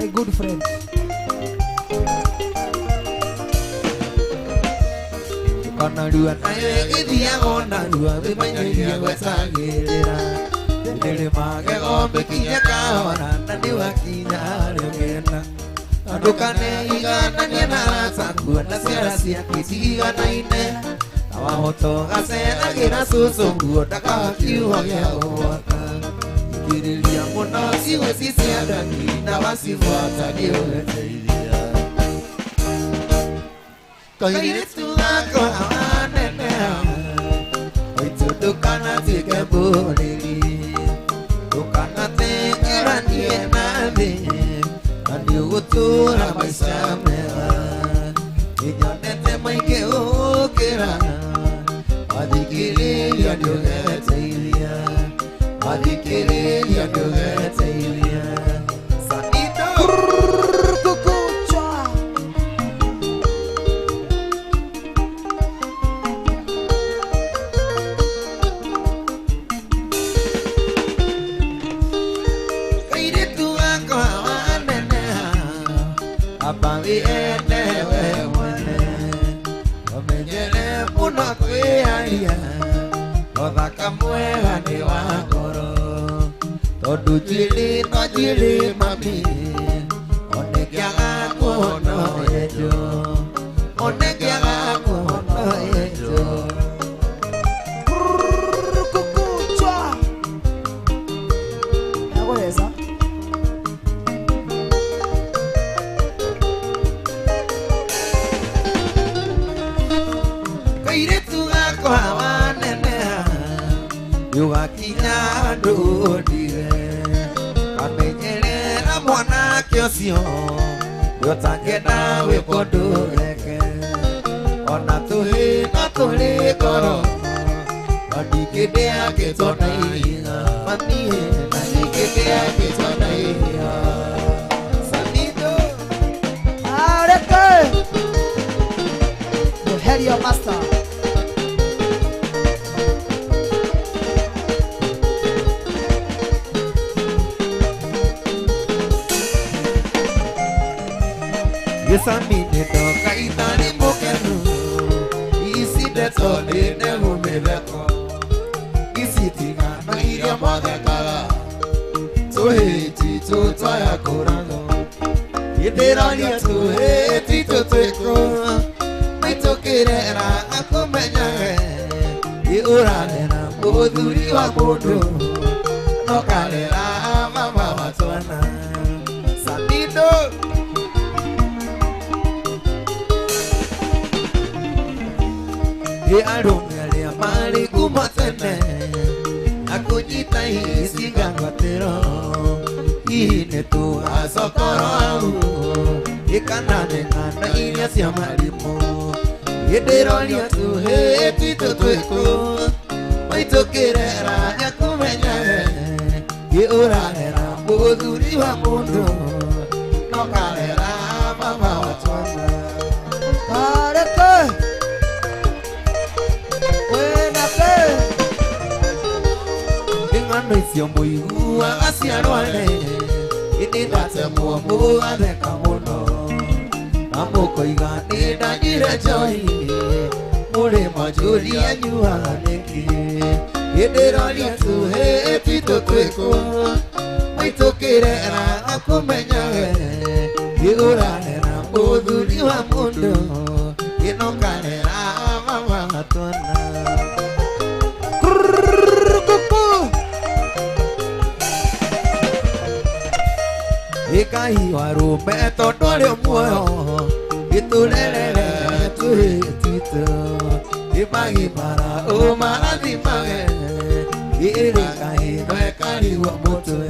my good friend. Kana dua nae dia ona dua be manya wasagera ndele mage ombe kinya kaona nandi wakinya rogena adukane igana nyena sangua na sera sia kitiga na ine awa hoto gasera gira susungu daka kiwa ya waka kirilia mona siwe sisi adani na wasifuata diole teilia kaire tulako awanene oito dukana tige bolili dukana te iranie nade andi utura maisamela inyonete maike okera adikirilia diogeteilia adikirilia diogeteilia sanito Apawi enewe mwane Omenyele muna kwearia Odhaka mwega ni wakoro Todu jili no jili mami Onegiaga kuhono ejo Onegiaga kuhono ejo Kukuchwa. Naweza. Yugakinya ndudire amenyerera mwana kiosio yotangena wikondureke ona tuhi na tuli koro adikide akitona iria manie adikide akitona iria sanito Areke. The head your master. Yesamine toka itani mokenu isi deto lene humedeko isi tinga na iria madekala tuheti tutaya kurano Yederania tuheti tuteko maitokirera akumenyahe Iuranera mudhuri wa mundu nokalera mama watwana Sanito Ye arungalia mali kumatene Akujita hii singangatero Ine tu asokoro au Ikanane kana iria siya malimu Yederonia tu heti tutueko Maitokirera ya kumenyahe Ye uranera mudhuri wa mundu Nokalera mama watwana Areke. Nisio muigu agaciarwane indate muomu atheka muno amukoiga nindanyire njoi muri majuri anyuaga niki indiroria tuhe titutwiko maitukirera akumenyawe iuranera muthuri wa mundu inokanera mama matwana Ikai warume tondolio muoyo itulelele tuhitito Imagi mara umarathi mage Irikai noekari wa mutwe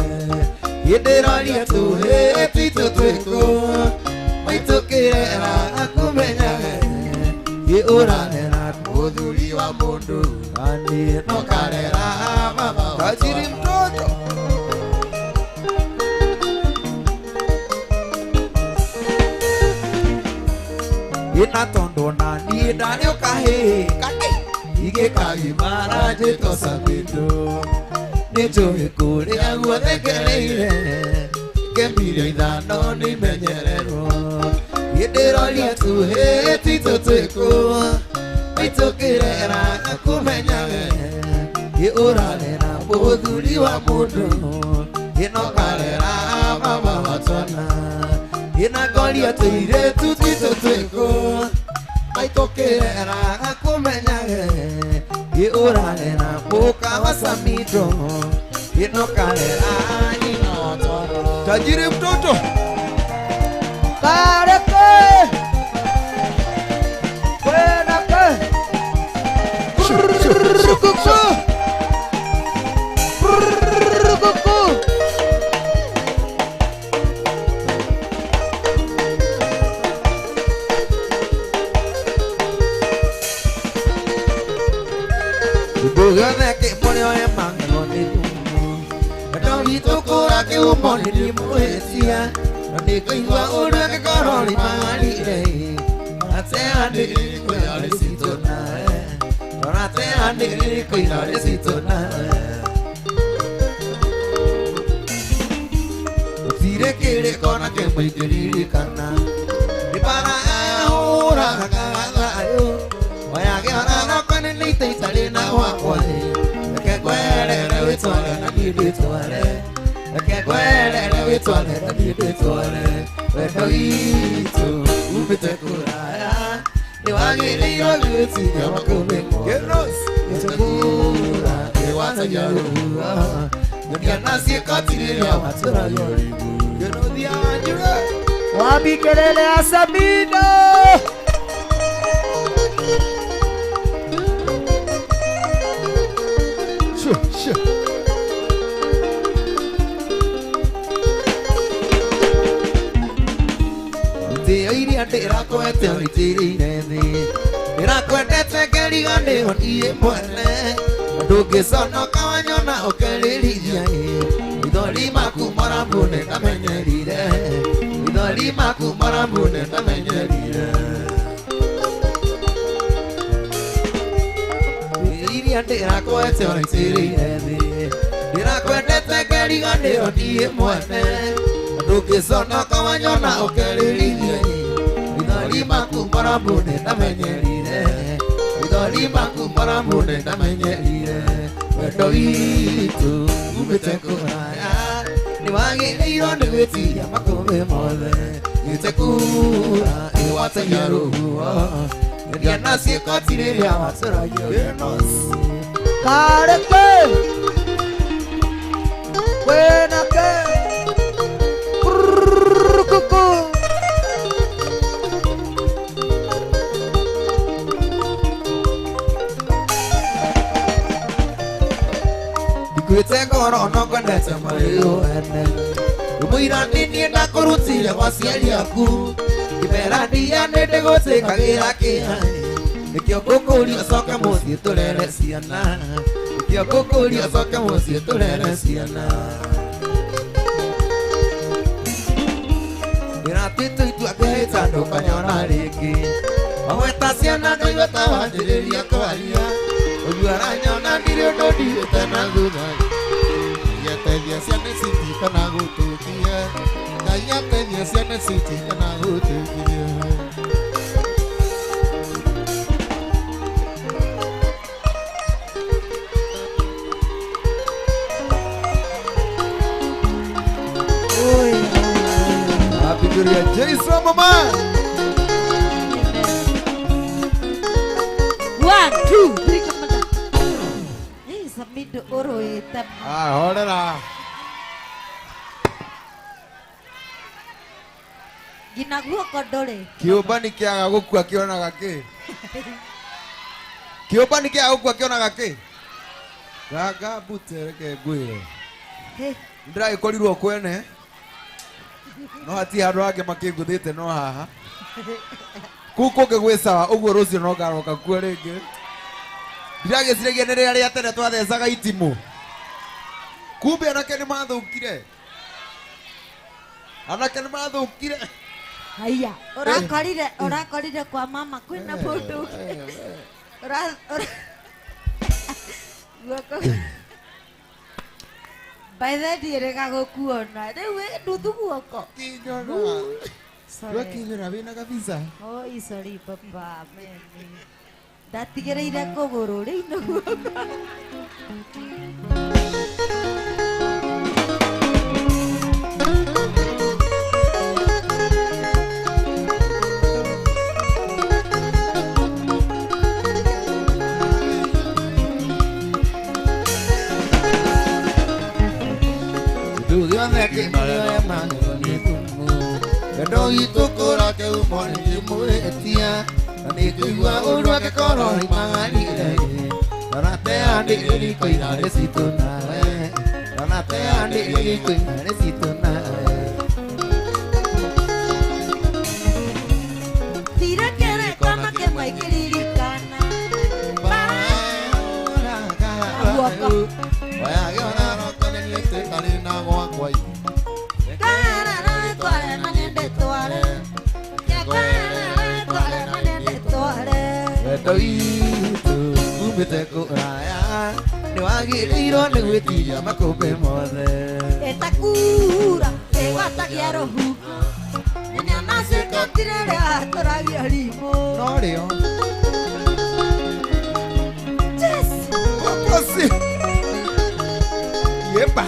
Idirolia tuhitito twiko Maitukirera akumenyage Iuranera muthuri wa mundu Ani nokarera mama Kajiri mtoto Ina tondo na ni dario kahe kake ige kai mara je to sabido ni jo kure agwa tekeleire kembire ithano nimenyererwo Yederoria tu heti toteko Maitokirera akumenyaga Yorarera muthuri wa mundu Inokarera mama watwana Inagoria tuire tutitoteko Maitokirera akumenyaga Yorarera muka wasamido Inokarera inotoro Tajiri mtoto Kareke Kwenake Kuku Bugana ke pone oye mangalo ni tumo Adawi tokora ke umoni ni muesia Nani kaingwa ura ke koroni mali re Ate ande ko yale sitona Ate ande ko yale sitona Tire kere kona ke mai kiri kana Ni para ora kagala ayo Waya ke ana kone ni te sale na wakwa Ke kwere na witwale na biditwale Ke kwere na witwale na biditwale Wendo itu ubite kuraya Ni wangili yo guti ya makume Genos Itakura Iwata yaruwa Dunia nasi katiri ya matura yoribu Geno dia wanjura Wabi kelele Asamino Irakwete oitirire thi Irakwendete kerigane onie mwene Ndũngĩconoka wanyona ũkerĩrithia Ithori maku marambune ndamenyerire Ithori maku marambune ndamenyerire Iria ndĩrakwete oitirire thi Irakwendete kerigane onie mwene Ndũngĩconoka wanyona ũkerĩrithia Ithori maku marambune ndamenyerire Ithori maku marambune ndamenyerire Wendo witũ umĩte kũraya Nĩwagĩrĩirwo nĩ gwĩtiria makũmbĩ mothe Gĩte kura ĩwatagia rũhuo Ndiana ciĩko ti rĩrĩa watũragio Genos Kareke Kwenake Kuku Kwĩte ngoro no kwendete marĩo ene Mũira nini ndakũrutire gwa ciari aku Kĩmera ndia nĩ ndĩgũtĩkagĩra kĩhani Nĩkĩo ngũkũria ũcoke mũciĩ tũrere ciana Nĩkĩo ngũkũria ũcoke mũciĩ tũrere ciana Ĩratĩtũ itua kĩhĩta ndũkanyona rĩngĩ Waweta ciana ndũigũta wanjĩrĩria kwaria Ũguaranyona ndirĩ ũndũ ndirĩte na thutha Ngiateithia ciana citi kana gũtũkia Ngai ateithia ciana citi kana gũtũkia Happy Gloria Jason mama 1, 2, 3 kamada. Samido oro etam. Horera Ginaguo kodole. Kĩũmba nĩ kĩaga gũkua kĩonaga kĩ Kĩũmba nĩ kĩaga gũkua kĩonaga kĩ Ganga mbute reke ngwĩre Ndĩragĩkorirwo kwene No hati handũ hangĩ makĩngũthĩte no haha Kũu kũngĩ gwĩ sawa ũguo rũciũ no ngaroka kuo rĩngĩ Ndiragĩciragia nĩ rĩrĩa rĩa tene twathecaga itimũ Kumbe anake nĩ mathũkire Anake nĩ mathũkire Haya, orakorire kwa mama kwina mũndũ. Baitha ndirega gukuona. Riu wi nduthu guoko. Kinyona. Sorry. Wakinyona wina kabisa. Oh, sorry papa. Mimi. Ndatigereire kuguru riu no. Que me mano ni tumu pero itu kora ke umon ni muetia ani kuwa uru ke koro mangani dana te andi ni koina resituna dana te andi ni koina resituna tira kere kama ke mai kiririkana Waka waya yona no tane ni te kalina wa kwai Itu umete ko raya ni wagiriro ni gwitiria makombe mothe etakura egwatagia rohu nene maseka tirere atoragia rimo no rio yes okosi yepa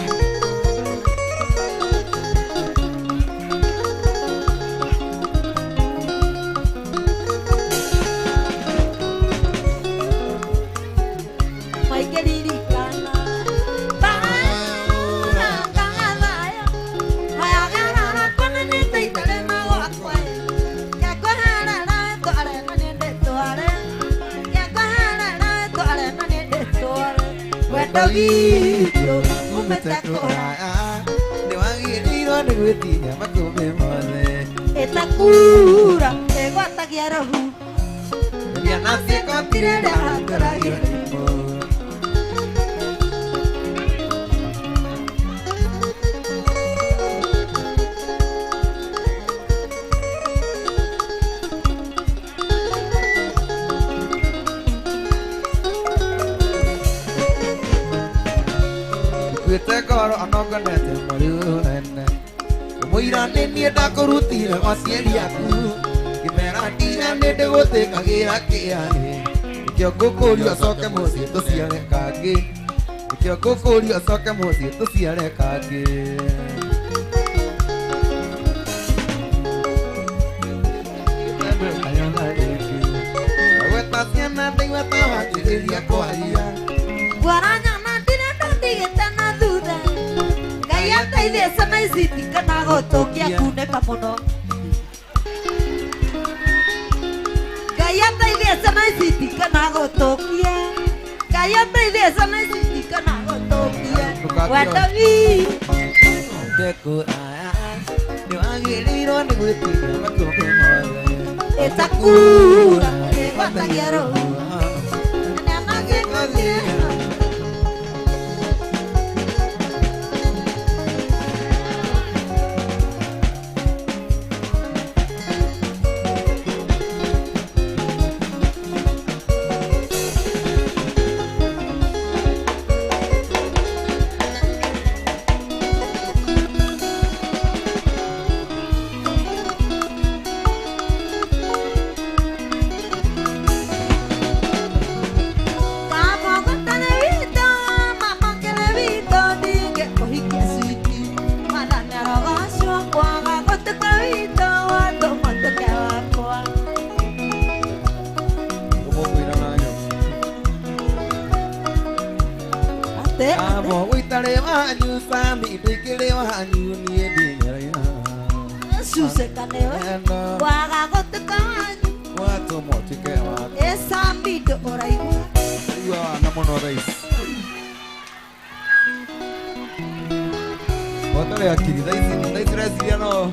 Itu umete kora ni wagiriro ni gwitiria makombe mothe etakura egwatagia rohu ya nasiko tirere atoragia rimo Kwite koro anogonete moriu nene Muira nini ndakurutire macieri aku Kimera ndira ninde gutikagira kiani Ikio ngukurio coke mucii tuciare kangi Ikio ngukurio coke mucii tuciare kangi Agweta ciana ndaigua ta wanjĩrĩria kwaria Guaranya ndigĩtana thutha Ngai ateithie ciana ici itikanagotokia kunĩka mũno Ngai ateithie ciana ici itikanagotokia Ngai ateithie ciana ici itikanagotokia Wendo witũ Ndekuraya nĩ wagĩrĩirwo nĩ gwĩtiria makombe mothe etakura egwatagia rohu nene magĩkũthia Abo uitare wanyu sami ndikire wanyu nie ndinyaraya Suse kanewe Waga gotuka wanyu Watu motike wa Esa mbido oraigu Iwa na mono rais Otare akiri daisi resiria no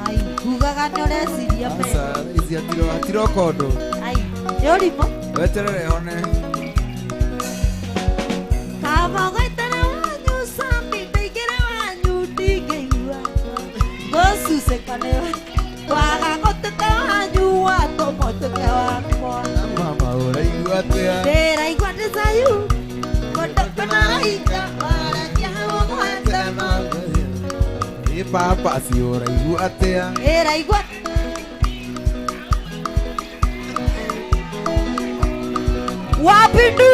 Ai, kugaga noresiria me Asa isi atiro kodo Ai, yorimo Weterere one Kama goitana wanyu sami ndikire wanyu ndingĩigua Gosuse kanewe Waga gotuka wanyu watu motuke wakwa Mama uraigua atia Ndĩraigua ndĩ Sayuni Kũndũ kũna raika waragia papa si ora igu atea. Era igual. Wapindu.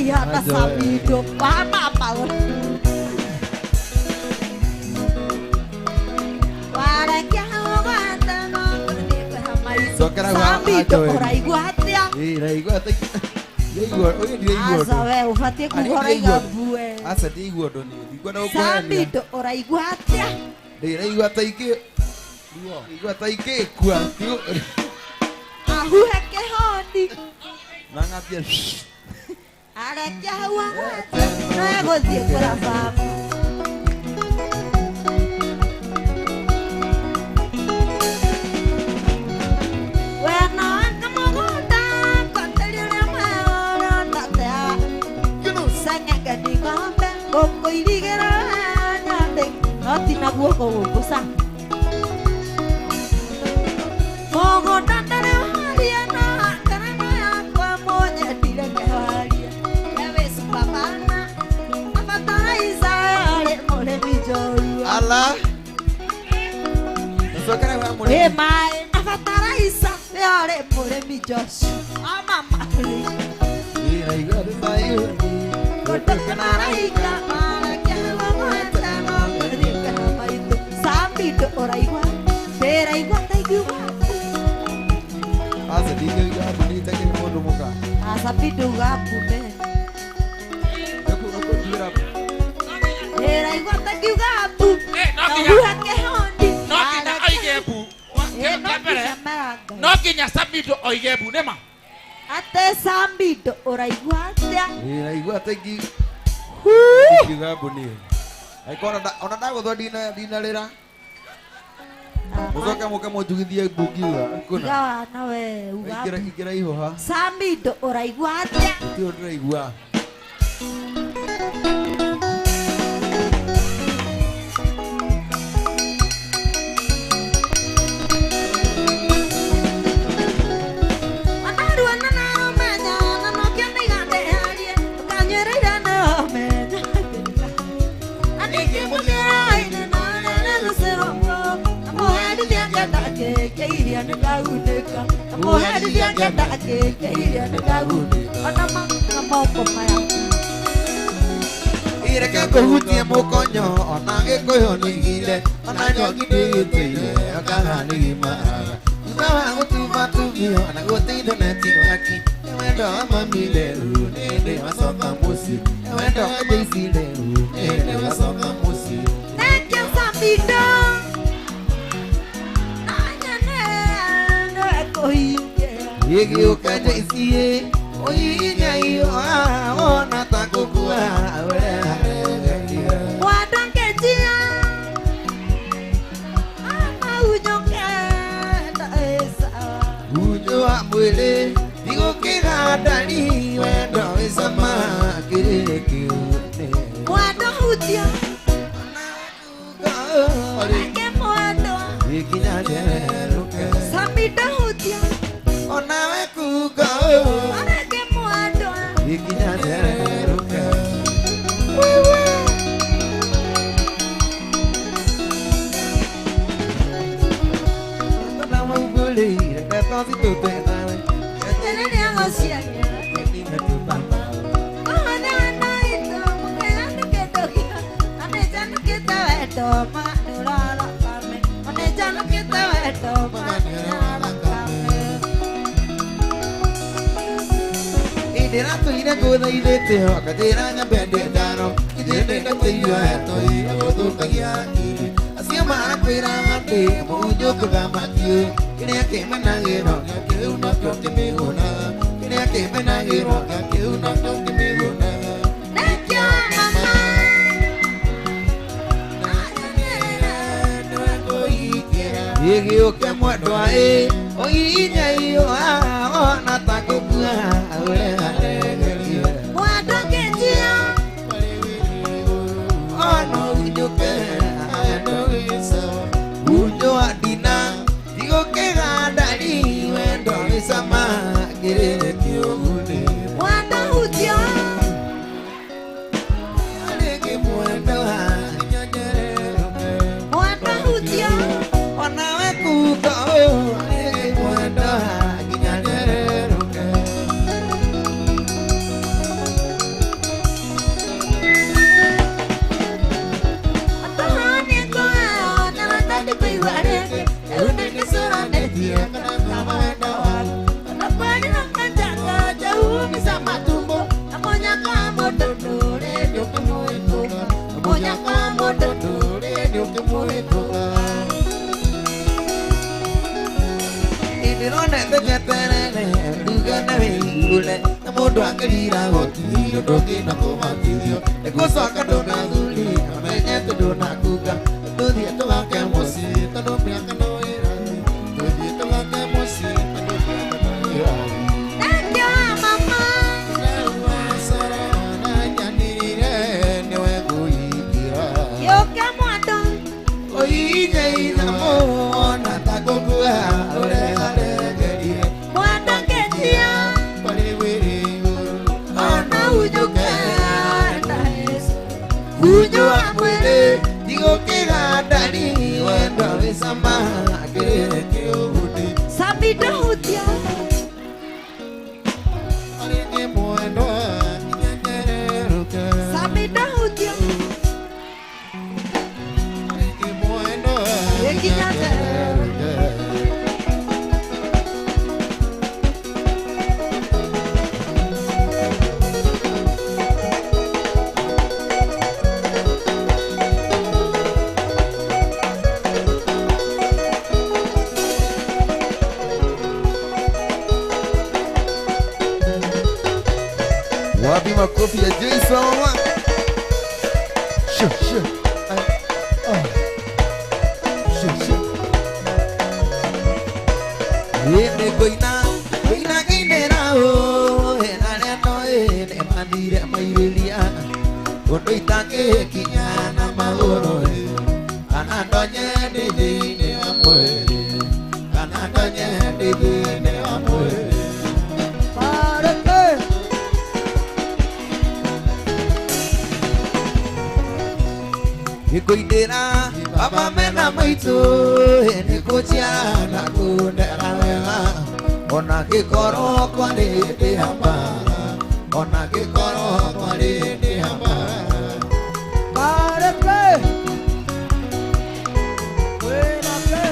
Hata sabido papa power para que aguanta no sabido ora iguatia Ira iguata. Igua, oye dia igua. Asa we ufatie ku ora igabue. Asa dia igua doni. Igua na uko. Sabido ora iguatia. Ira iguata ike. Iguata ike kwa. Ahu heke hondi. Nanga pia. Ada jawa, nah gue sih berapa? Wenawan kamu godang, kontelnya mau tak tea. Sangat gede ngombe, koko ini kerana dek, nanti nak gua kau kusang. Mau godang dari dia nak, karena aku mau jadi dengan dia. Allah. Sokara wa mole. Eh mai, afatara isa, ore mole mi Josh. Mama. Ira igua sayu. Kotak kenara ika, mara kya mata no perika mai tu. Sambi do ora igua, pera igua tai igua. Asa dia igua bonita ke mondo muka. Sambi do gapu me. Aku dirap. Pera igua tai igua gapu. Nokinya sambido oigebu nema. Ate sambido ora iguatia. Ira iguata iki. Juga boni. Ai kora ona dago do dina lera. Musoka muka mo jugi dia bugi wa. Kuna. Gawa nawe uga. Ikira iho ha. Sambido ora iguatia. Itu ora igua. Ira ka ko hutia mo konyo onange ko yoni gile onanyo gide tile akahani ma na ngutu batu bio na gote ndo na tiwaki wendo mami le ne masoka musi wendo jisi le ne masoka musi Nekya sambido Yegi ukaja isie oyinya iyo ona takukua Wadang kejia Ama ujoke taesa Ujo amwele digo kira dani wendo isama kireke Wadang utia Ake mwado Yekinya jeruke Sambido utia Onawe kugo Ake mwado Yekinya jeruke Nama ugule Rekata si tute nawe Tene ni angosianya Yekinya tupamba Ane wana ito Mukela nukedokia Ane janu kita wedo Manurala kame Ane janu kita wedo Manurala kame Idera tu ina goda idete ho Kadera nya bende dano Idete na teyo eto Iyago tu kagiaki Asya mara kwera ate Mujo kugamatiyo Kine ake menangiro Yake unotoke mehuna Kine ake menangiro Yake unotoke mehuna Nekya mama Igi uke mwendwa oinya iyo ona takukua ule alegerie Mwendwa kenjia ono unyuke eno isa unyo adina iguke gandari wendo isama girire kiuguni Mwendwa hutio alege mwendwa Mwendwa hutio onawe kuko alege mwendwa ginyanyeruke Atahani kwa na natandi kuiwareke Eune kisura netia kana mwendwa wako Napani na kanjanga jaumi sa matumbo Namonya kamo totore nyoke mwekuka Namonya kamo totore nyoke mwekuka Idirone teketerene Dugana weingule Na mundu akirira gotirio Ndogina kumatithio Ekusoka ndona thuli Amenyete ndona kuga Nduthie tugake muci Tondu miaka no irani Nduthie tugake muci Tondu miaka no irani Thank you mama Newasara na nyanirire Niwe kuigira Yoke mwendo Oinye inamo Ona takukua Ule alegerie Mwendo kenjia Ona unyuke na Yesu Kunywa mwere Igukiga ndari Wendo wisama Girire kiuguni Sabida hutio Alege mwendo Kinyanyeruke Sabida hutio Alege mwendo Kinyanyeruke Wapi makofi ya Jason Shoo Yene Goina ginera o Enare noe Ne mandire mairilia Kondo itange kinyana magoro Anandonye didi ne amwe Anandonye didi ne amwe Kareke Ikoidera Aba mena maitu Nikuchia na kundera wega Ona kikoro kwa rindi hamba Ona kikoro kwa rindi hamba Kareke Wenake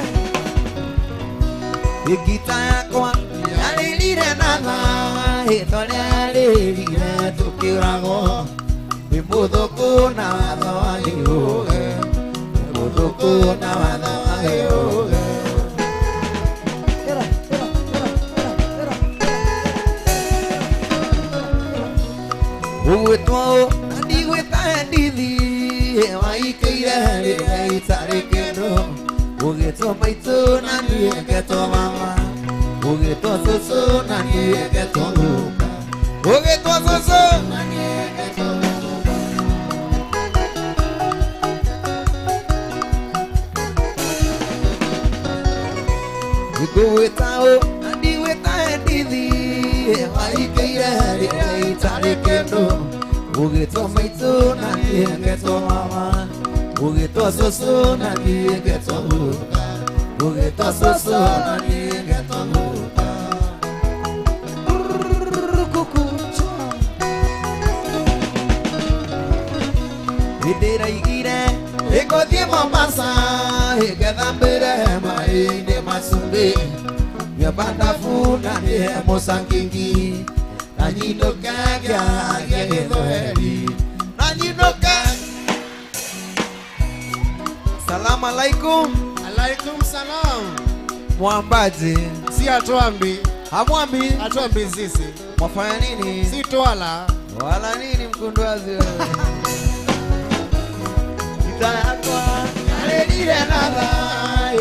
Ikita yakwa Yalilire naga Hitole yalilire tukirago Mimuthuku na watho wa giuge Mimuthuku na watho wa giuge Ugwitwo na ndigwita ndithi Waikeire rĩrĩa itarĩ kĩndũ Ugwitwo maitũ na niĩ ngetwo mama Ugwitwo cũcũ na niĩ ngetwo guka Ugwitwo cũcũ na niĩ ngetwo guka Ngũgwĩta ũ na ndigwĩta ndithi Waikeire rĩrĩa itarĩ kĩndũ Ugwitwo maitũ na niĩ ngetwo mama Ugwitwo cũcũ na niĩ ngetwo guka Ugwitwo cũcũ na niĩ ngetwo guka Hĩndĩ ĩraigire ĩgũthiĩ Mombasa ĩgethambĩre maĩ-inĩ macumbĩ nyũmba ndabu na nĩhe mũcangingi na nyinũke ngĩarie gĩthweri na nyinũke Salamu alaikum Alaikum salam. Mwambaji Si atuambi Hamwambi sisi. mwafanya nini? Si twala. Wala nini mkunduazi wewe? Kita yakwa Alelire nada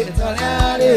Italiari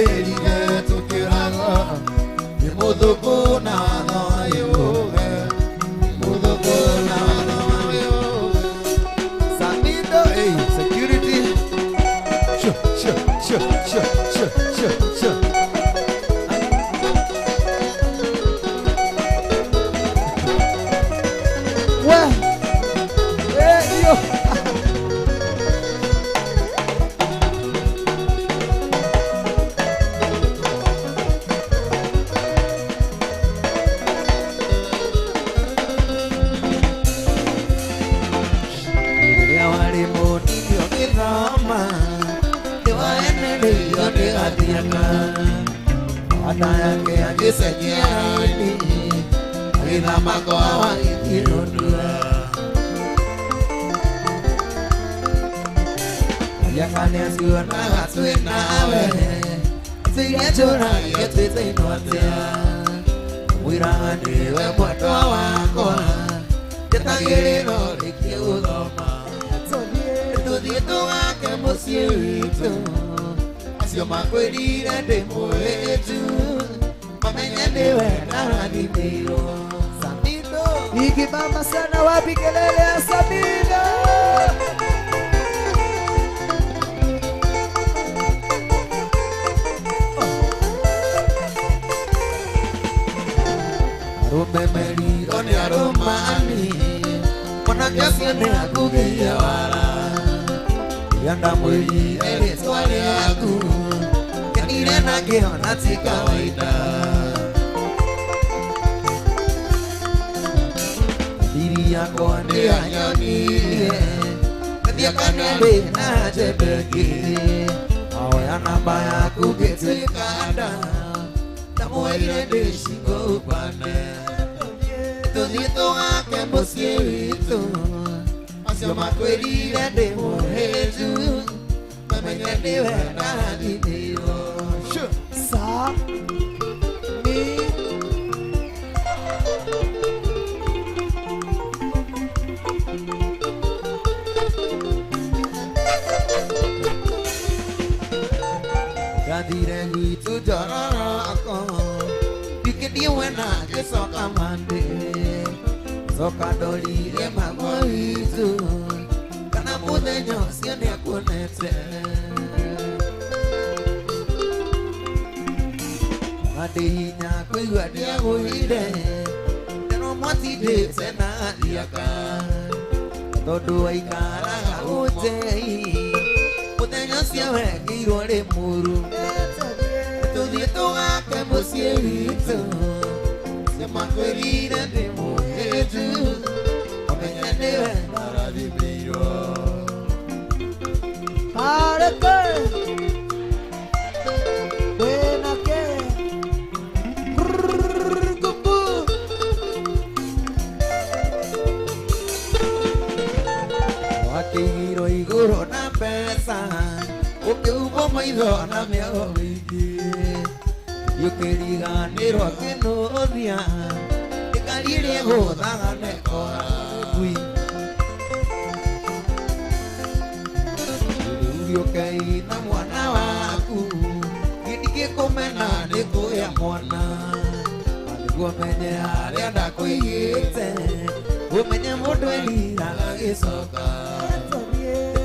Ikibamba sana wapi kelele ya Sabina. Rumemeli oni aromani Mwana kasi ane akugi ya wala Yanda mwili ele swale aku Kenire na geona tika waida Diri yako ane anyoni Kedia kanebe na jebeki Awe anabaya kugetu kada Tamo ile deshingo upane Todito ake mosielito Asio makwelile de moheju Mamenye dewe na dineo Sa Mi Gadire gitu jororo ako Bikin dia wena ke soka mande Soka doli le mago itu Kana mudenyo siane aku nete Adinya kuiwa dia huide Teno mwati de sena diaka Todo ikara utei Mudenyo siawe kirole muru Todito ake mosielito Makwelina de moheju Omeñanewe Naradimiro Kareke Benake Kupu Wakihiro iguro na pesa Uke ubo maido na miago wiki Yo quería nero que no odia Que calire goda ne kora Ui Yo que ina mwana waku Kini ke komena ne koya mwana Alikuwa menye hali anda kuigite Umenye moto elira gisoka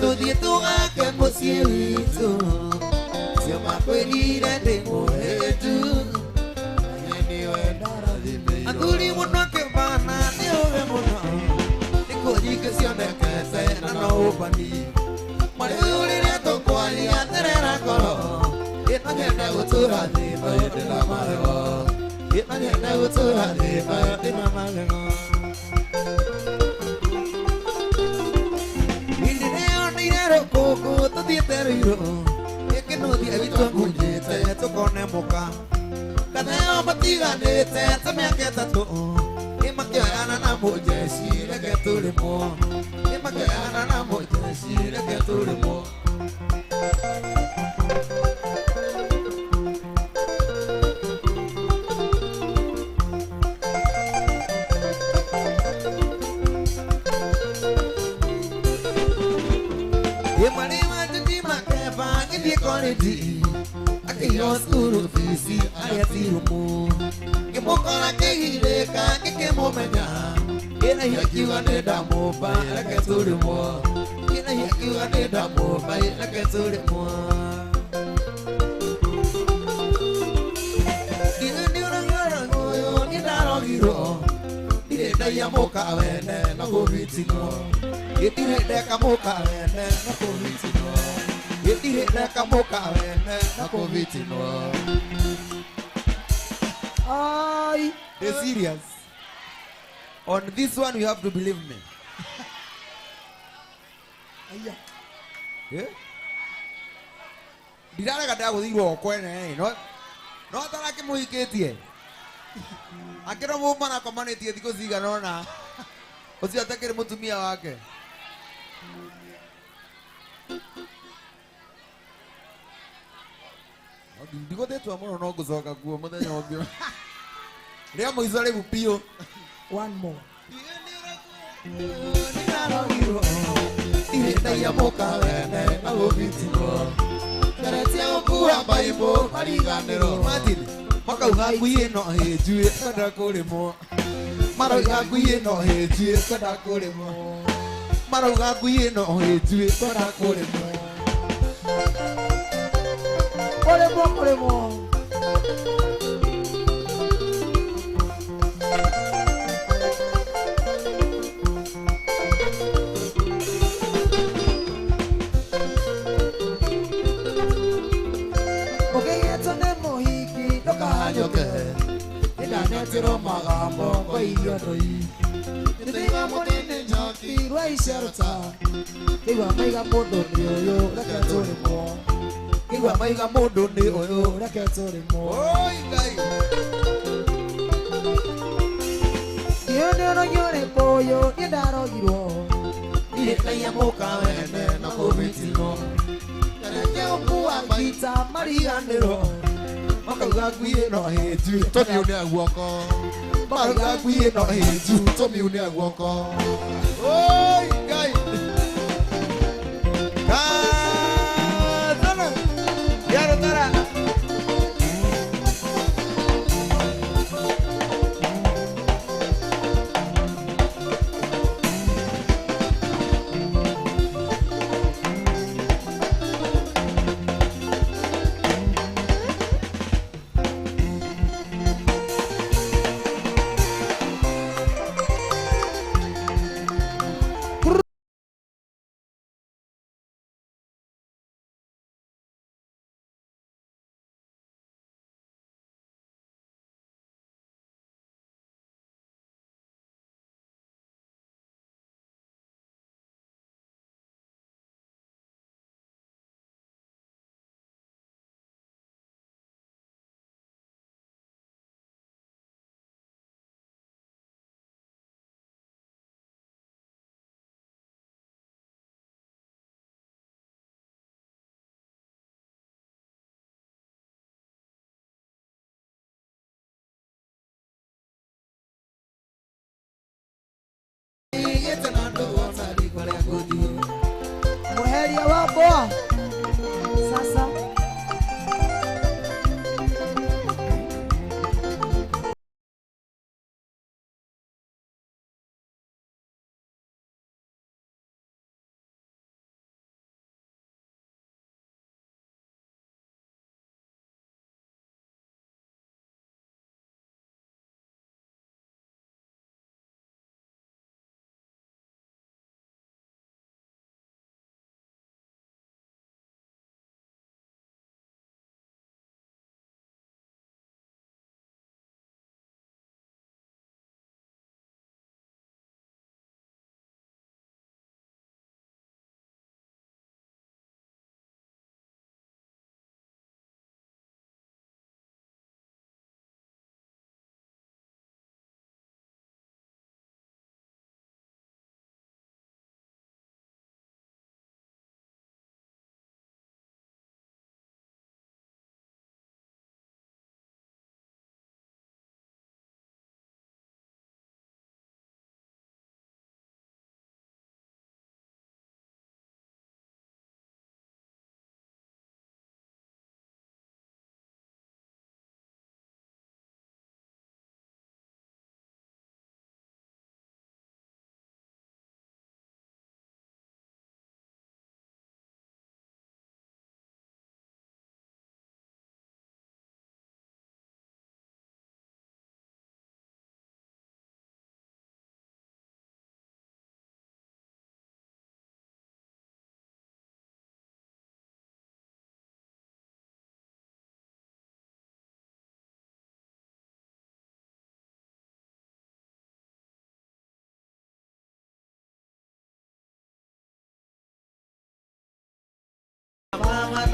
Todito ake mosielito Sio makwelire de mohetu Aguri muno ke bana ni ove muno Niko jike sio nekese na no upani Mari uli neto kwali aterera koro Ina ngene utura di mayete la marego Ina ngene utura di mayete la marego Indineo dinero koko totieteriro Que no dia visto kujete to kone moka Kadeo batiga nete tamia keta to Ima ke ana na moje shire ke tulimo Ima ke ana na moje shire ke tulimo Yemalima tindima kefa ngidi konedi Ake yosuru fisi ayatirumu Kimokora kehireka kikemo menya Ina yakiwa neda moba lake tulimo Ina yakiwa neda moba lake tulimo moka wene na kuvitino. Gitire deka moka wene na kuvitino. Gitire deka moka wene na kuvitino. Ay. They're serious. On this one you have to believe me. Aya. Yeah? Dirara kada guthirwo kwene no tarake muhikitie. Akira mu mana komanetie thiko cigana ona. Ucio atakire mutumia wake. Ndiko tetwa muno no gucoka kuo muthenya ũngĩ. Ria muico riu piu. One more. Irĩndagia mũka wene na gũbitino. Ngeretia gũkua Bible mariganĩro. Martin, makauga ngui ĩno hĩnjuĩ kwenda kũrĩmwo. Marauga ngui ĩno hĩnjuĩ kwenda kũrĩmwo. Marauga ngui ĩno hĩnjuĩ kwenda kũrĩmwo. Kũrĩmwo kũrĩmwo. Ndanetero magambo kwa irio ndoi. Nĩthiga mũnini njoki rwa iceruta. Kĩigua maiga mũndũ nĩ ũyũ reke tũrĩmwo. Kĩigua maiga mũndũ nĩ ũyũ reke tũrĩmwo. Oi Ngai. Niĩ nĩ ũrogio ũrĩkũ ũyũ niĩ ndarogirwo. Irĩndagia mũka wene na kũbitino. Ngeretia gũkua Bible mariganĩro. Makauga ngui ĩno hĩnju tũmiune guoko. Makauga ngui ĩno hĩnju tũmiune guoko. Oi Ngai. Kathana. Yaro tara. Muheria wa boa. Sasa.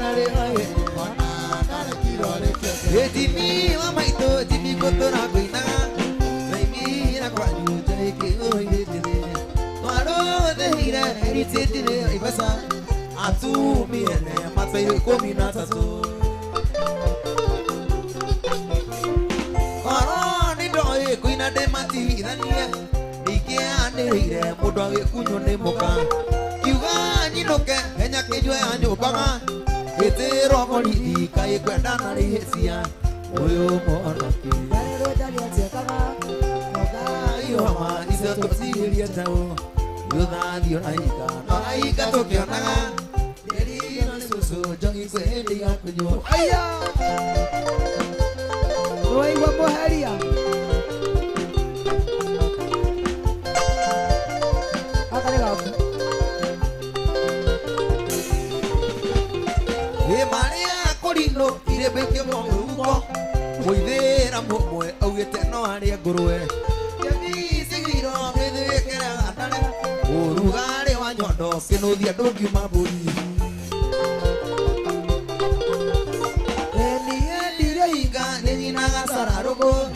nare oye Ona nare kirore kete Ejimi wa maito jimi kotora kuina Naimi na kwa nyuja ike oye jine Twaro de hira erite jine ibasa Atu miene matsayo komi na tato Koroni doye kuina de mati irania Ike ane hire mudo ge kunyo ne moka Kiuga nyinoke kenya kejwe anyo baga Etero molidi kai kwenda na rehesia Oyo monoki Darero dalia tekaga. Noga Ayo ma iso tosiria tao Yoda dio naika Naika tokyo naga Deri no susu jongi kwendi ya kunyo aya. Oi wa moharia. Akale gafu. E maria korino irebeke monguko Moidera mwe augete no ari ngurwe Yami sigiro medekera atare Urugare wa nyondo kinuthia ndungi maburi Eni endire inga nyina gasararugo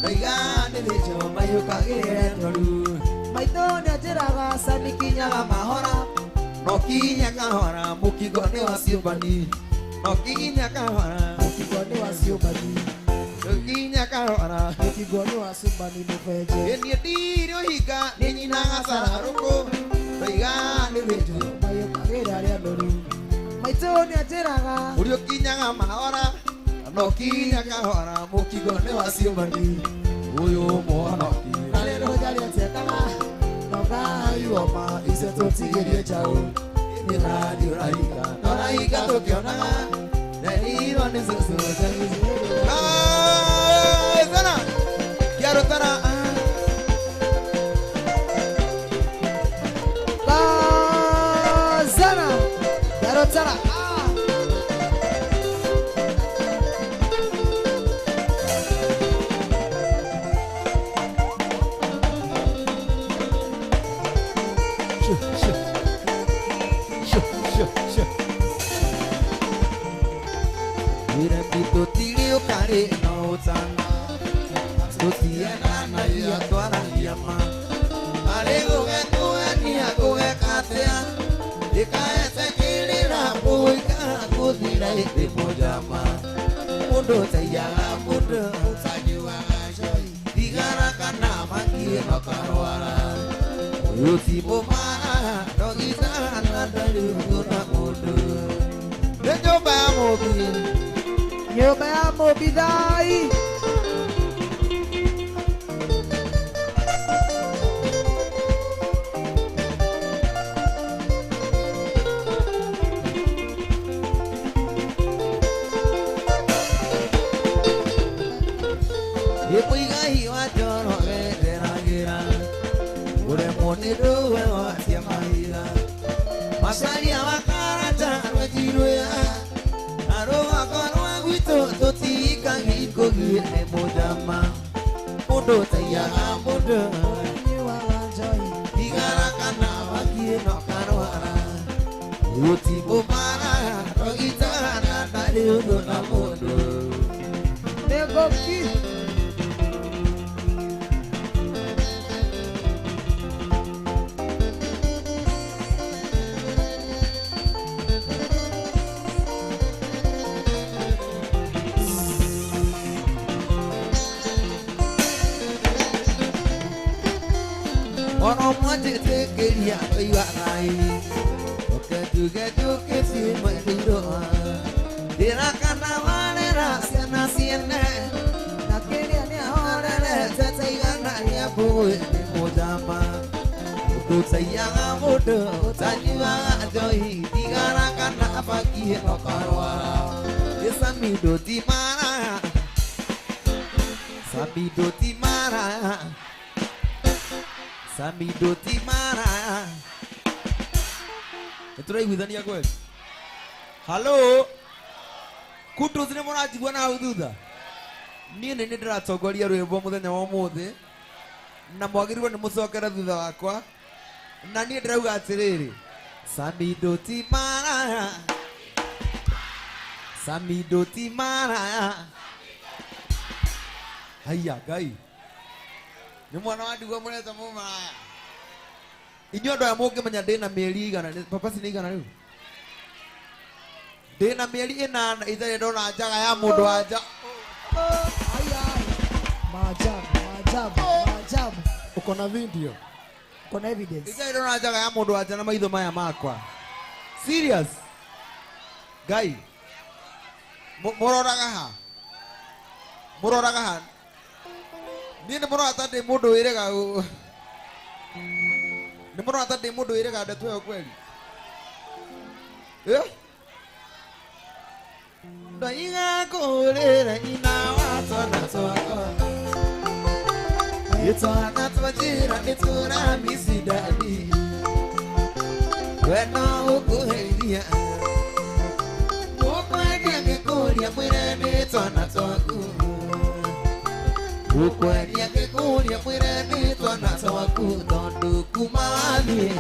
Daiga ndejo mayuka geroru Maito ni ajiraga Samikinyaga mahora Nokinya kahora mukigone wa siubani Nokinya kahora Kigoni wa siobani. Nokinya kahora Kigoni wa siobani mufeje. Eni ndirio higa nyina gasararugo Daiga ndejo Mayo kagera ya loru. Maito ni ajiraga. Urio kinyaga mahora Nokinya kahora mukigone wa siubani Uyo monoki Darero dalia tekaga. Noga Iwoma iseto tigerie chao Ni radio raika Noraika tokionaga Nehiro ni susu Zana Kiaro tana Bazana. Darotara. Irembito tilio kare no utana Sotiena na ya twara yama Arego getu ni akoge katea Dikaete kilira boika kudira ite mojama Mundo tayanga mundo utajua joi Digara kana maki no karwara Yuti bomara dogita na dalu na mundo Dejo ba mobi Nyumba ya Mobidai. Yepuiga hiwa joro getera gira Ure moniru we watia mahira Masaria wakarata rwejiruya Aroha korwa gwito totika giko gire mojama Mundo tayaga mundo Digara kana wakie no karwara Yuti bomara rogita na dali udo na mundo Nego ki. Ono mwaje tekeria toiwa rai Oke si mwendiroa Dira kana walera siana siene Nakiria ni ahorere tete igana ya buwe ni mojama Utsayaga mudo Utanyiwa joi Digara kana pagi no karwara Samido timara Samido timara Samido timara Turaiguithania kweli Halo Kutu zine mũranjigua na hau thutha niĩ nĩ ndĩratongoria rwĩmbo mũthenya wa ũmũthĩ na mwagĩrĩirwo nĩ mũcokere thutha wakwa na niĩ ndĩrauga atĩrĩrĩ Samido timara Samido timara. Haya gai. Ni mwana wa ndigwa mureta mumaya. Inyo ndo ya muke menya ndina mieri igana papa si igana riu. Ndina mieri inana ithare ndona njaga ya mundu wanja. Haya. Maajabu. Uko na video? Uko na evidence? Ithare ndona njaga ya mundu wanja na maitho maya makwa. Serious? Gai. Muroraga ha. Ni murora tande mundu wirega. Ni murora tande mundu wirega ndeto yo kweli. Ndaiga kurera ina watona soko. Itona twajira ituna misidani. Wena ukuheria. Ukwadia ngekuria mwirani itona soko. Ukwadia ngekuria mwirani itona soko. Tondu kumawani.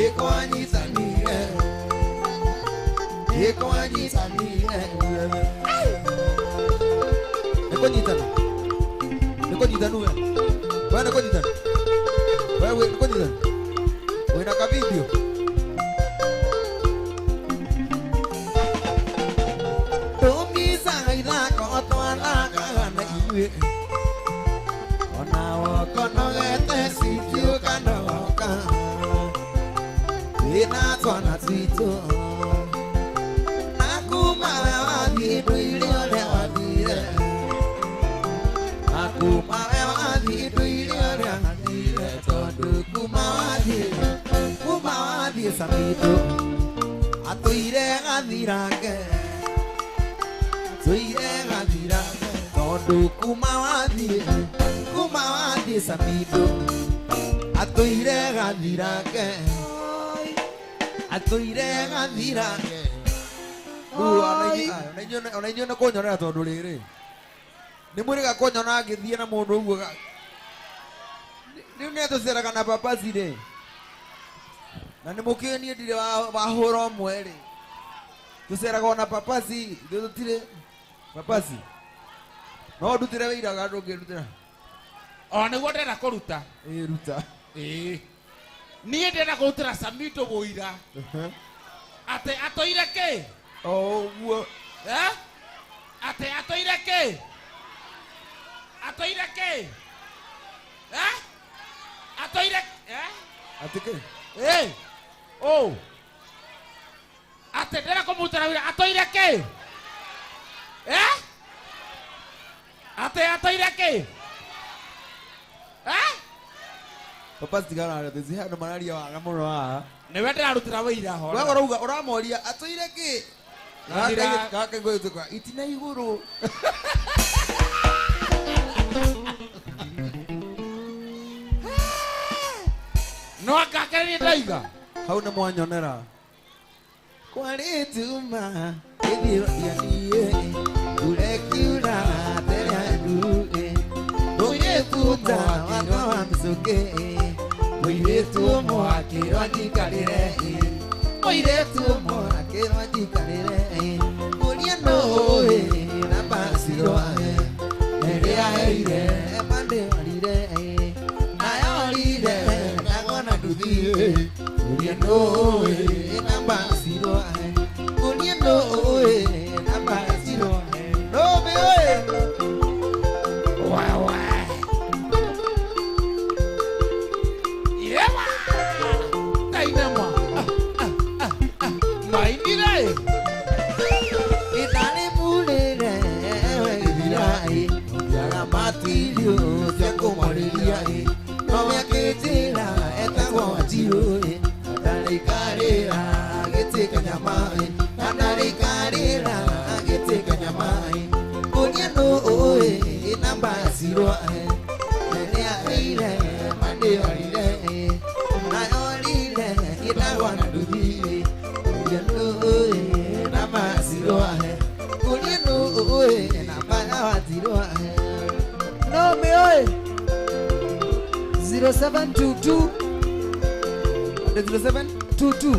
Iko anyitani. Niko nyitana wewe. Wewe niko nyitana. Wewe niko nyitana. Wewe na video. Domi saida ko twana kana iwe. Ona wako gete sitio kana waka. Ina twana sitio. Samido atuire gathirage tondu kumawathie Samido atuire gathirage ona inyuĩ nĩ kũnyonera tondũ rĩrĩ nĩ mwĩrĩga kũnyona ngĩthiĩ na mũndũ ũguo rĩu nĩtũceraga na papaci rĩ na nĩ mũkĩũĩ niĩ ndirĩ wahũra ũmwe rĩ tũceraga ona papaci ithuĩ tũtirĩ papaci no ndutĩre wĩiraga ndũngĩrutĩra o nĩguo ndĩrenda kũruta ruta niĩ ndĩrenda kũrutĩra Samido wũira atĩ atũire kĩ ũguo atĩ atũire kĩ atũire atĩkĩ atĩ ndĩrenda kũmũrutĩra wĩira atũire kĩ atĩ atũire kĩ papaci tigana rĩ tũci handũ mararia waga mũno haha nĩwe ndĩrarutĩra wĩira ho wewe ũrauga ũramoria atũire kĩ gaka ngũtuka itina igũrũ no akakereria ndaiga hau nĩ mwanyonera kwarĩ tuma ĩthiũria niĩ urekiura tere nduĩ mũirĩtu wakwa wa mĩcũkĩ mũirĩtu ũmwe akĩrwo njikarĩre mũirĩtu ũmwe akĩrwo njikarĩre mũria nũĩ na mbacirwa ĩrĩa heire mandĩorire nayorire ndagona nduthiĩ mũria nũĩ na mbacirwa mũria nũĩ na mbacirwa nũmĩ yewa kainama maindire itani mulire wĩthirai ũngĩaga matirio cia kũmwarĩria no mĩakĩtĩra etagwo Wanjirũ ndarĩkarĩra gĩtĩ kanyama ndarĩkarĩra gĩtĩ kanyama mũria nũĩ na mbacirwa rĩrĩa heire mandĩorire nayorire gĩtagwo na nduthi mũria nũĩ na mbacirwa mũria nũĩ na mbaya Wanjirũ No me oi. 0722 07 22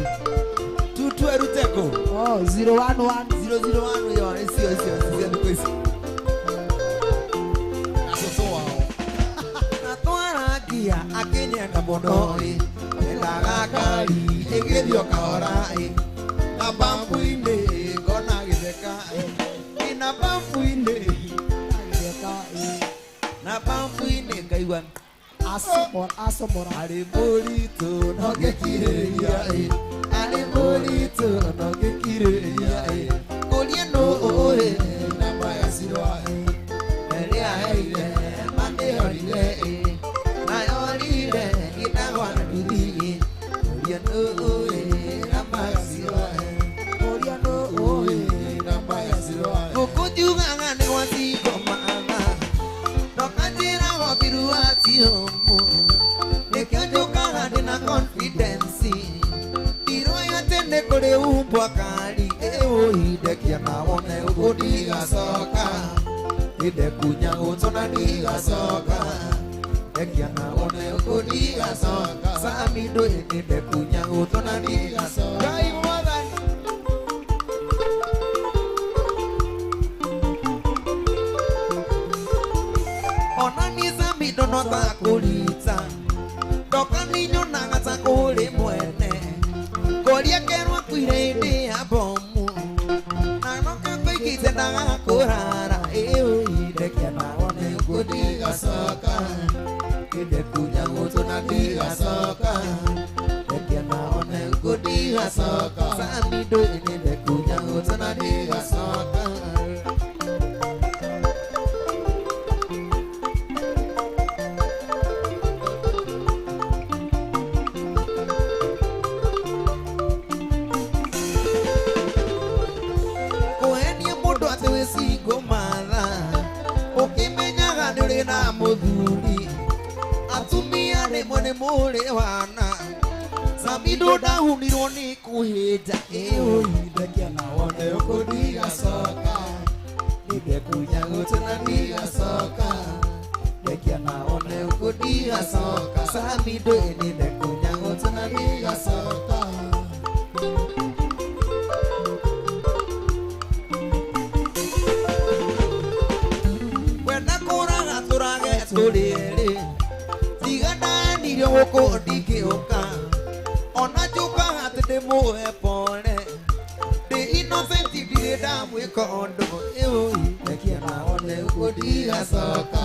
22 chua ruteko. Oh, 011. 001 yo, sio ni kwesi. Asoso wao. Natwara gia akenya kabondoi. Elaga kali egedio kaorai. Na bambu inde kona githeka. Ina bambu inde. Na bambu inde kaiwan. Asomora. Ali bolito no gekireria Ali bolito no gekireria Kolia no oe Namba ya sirwa. Elia eile mande orile Na orile inawana dudi Kolia no oe namba ya sirwa Kolia no oe Namba ya sirwa. Kukujuga ngane wati komama Nokajira wabiru wati homo Nekiojoka na confidence Tiro yatende kore umbwa kali Ewo hidekia naone ukodiga soka Hide kunya utona diga soka Dekia naone ukodiga soka Samido hide kunya utona diga soka Kai mwadani Onani samido nota kulita Toka niño nagata kore mwene Koria kerwa kuirende ya bomu Nanoka kuikite naga kurara Eo idekia naone ukodiga soka Ide kunya uto na diga soka Dekia naone ukodiga soka Samido ide kunya uto na diga soka Na muthuri atumia nemwe mure wana Samido dahunirwo ni kuhita eyo idekia naone ukodiga soka Ide kunya gutana diga soka Dekia naone ukodiga soka Samido ide kunya gutana diga soka Turere Tigana niryo woko dikioka Ona chuka hatete muhe pole The innocent dire damu ikondo Ewo idekia naone ukodiga soka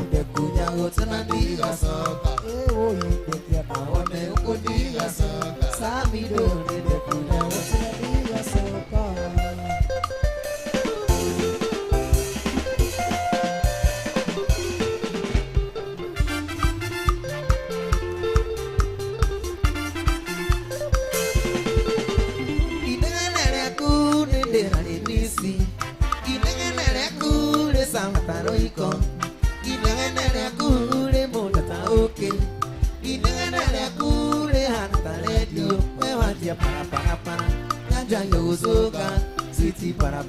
Ide kunya gutana diga soka Ewo idekia naone ukodiga soka Samido ide kunya gutana diga soka Taroiko Inengenere kure motata oke Inengenere kure hanta radio Wewatia para Nanja yogosoka Sweetie para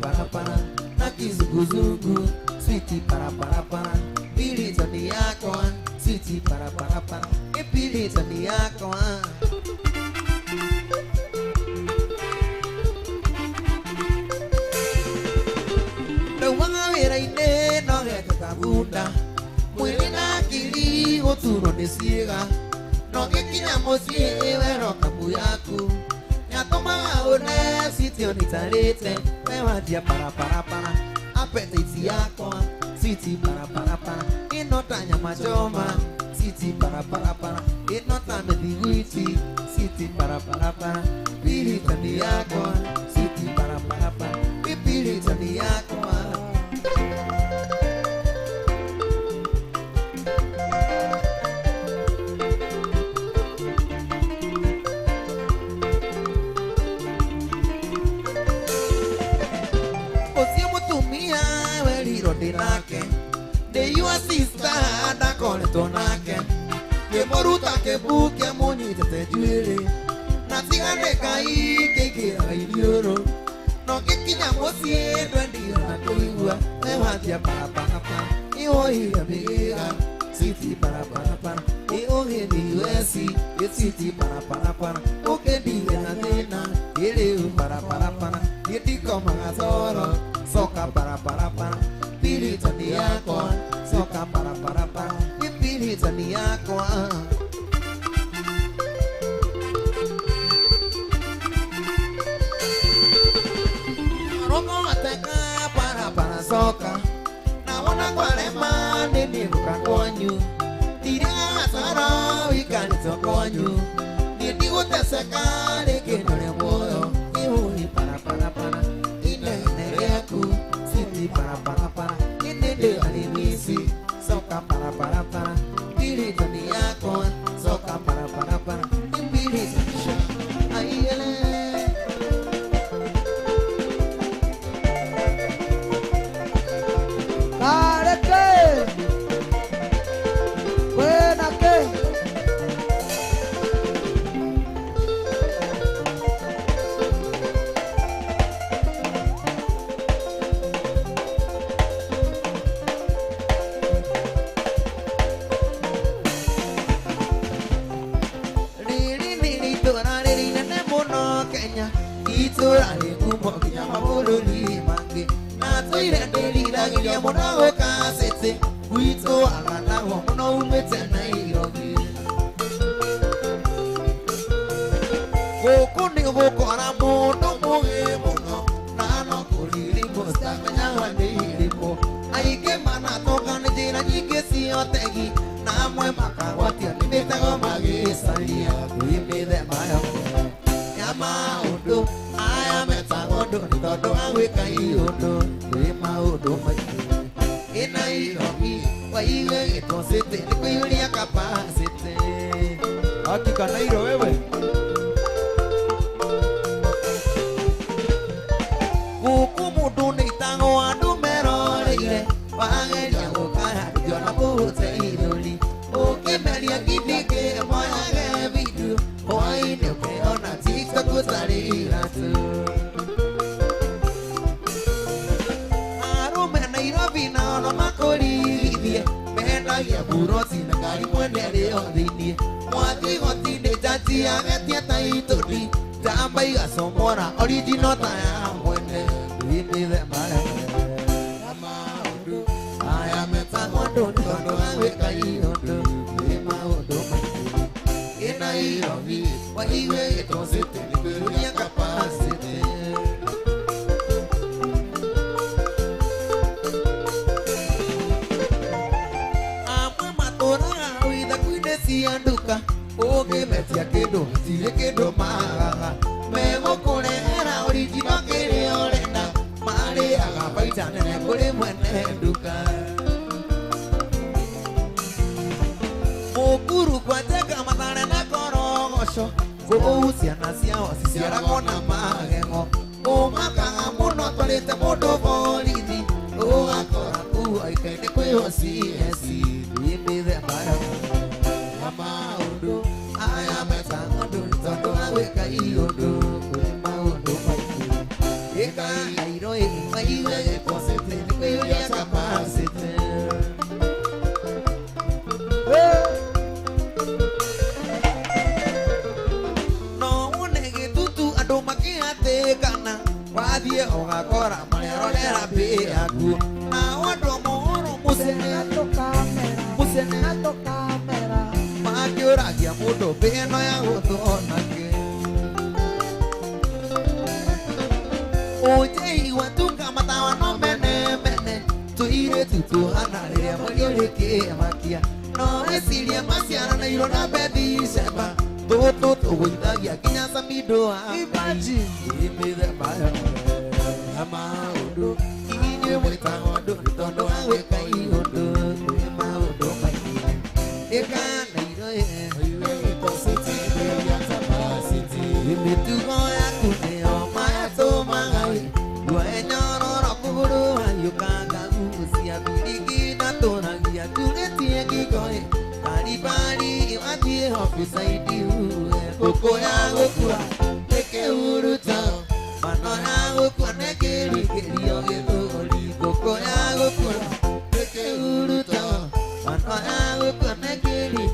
Na kizuguzugu Sweetie para Pilita ni yako Sweetie para Pilita ni yako Wangawira ine no heka kabunda Mwili na akili oturo nesiega No gekinya mosie wero kamu yaku Nyatoma one sitio nitarete Wewadia para Apetiti yako Siti para Inota nyama choma Siti para Inota mediguiti Siti para Pili tani yako Siti para Pili tani yako De you sister da kole tonake De moruta ke buke moni te juere Na tigane kai ke kira ilioro No kikinya mosie dwendi na kuiwa Me watia para Iwo hiya bigira Siti para oge ni wesi yesiti para para para oge di na ele para para para yeti koma azoro soka para para para pili tani yako soka para para para pili tani yako rogo ateka para para soka na wana kwale mane ni mkangonyu tiria sara wikanito konyu ni digo teseka de que no le moyo ni para para para ine nereku siti para para para ine de alimisi soka para para para pili tani yako soka para para para pili sha ayele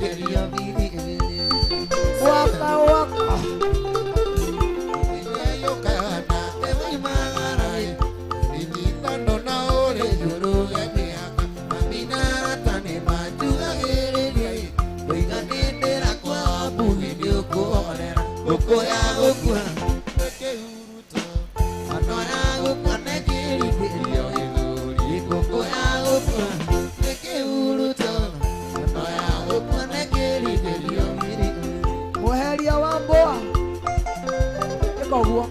Keri ngũkũ ya gũkua ĩkĩhuruta mano ya gũkua nĩkĩringĩrio gĩthũri ngũkũ ya gũkua ĩkĩhuruta mano ya gũkua nĩkĩringĩrio mĩri Mũheria wa mbũa ĩkoguo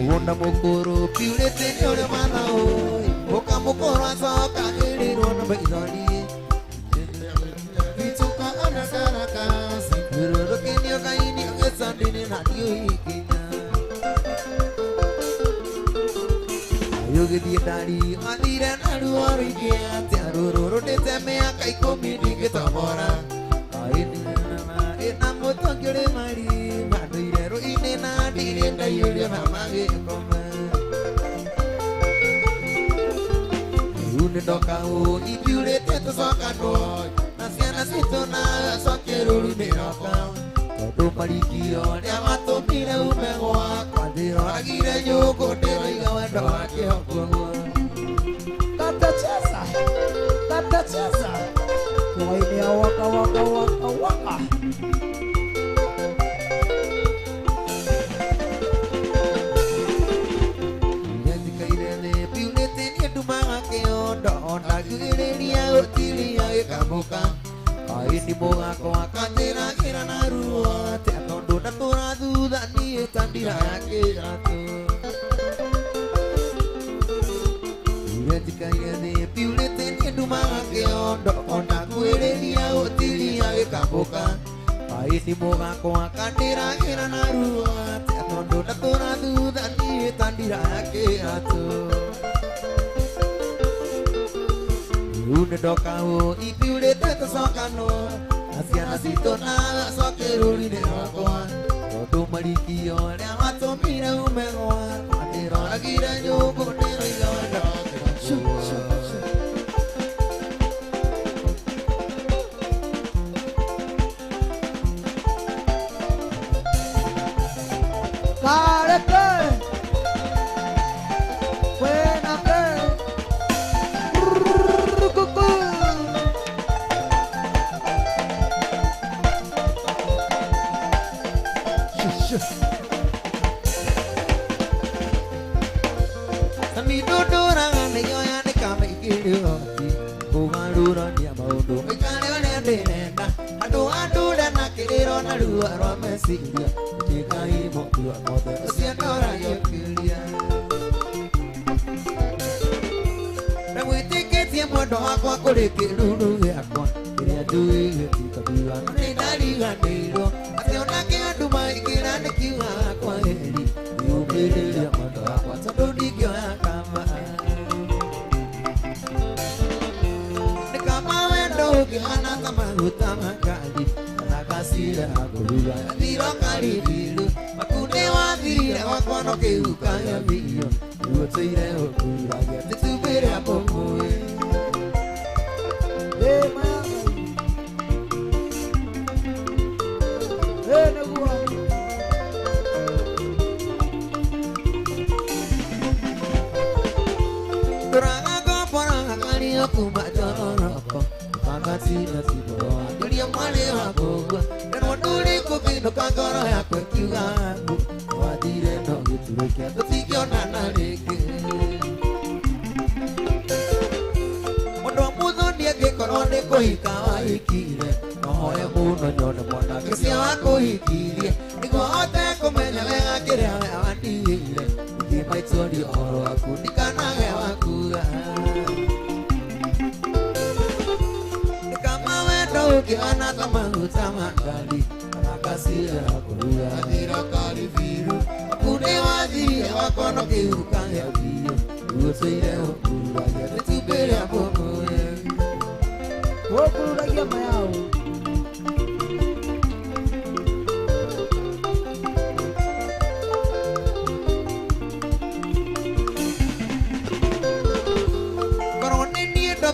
Munda mukuru piulete nyore mana oi Boka mukuru asoka hiriro na baizoni Vituka anakara kasi Hiroro kenyo kaini Ngesandini na diyo hikina Ayuge dietari Adire naru orikia Tiarururu detemea kaikomi digetamora Aini nana Ena moto kyore mari Maduirero ine na dire Ndayure mamage koma Une doka o Ipiure teto soka noi Nasiana sito na Sokeruru ne roka Koto marikio Nyamato mire umegoa Kwadiro agire nyuko Dero igawendo wake hokuwa Tatacheza Tatacheza Waini ya waka waka waka waka Onda gugereria otiria ekamuka Aini mogako akatera kira narua Te atondo na tora duda ni etandira yake ato Uretika irene piulete ni dumaga ke ondo Onda gugereria otiria ekamuka Aini mogako akatera kira narua Te atondo na tora duda ni etandira yake ato Une doka o ipiure teto sokano Asiana sito na sokeruri ne wakoa Koto marikio ne amato mire umegoa Matero agira nyoko nero igawanda Kareke Buena que Sami dudura ne yoya ne kama ikiru Kugarura ni amaudu Ikane wane denenda Adu na kiriro na rua rwa mesiria Tika imo kuwa kote Usianora yokiria Namwitikitie mwendo wakwa kuri kiruru yakwa Kiria dui getika biwa Nidari ganiro Ati onake anduma ikira nikiwa kwa heri Niumbiri ya mwendo wakwa Tondo digyo ya kama Nikama wendo ukihana kamaguta makali Nakasira akurura Dhiro karibiru Makune wa dhire wakono keuka ya biyo Uoteire okura ya titubere apomoe Turanga kopora kaliyo kumajoroko Makati na siboro Dulia mwale wakogwa Neno duli kukindo kagoro ya kwekiwa angu Wadire no giturukia Tutikio na nareke Mondo muzo niege korone kuhikawa hikire Nohoye muno nyone mwana Kisia wako hikirie Niko hote kumenya wega kire wewa ndiire Ndima itori oro waku Nikana wewa kuga Nikama wendo ukiwana kamaguta makali Nakasira kuruga Adira karibiru Akune wadhiri wakono kiuka ya biyo Uoteire okura ya titubere apomoe Wokururagia mayao.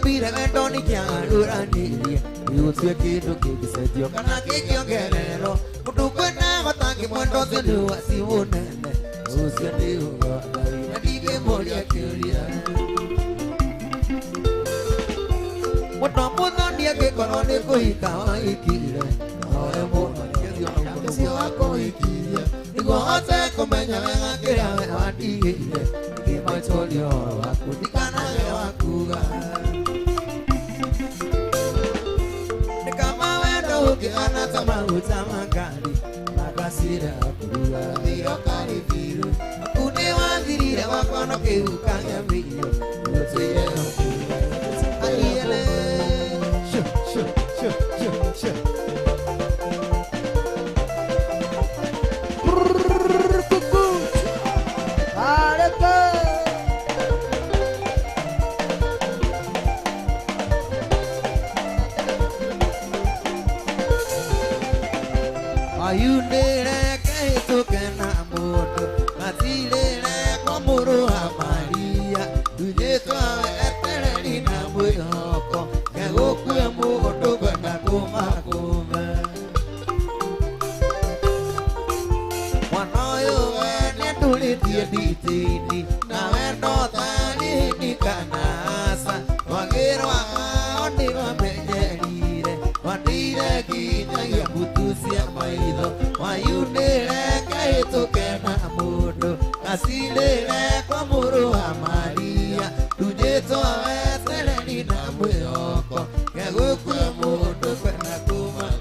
Bire vendoni kiaruranirie Yusue kitu kikisetio kana kikiongelero Mutu kwena matangi mwendo zelu wasi unene Yusue ndiuga na dige moria kiuria Mutu mudhonia kikoroni kuhika wa ikire Nawe mwana kezio na mkesio wako ikirie Nigo hote kumenya wenga kiria wewa digire Nigima cholio waku nikana wewa kuga Ana sama utama kali Makasira kuruga Viro kari viro Akune wazirire wakono keukanya viro Utuire kuruga Ayele Shoo, shoo, shoo, shoo, shoo Brrrr kuku. Areke. Ayunere keituke na mundu Matirire kwa muru wa Maria Tujitwa etereri na mwihoko Kegukue mundu kwenda kumakume Mwanoyu wene tulitie ditini Na wendo thalini kanasa Wagirwa oni wamenyerire Wandire kinyagia kutusia maitho Wayunire kaituke na mundu Kasilire kwa muru wa Maria Tujitwa wetereri na mwihoko Kegukue mundu kwenda kuma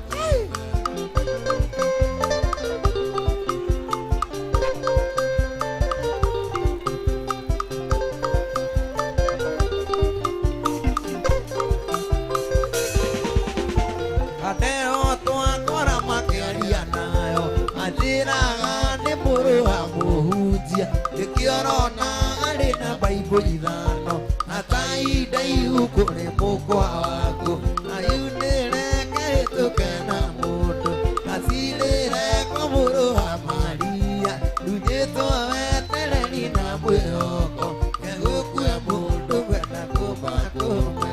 Adeo twakora makiaria nayo Atiraga ni muru wa muhunjia Ikiorona ari na Bible ithano Ataida ihuku ni mukwa waku Ayunire kahituke na mundu Kasilire kwa muru wa Maria Tujitwa wetereri na mwihoko Kegukue mundu kwenda kumakume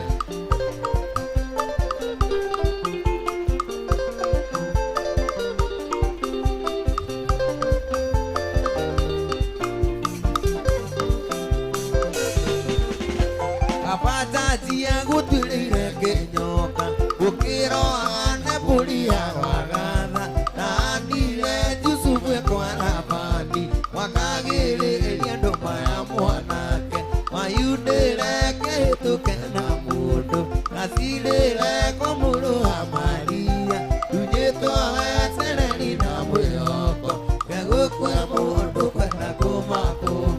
Kapataji yangu tulire kenyoka Ukiroa nebuli ya wagatha Na anile Yusufu kwa Labani Wakagiri eliendo maya mwanake Mayunire kehituke na mundu Kasilire kwa muru wa Maria Tujitwa wetereri na mwihoko Kegukue mundu kwenda kumakume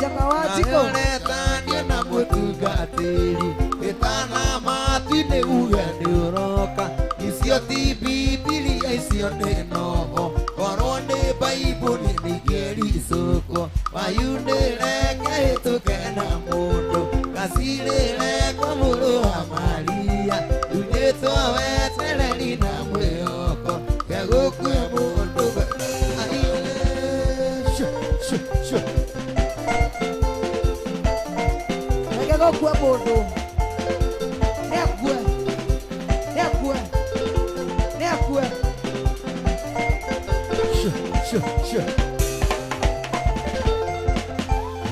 Jamawatiko. Ayonetania na mutungatiri Itana matine uge ni uroka Isio ti Bibilia isio ni noho Korwo ni Baibuli ni geri soko Wayunire kehituke na mundu Kasilire kwa muru wa Maria Tujitwa wetereri na mwihoko Kegukue mundu Ayone Shoo, shoo, shoo Gokua mundu. Nekue. Nekue. Nekue.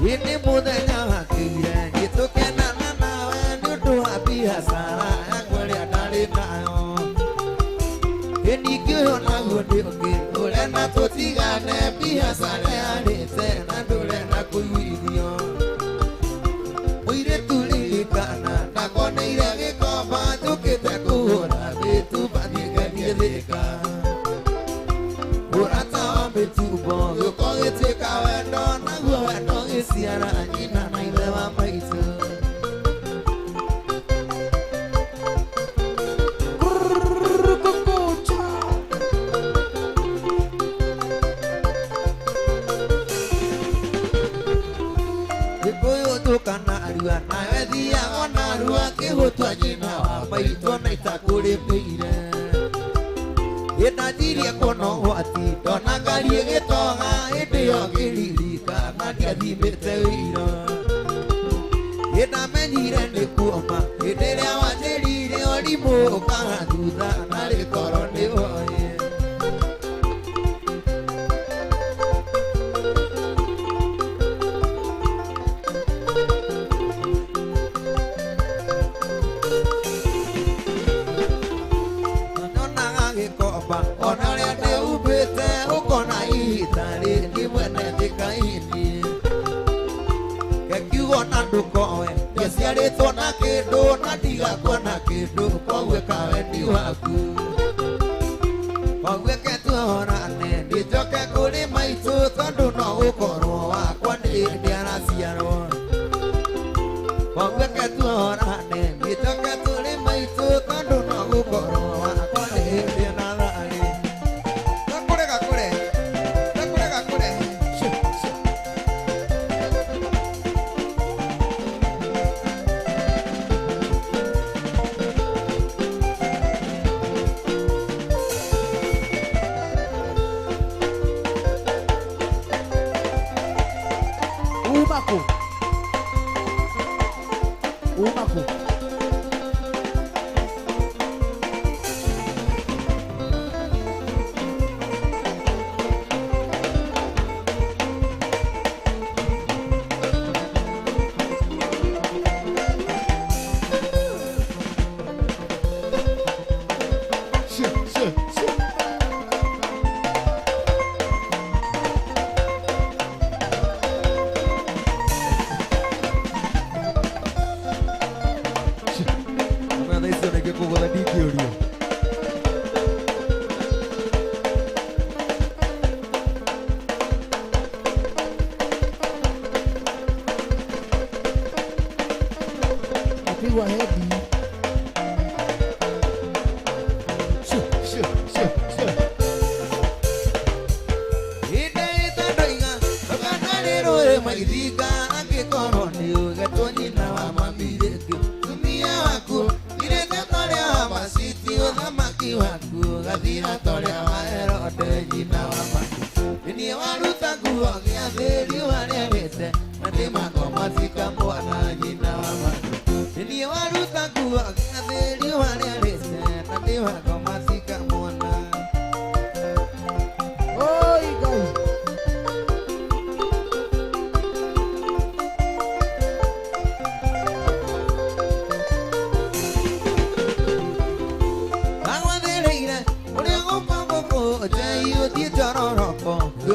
Ini muthenya wakire Gitukenana nawe nĩũndũ wa biacara yakũrĩa ndarĩ nayo Ningĩ ũyũ naguo nĩ ũngĩ ũrenda tũtigane biacara yarĩte na ndũrenda kũiguithio Mũirĩtu ririkana ndakoneire gĩkomba njũkĩte kũhũra mĩtumba thiĩ thĩka Ũrata wa mĩtumbo gĩũko gĩtuĩka wendo naguo wendo gĩciara nyina na ithe wa maitũ Gĩkũyũ tũkana arua narua nawe thiaga narua kĩgũtua nyina wa maitũ na itakũrĩmĩire ĩnanjirie kuona ũgwati ndona ngari ĩgĩtoga hĩndĩ ĩyo ngĩririkana ndiathimĩte wĩira ĩnamenyire nĩ kuoma hĩndĩ ĩrĩa wanjĩrire ũrimũ ũkaga thutha na rĩkoro nĩ woye ona rĩa ndĩumbĩte ũkona ihinda rĩngĩ mwene thĩka-inĩ ngekiugo na ndũkoe ngĩciarĩtwo na kĩndũ na ndigakuona kĩndũ koguo kawendi waku koguo ketuorane ndĩnjoke kũrĩ maitũ tondũ no gũkorwo wakwa nĩ ndĩaraciarwo koguo ketuorane ndĩnjoke kũrĩ maitũ tondũ no gũkorwo wakwa nĩ ndĩaraciarwo Umaku. Apigwa hedi. Maithiga angĩkorwo nĩ ũgetwo nyina wa mamirĩngĩ tumia waku irĩte torĩa wa maciti ũthamaki waku gathira torĩa wa Herode nyina wa matu niĩ waruta nguo gĩa thĩri warĩarĩte na ndĩmakomathika mwana nyina wa matu niĩ waruta nguo gĩa thĩri warĩarĩte na ndĩmakomathika mwana Oi, gai.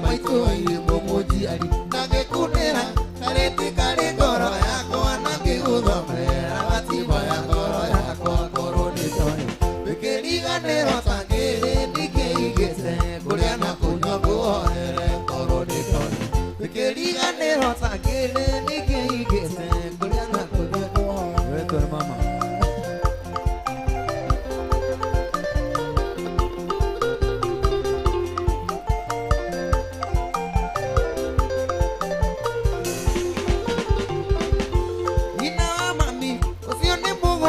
Maitũi mũmũnjiari na ngĩkunĩra karĩti karĩ ngoro yakwa na ngĩgũthomera gatiba ya ngoro yakwa ngoro nĩ ndoĩ wĩkĩriganĩro ta ngĩrĩ ndikĩigĩte kũrĩa na kũnyua ngũhorere ngoro nĩ ndoĩ wĩkĩriganĩro ta ngĩrĩ ndikĩigĩte kũrĩa na kũnyua ngũhorere wetwe mama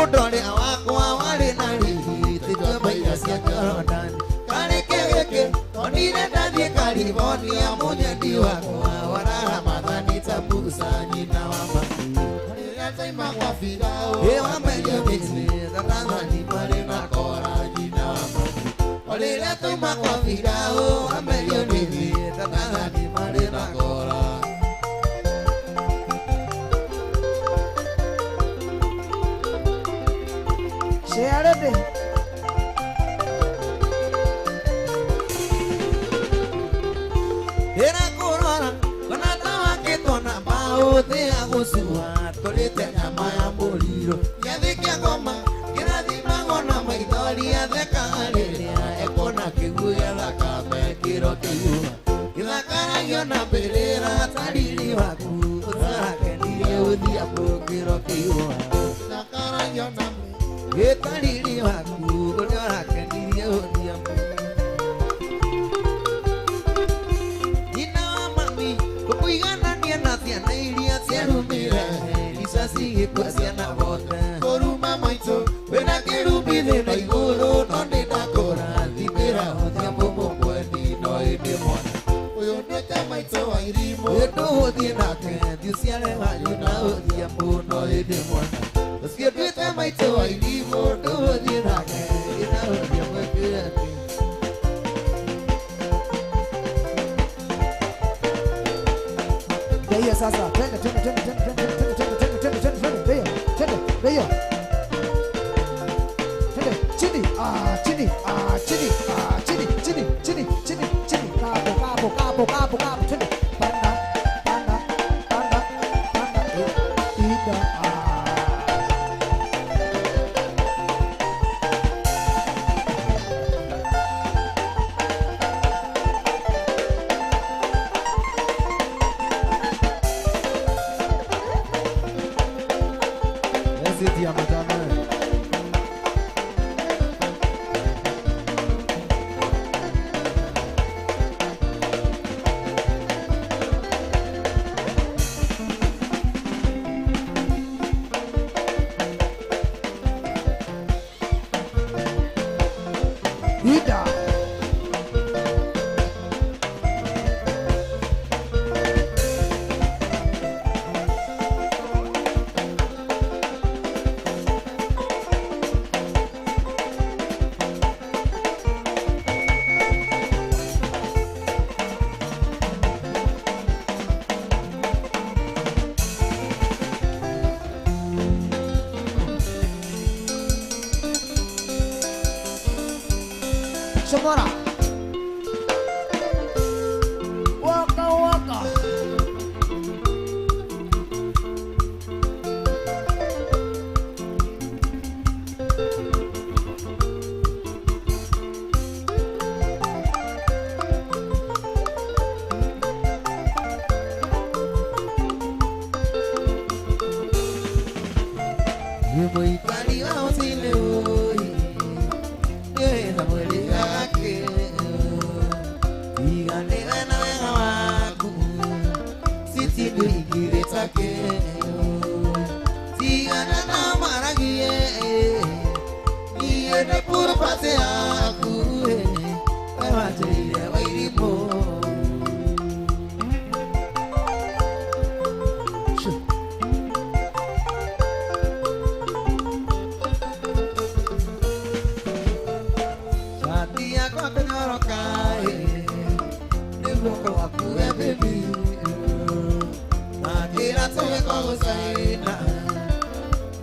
ndorĩa wakwa warĩ na riri tĩtwembaira cia Jorodani karĩ kĩgĩkĩ onire ndathiĩ California mũnyendi wakwa warahamathani ta Musa nyina wa matu rĩrĩa taima gwa Firaũ wamenyo Misri Thanathani marĩ na Kora nyina wa matu rĩrĩa taima gwa Firaũ wamenyo Misri Thanathani marĩ na Kora Shearede. Era korora kana tawa ketona bao te agusua tolete nyama ya moliro ya dekia goma kirathima gona maithoria thekaleria ekona kiguya thakame kiro kiyuma ithakaragia na berera tariri waku uthakenire uthia kiro kiyuma ithakaragia na getariri waku uthakenire uthia kuiganania na ciana iria ciarumire risasi kwasiana bote koruma maito wena kerubi de no iguru no ni nakora thimira hothia mumu kweni no indi mwana uyu nete maito wa irimo ndo hothie nake thiuciare wanyu na hothia muno indi mwana ucio twite maito wa irimo ndo hothie nake na hothia mwekire Beyo sasa, twende beyo. Twende chini, chini. Kapo, twende. Panda. Ida. Dia madame Ida. Semora. Waka. Yemoi kali wa osile oi yena mwele yake igane na wena waku siti duigire take tigana na maragie niende puro pate yaku ewajeire wairipo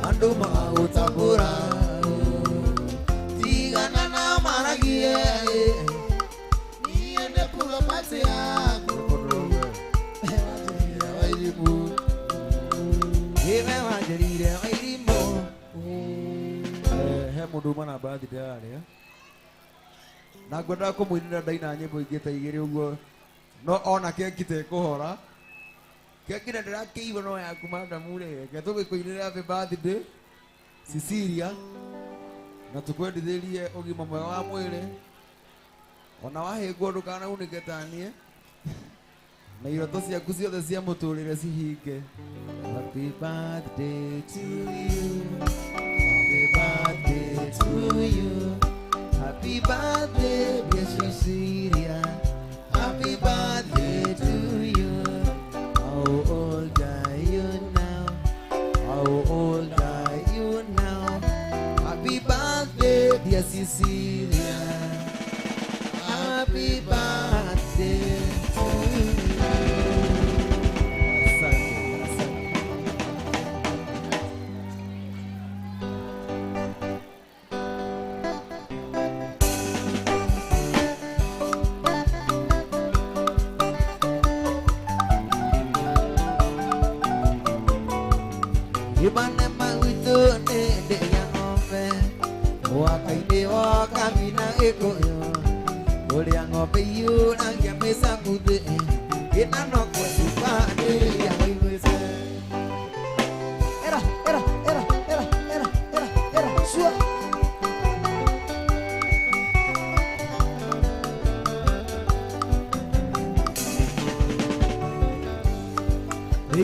Ando mau tabura tigana na maragie niende puro pate yaku wairipo ewajeire wairipo he mundu mana bathi ndari na ngwenda kumwinira ndaina nyimbo ingite igiri uguo no ona kekite kuhora kekire ndirakiiva no yaku madamu ri ngetugikwinira happy birthday Cecilia na tukwendithirie ugima mwega wa mwiri ona wahingwo ndukana uniketanie na iroto ciaku ciothe cia muturire cihinge happy birthday to you happy birthday to you happy birthday dear Cecilia happy birthday to you how old are you now how old are you now happy birthday dear Cecilia happy birthday to you. Ibane mawito nende ya ng'ombe wakainde wakamina ekoyo ulia ng'ombe yu nangia mesa kuthe ina no kwesipane ya waiweze Era sure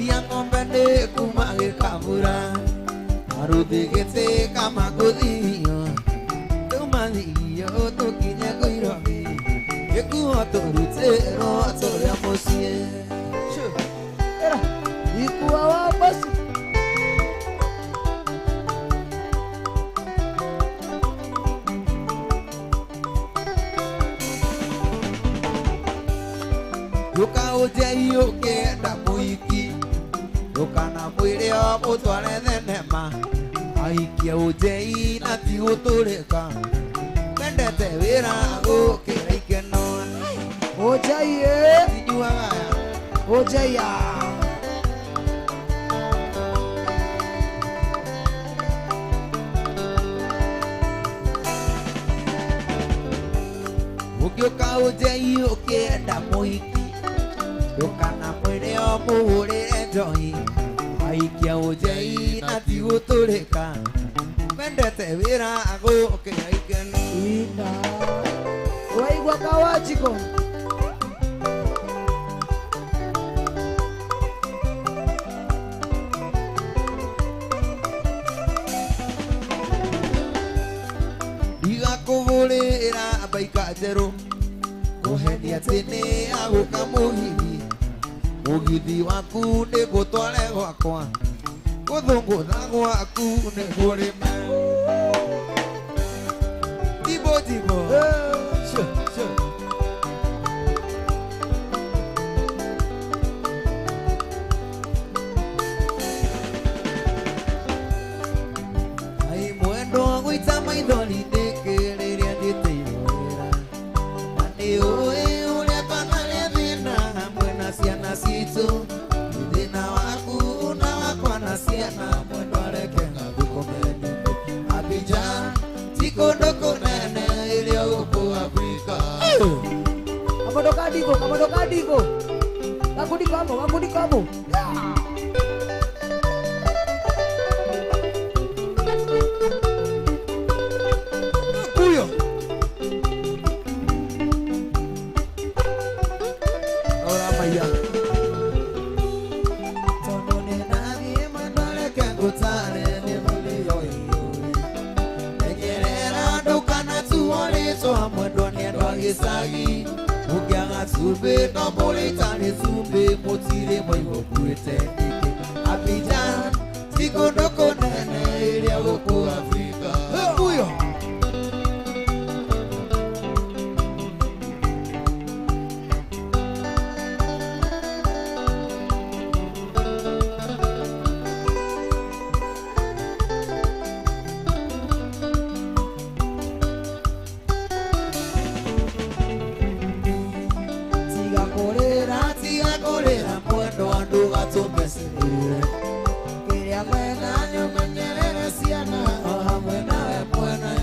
ya ng'ombe ne kumage kabura Maruthi gete kama kuthio Tumaliyo tukinya kuirobi Ekuwa turutero atoria mosie Era, ikuwa wa basi. Yuka uje yuke da muiki Yuka na mwire o mutware thenema Aikia uje ina ti guturika Mendete wira gukira ikeno Ojaye, Tinyuaga ojaya. Ukiuka uje yuke da muiki Yuka na mwire o muhurire njoi Aikia uje ina ti guturika Mendete wira gukira ikeno Ina. Waigwa kawachiko. Igakuvurira baika njeru Kuhenia tene aguka mugithi Mugithi waku ni gutware gwakwa Guthungutha gwaku ni gurime Tibo tibo Ai mwendo gwita maithori ndikiriria nditiwira Ani uĩ ũrĩa twanarĩa thĩna hamwe na ciana citũ Thĩna waku na wakwa na ciana mwendo areke ngathũkũmeni Abidjan ti kũndũ kũnene ĩrĩa gũkũ Afrika Kamodoka digo, kamodoka digo. Kakudi kamo, kakudi kamo. Kuyo Ora maya Tondo ni nadie mwendo areke ngũtare nĩ mũlio Enyerera ndũkana tuoritwo mwendo nĩ andũ a gĩcagi Ũngĩaga cumbĩ no mũrĩtane cumbĩ mũtirĩ mwaigua kuĩte ndĩkĩ Abidjan ti kũndũ kũnene ĩrĩa gũkũ Afrika Kuyo tiga kũrĩra mwendo andũ gatũmecirĩre Kĩrĩa mwena nĩũmenyerere ciana o hamwe nawe mwene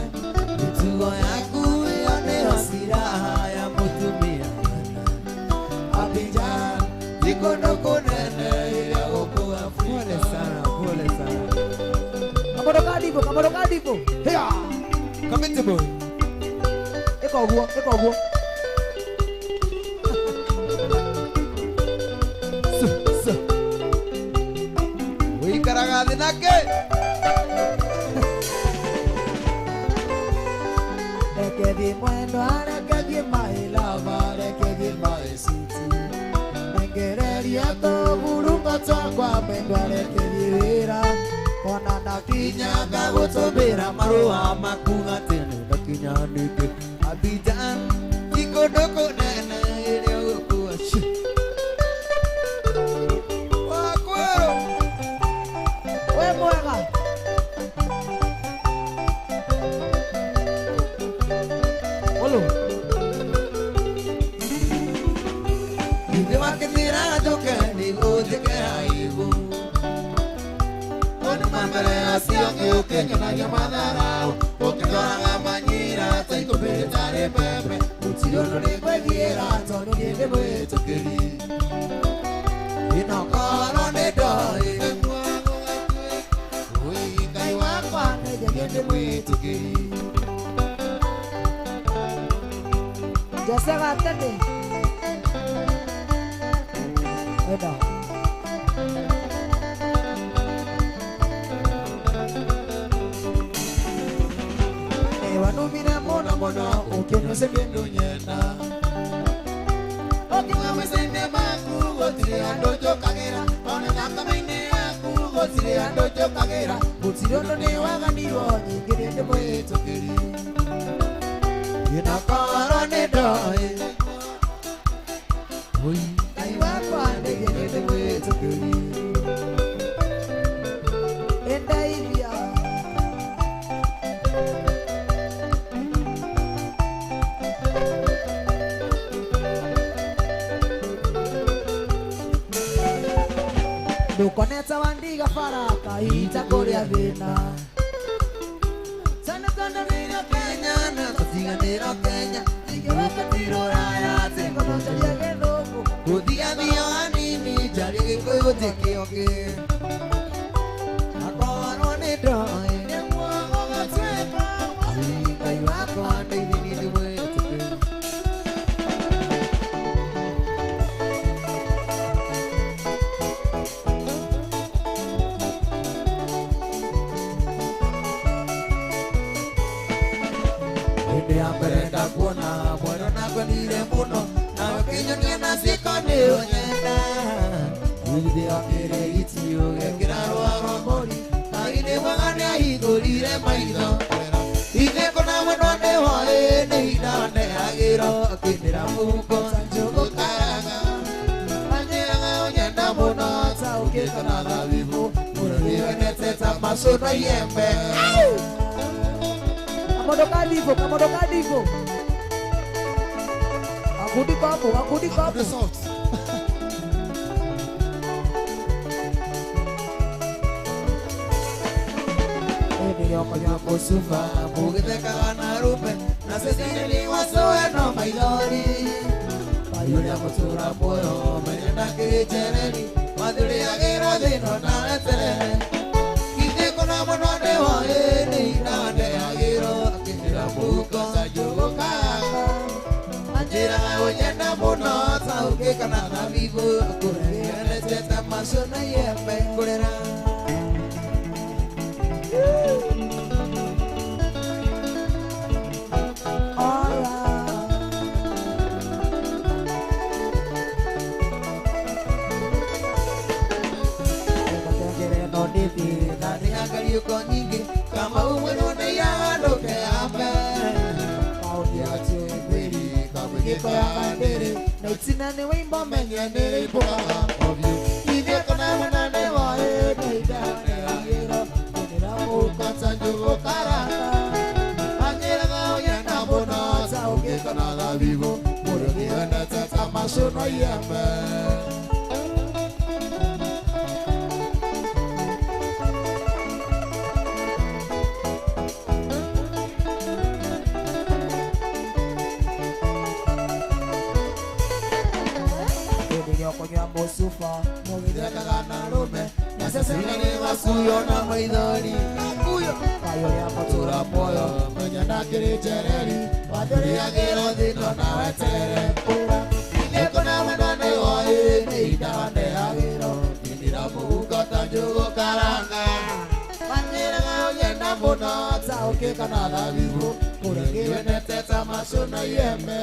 Mĩtugo yaku ĩyo nĩyo ciraha ya mũtumia Abidjan ti kũndũ kũnene ĩrĩa gũkũ Afrika Pole sana Kamodoka digo, kamodoka digo. Heya. Kamete boy Eko guo, eko guo. Wĩikaraga thĩ nake Reke thiĩ mwendwa, reke thiĩ my lover, reke thiĩ my sweetie. Nengereria tũburungo twakwa mwendwa, reke thiĩ wĩra. Ona ndakinya Nyangagũtũmĩra marũa makuga tene ndakinyanĩte Abidjan ti kũndũ kũnene ĩrĩa gũkũ Wakwero we mwega. Olo. Ithe wakĩthĩra njoke nĩguo njĩke aibu Ona mambere acio ngĩũkĩnyonagia matharau Ũkĩndoraga manyira ta ikũmbĩrĩ tarĩ mbembe Gũtirĩ ũndũ nĩngwĩgiĩra tondũ niĩ ndĩ mwĩtũkĩri Inokorwo nĩ ndoĩ Wĩ Ngai wakwa nĩnjagia ndĩ mwĩtũkĩri Jose gatende. Eda. wanumire muno muno ukinyuce kindu nyenda okiwa mecene maku gutire andu njukagira ona thakame-ini yaku gutire andu njukagira gutire undu ni waganirwo nyingi ni ndi mwitukiri inakorwo ni ndoi Ngai wakwa ndege ni ndi mwitukiri endairia ndukoneta wandiga baraka ita kuria thina sana tondorire Kenya na tutiganira Kenya ingewakatiro raya tingonocaria githungu guthiathia hanini njari gikuyu tikioki akorwo ni ndoi niguo gũgatuĩka Ngai wakwa ndeithia ni mwĩtĩkĩri hĩndĩ ya mbere ndakuona mwana nakwenire mũno nawe kĩnyonia na ciĩko nĩ ũnyenda githĩ wakĩrĩgiti ũgekĩra rũa rwa mori Ngai mwaga nĩ ahingũrire maitho ithe kũna mũno nĩ hoĩ nĩ hinda ndeagĩrwo akĩndĩra mũhuko ta njũgũ karanga anjĩraga ũnyenda mũno ta ũkĩka na thabibũ mũrũri wendete ta macũna iembe Kamodo kadivo akudi kapo Ndio kusufa mugithekaga na rume na cecine ni wacoe no maithori ayuria mutura muoyo menyenda kĩnjereri mathuriagĩrwo thĩno na weterere githĩ kũna mũno nĩ hoĩ nĩ hinda ndeagĩrwo akĩndĩra mũhuko ta njũgũ karanga anjĩraga ũnyenda mũno ta ũkĩka na thabibũ kũrendete ta macũna iembe kũrera yuko nyingi kama umweno ne ya ndoke ambe kaudi ati kweli kama ngiko ya kandere na itina ne wimbo menye ne ipoka ovyo ide kana mwana ne wa e neida ne agero nira ukata njugo karanga angera ga oyana bona sa oge kana la vivo moro ni ana tata masono yambe Sufa mugithekaga na rume na cecine ni wakuyo na maithori akuyo kayo ya mutura muoyo menya ndakĩrĩnjereri wathuriagĩrwo thĩno na weterere ithe kũna mũno nĩ hoĩ nĩ hinda ndeagĩrwo ngĩndĩra mũhuko ta njũgũ karanga wanjĩraga ũnyenda mũno ta ũkĩka na thabibũ kũrĩa kĩwendete ta macũna iembe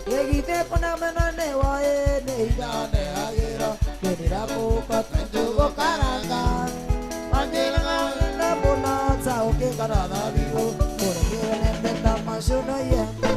gĩgithĩ kũna mũno nĩ hoĩ nĩ hinda ndeagĩrwo ngĩndĩra mũhuko ta njũgũ karanga wanjĩraga ũnyenda mũno ta ũkĩka na thabibũ kũrĩa kĩwendete ta macũna iembe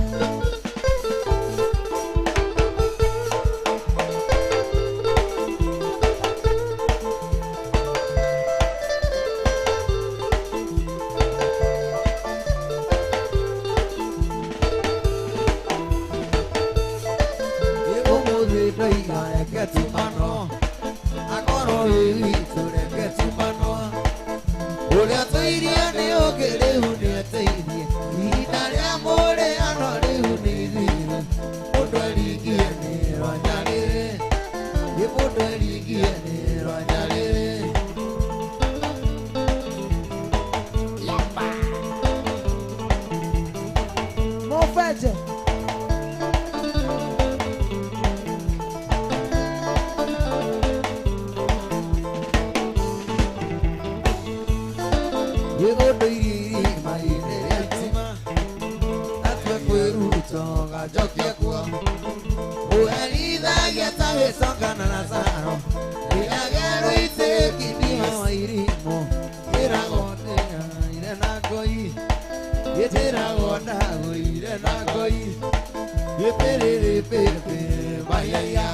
njokie kuo uherithagia ta gĩcongana na caro iragerwo itĩkithio irimo ĩragwo ndĩnyaire na ngoi gĩtĩragwo ndagũire na ngoi gĩtĩrĩrĩpĩpĩ mayaya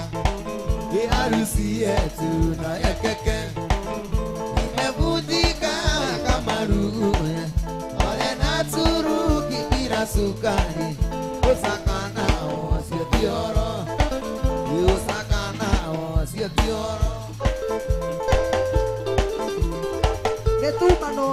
harusi yetu na yakeke imevunjika kama ruwe ole na turuki bila sukari usakana sio tioro usakana sio tioro que tú mano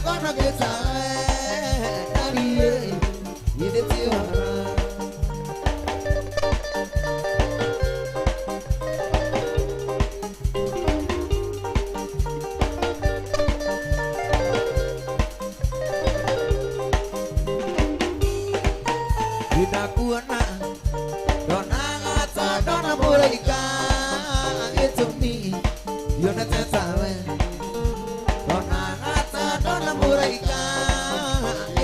con che sai dai ide tiora ida kuona dona ngata dona murika itu mi yona tsawe dona ngata dona murika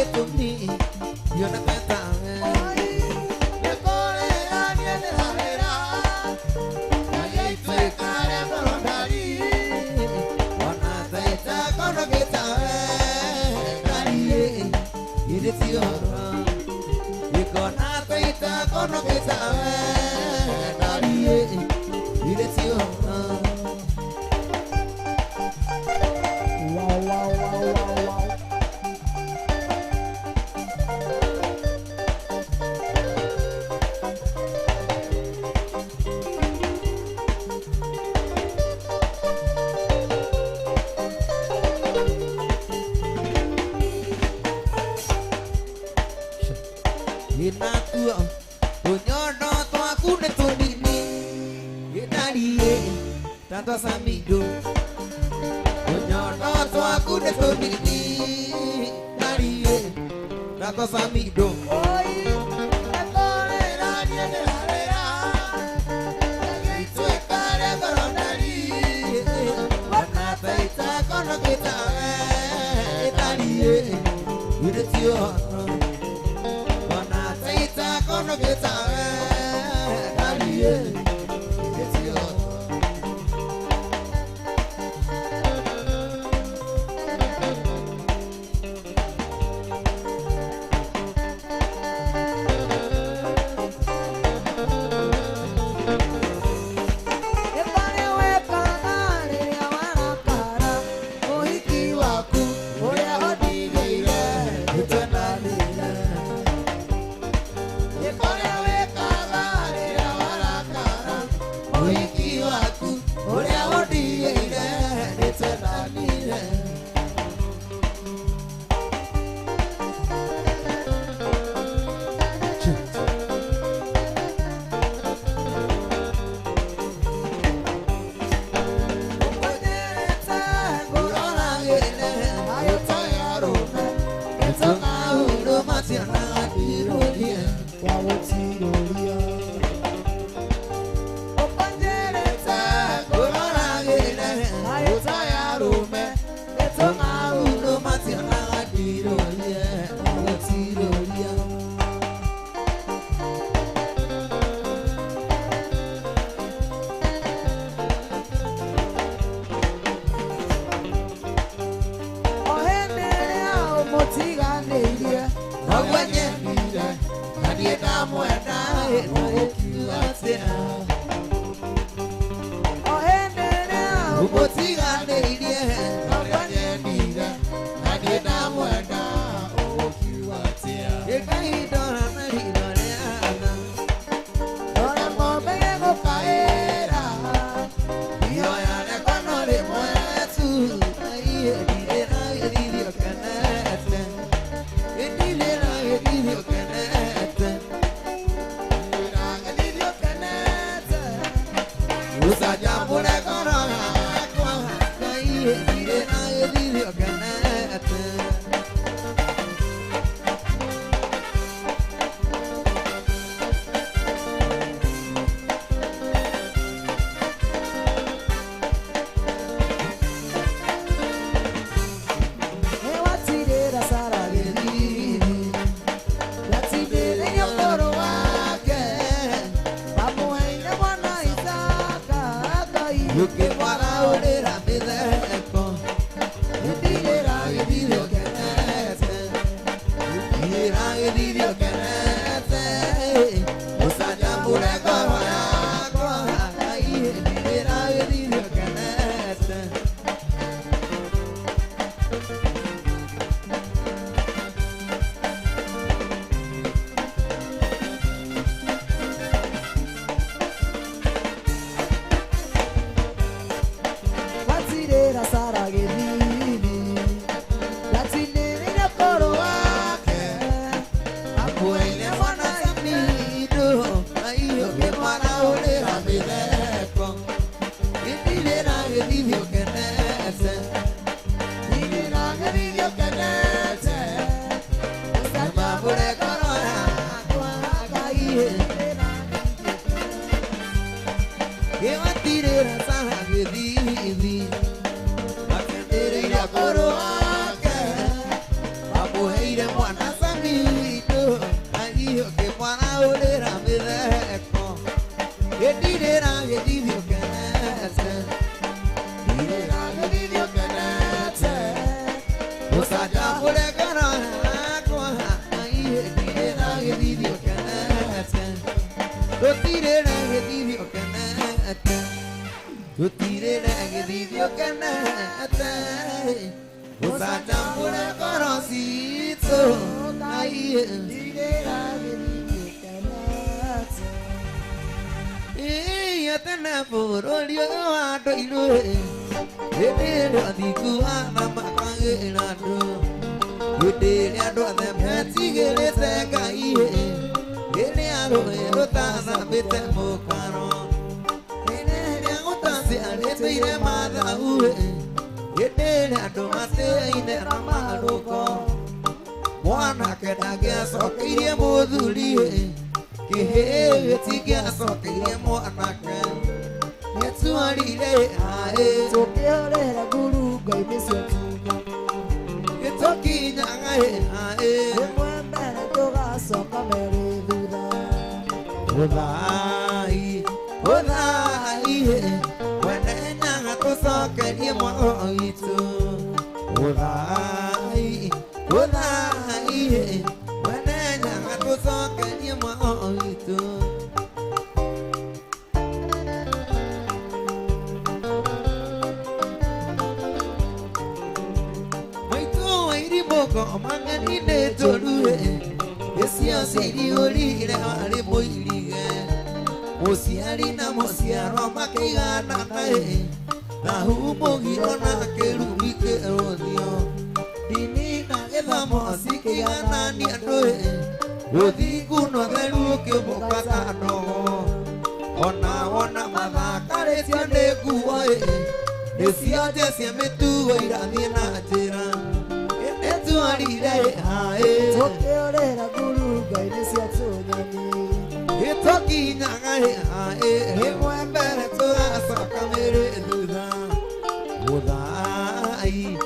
itu mi yona tsawe le kole aniene halera ai tse kare dorondari dona tsa kono kitawe kari ide tiora ikona tsa kono kitawe kari ide tiora. Wow, wow, wow, wow, wow. Inaku tunyono to aku ne tundini idari tanto samido tunyono to aku ne tundini idari tanto samido oi akole rani ne harera ai tu kare gorondari wana taita kono kita idari idetio kono che sabe dalie che zio Gitire mwana Samido Ayo ke mwana urera mitheko Getirira githithio kenete Getirira githithio kenete Usaja murekana yakwa Ayo getirira githithio kenete Getirira githithio kenete Getirira githithio kenete Usaja murekana sito Ayo getirira githithio kenete Tena bũrũri ũyũ wa ndũirũ hĩndĩ ĩrĩa thikuana makagĩra andũ hĩndĩ ĩrĩa andũ othe metigĩrĩte Ngai rĩrĩa rũĩ rũtathambĩte mũkaro hĩndĩ ĩrĩa gũtaciarĩtũire mathahu hĩndĩ ĩrĩa andũ matĩĩine na marũko mwanake ndangĩacokeirie mũthuri Kihe tiga sokiye mwanake Netuarire ae Tokeorera guru Ngai nĩcio tunya Gĩtokinya ae Rĩmwe tũgacoka merĩ thutha Ũthai Wene nyaga tũcokerie mwana witũ Ũthai Wene nyaga tũcokerie mwana witũ Mangani ne tolue Yesia siri olire wale moilige Mosiari na mosiaro makigana nae Na humo girona kerubike rodio Dini na getha mosikigana ni andoe Rothingu no theru kibukata ndogo Ona mathakare cia nekuoe Nesia jesia metuo irathie na njira Tuarire ae Tokeorera guru Ngai nĩcio tunyoni Gĩtokinya ae rĩmwe mbere tũgacoka mĩrĩ thutha Ũthai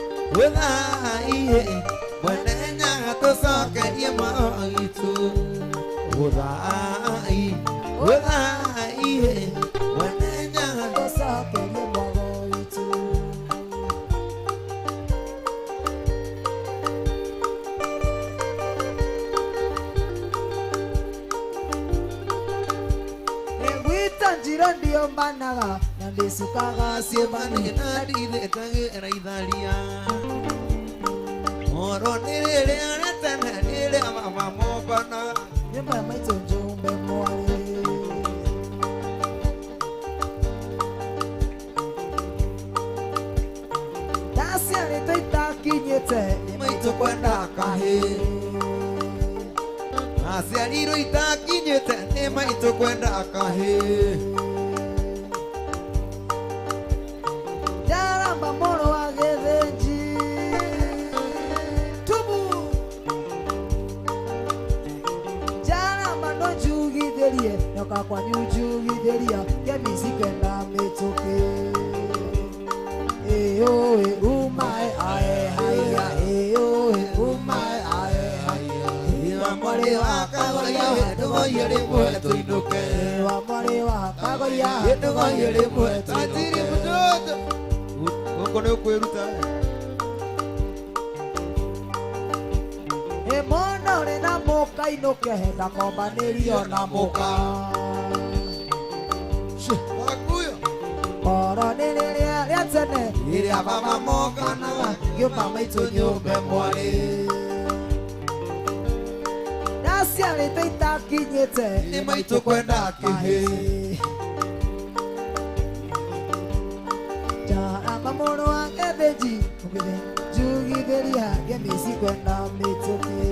mwene nyaga tũcokerie mwana witũ Ũthai mwene nyaga tũcokerie mwana witũ Njira ndio mbanaga na ndĩcukaga ciĩmbane na ndithĩtagĩra itharia Moro nĩ rĩrĩa rĩtene rĩrĩa mama mombana Rĩmwe maitũ njũmbe mwarĩ Ndaciarĩtwo itakinyĩte maitũ kwenda kahĩ Aciarirwo itakinyĩte nĩ maitũ kwenda kahĩ Ndaramba mũrũ wa gĩthĩnji Tubu Ndaramba no njugithĩrie Nyoka kwanyu njugithĩria Kemisi kwenda mĩtũkĩ Ĩyũĩ umae ae haiya Ĩyũĩ umae ae haiya Wa mwarĩ wa kagoria ndũgoie rĩmwe tũinũke Wa mwarĩ wa kagoria ndũgoie rĩmwe twatiri mtoto Gũkũ nĩ ũkwĩruta Mũndũ ũrĩ na mũka inũke ndakombanĩrio na mũka Wakuyo Koro nĩ rĩrĩa rĩa tene rĩrĩa baba mokanaga Ngĩũma maitũ nyũmbe mwarĩ Ndaciarĩtwo itakinyĩte nĩ maitũ kwenda kĩhĩ Ndaramba mũrũ wa gĩthĩnji njugithĩria Kemisi kwenda mĩtũkĩ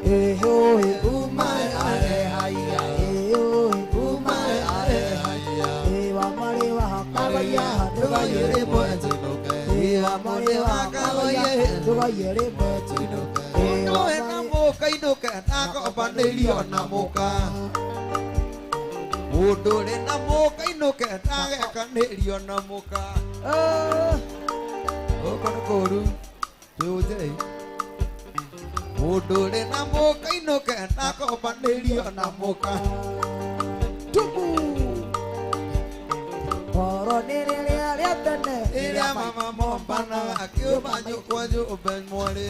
Ĩyũĩ umae ae haiya Ĩyũĩ umae ae haiya Wa mwarĩ wa kagoria ndũgoie rĩmwe tũinũke Wa mwarĩ wa kagoria ndũgoie rĩmwe tũinũke Wena mũka inũke ndakombanĩrio na mũka Mũndũ ũrĩ na mũka inũke ndagekanĩrio na mũka Gũkũ nĩ kũru Tuoje Odore na moka inoke na ko banderio na moka Tuku Poro nere aliatane Ira mama mompana akio banyo kwajo ben more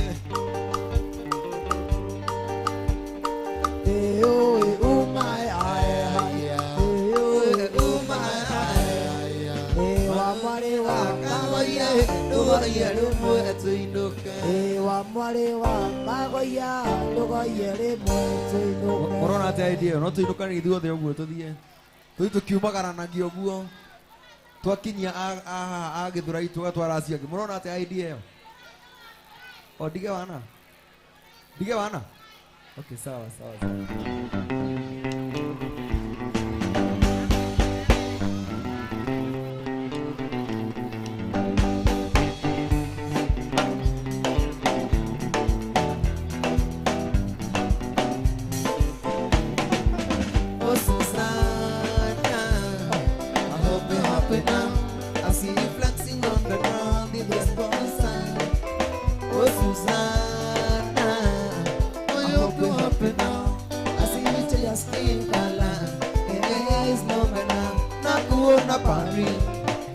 Umai ai umai ai wa mare wa kawaye doye rumo etuinoke wa mare wa magoya doye remo tuinoke Morona te idea no tuinoka ni ithuothe uguo tuthie tukiumagara na gio guo twakinyia a githurai tugatwara ciake murona ate idea iyo o dige wana okay sawa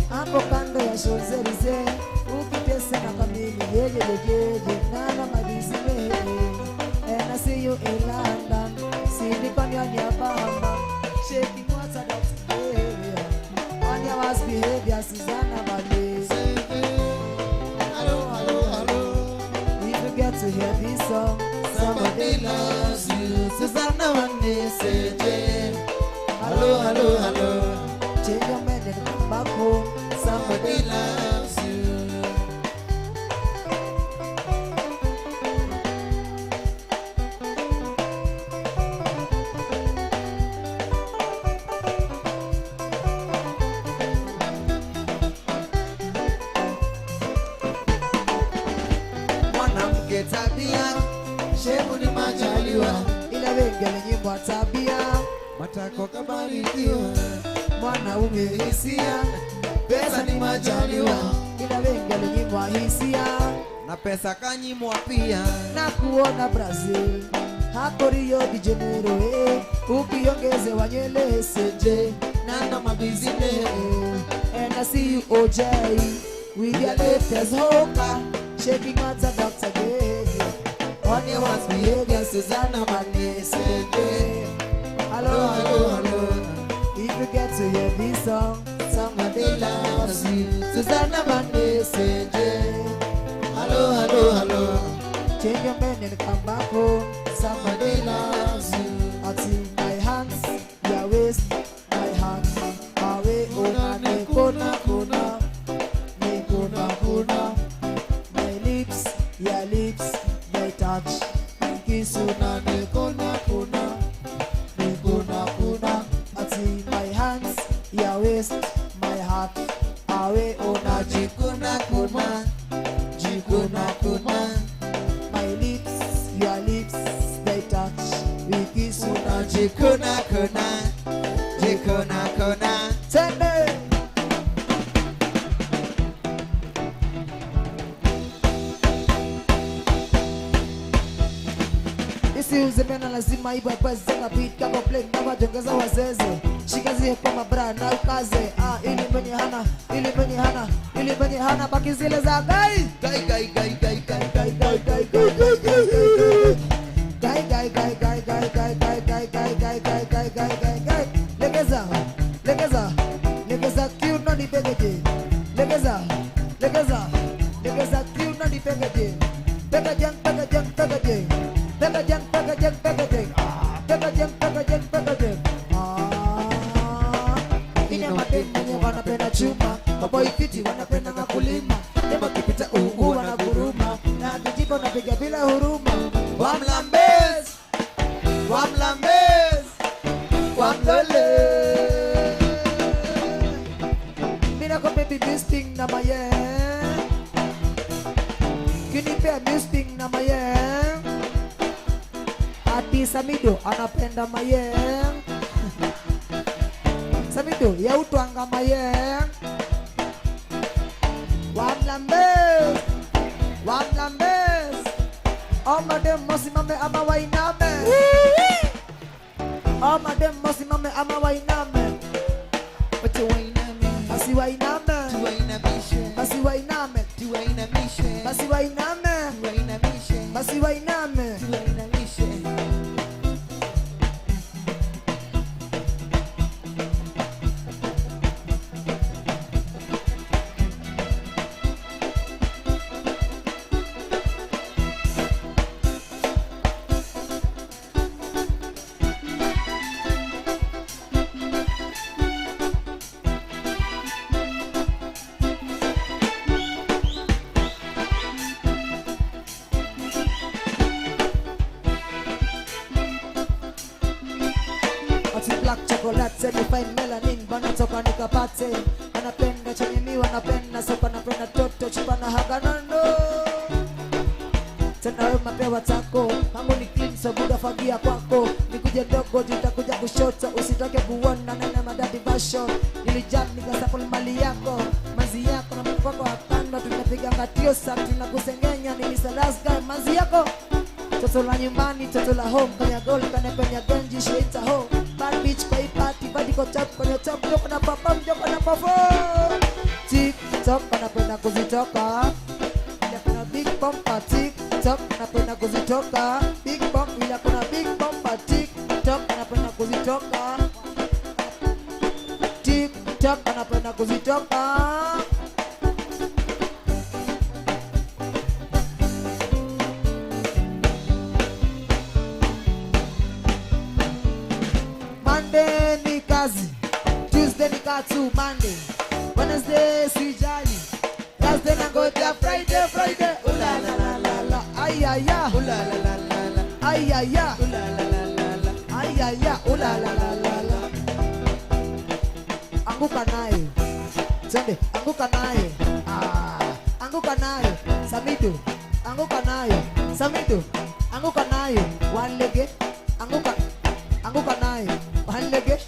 Hapo kando ya Champs-Elysees ukitesa na kamili yeye nana madizi and I see you in London see on your Bahama shaking what's that area on your worst behavior Susanna Madiz hello if you get to hear this song somebody loves you Susanna Madiz hello change your mind and come back home. Somebody loves you. Mwanamke tabia shemu ni majaliwa ila wengine nyimbo tabia matako kabarikiwa mwanaume hisia pesa ni majaliwa ila wengine nyimbo hisia na pesa kanyimwa pia na kuona Brazil hapo Rio de Janeiro ukiongeze wanyele seje nana mabizine and I see you OJ with your latest hoka shaking what's a Dr. Gay on your worst behavior Susanna Madiz hello if you get to hear this song somebody loves you Susanna Madiz hello change your mind and come back home somebody loves you until my hands your waist my hands away ona kona my lips your lips they touch kiss una kona until my hands your waist my heart away ona jikuna my lips your lips they touch we kiss una jikuna tende isi uzemena lazima iba pesa na beat kama play kama jongeza wazeze shikazie kwa mabra na ukaze ili mwenye hana baki zile za gai legeza kiuno ni pegeje legeza kiuno ni pegeje pegajang ina madeni wanapenda chuma maboy fiti wanapenda makulima dema kipita wanaguruma na vijiko napiga bila huruma wamlambez wamlole mina kwa baby this thing na maye kinipea this thing na maye ati Samido anapenda maye Samido ya utwanga maye wamlambe Wamlambes Omadem mosimame ama wainame Omadem mosimame ama wainame Wacha wainame, Basi wainame tuwainamishe, Basi wainame tuwainamishe, Basi wainame tuwainamishe, Basi wainame tuwainamishe. Ati black chocolate, certified melanin, wanatoka nikapate. Anapenda chenye miwa, anapenda soka, anapenda toto, chupa na haganando. Tena wewe mapewa tako, mambo ni clean, so buda fagia kwako. Nikuje dogo, tutakuja kushoto, usitake kuona nena madadi version. Nilijam nikasapoli mali yako, mazi yako na mko wako hapana, tunapiga ngatio sa tunakusengenya, nilisalaska mazi yako. Toto la nyumbani, toto la home, kanya gold, kanya genji, shaita ho. Bad bitch kwa hii party, body ko top, kwenye top, joko na papa, joko na perform. Tick tock, anapenda kuzitoka. Ila kuna big bumper, tick tock, anapenda kuzitoka. Big bump, ila kuna big bumper, tick tock, anapenda kuzitoka. Tick tock, anapenda kuzitoka. Monday ni kazi, Tuesday ni katu, Monday, Wednesday sijali, Thursday nangoja Friday, Friday, ula la la la la, ay ay ya, Ula la la la la, ay ay ya, ula la la la la. ay ay ya, ula la la la la. Anguka naye, twende, anguka naye, anguka naye, Samido, anguka naye, Samido, anguka naye, one leg, anguka naye, one leg,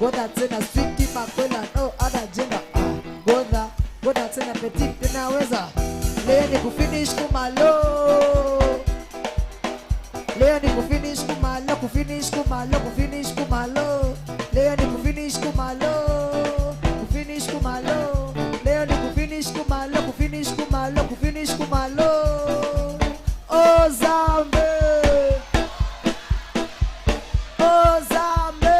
Goda tena sweetie makwela, no other gender. Goda tena petit tunaweza. Leo ni kufinish kumalo. Leo ni kufinish kumalo, kufinish kumalo, kufinish kumalo. Leo ni kufinish kumalo, kufinish kumalo. Leo ni kufinish kumalo, kufinish kumalo, kufinish kumalo. Oh Zambe, oh Zambe.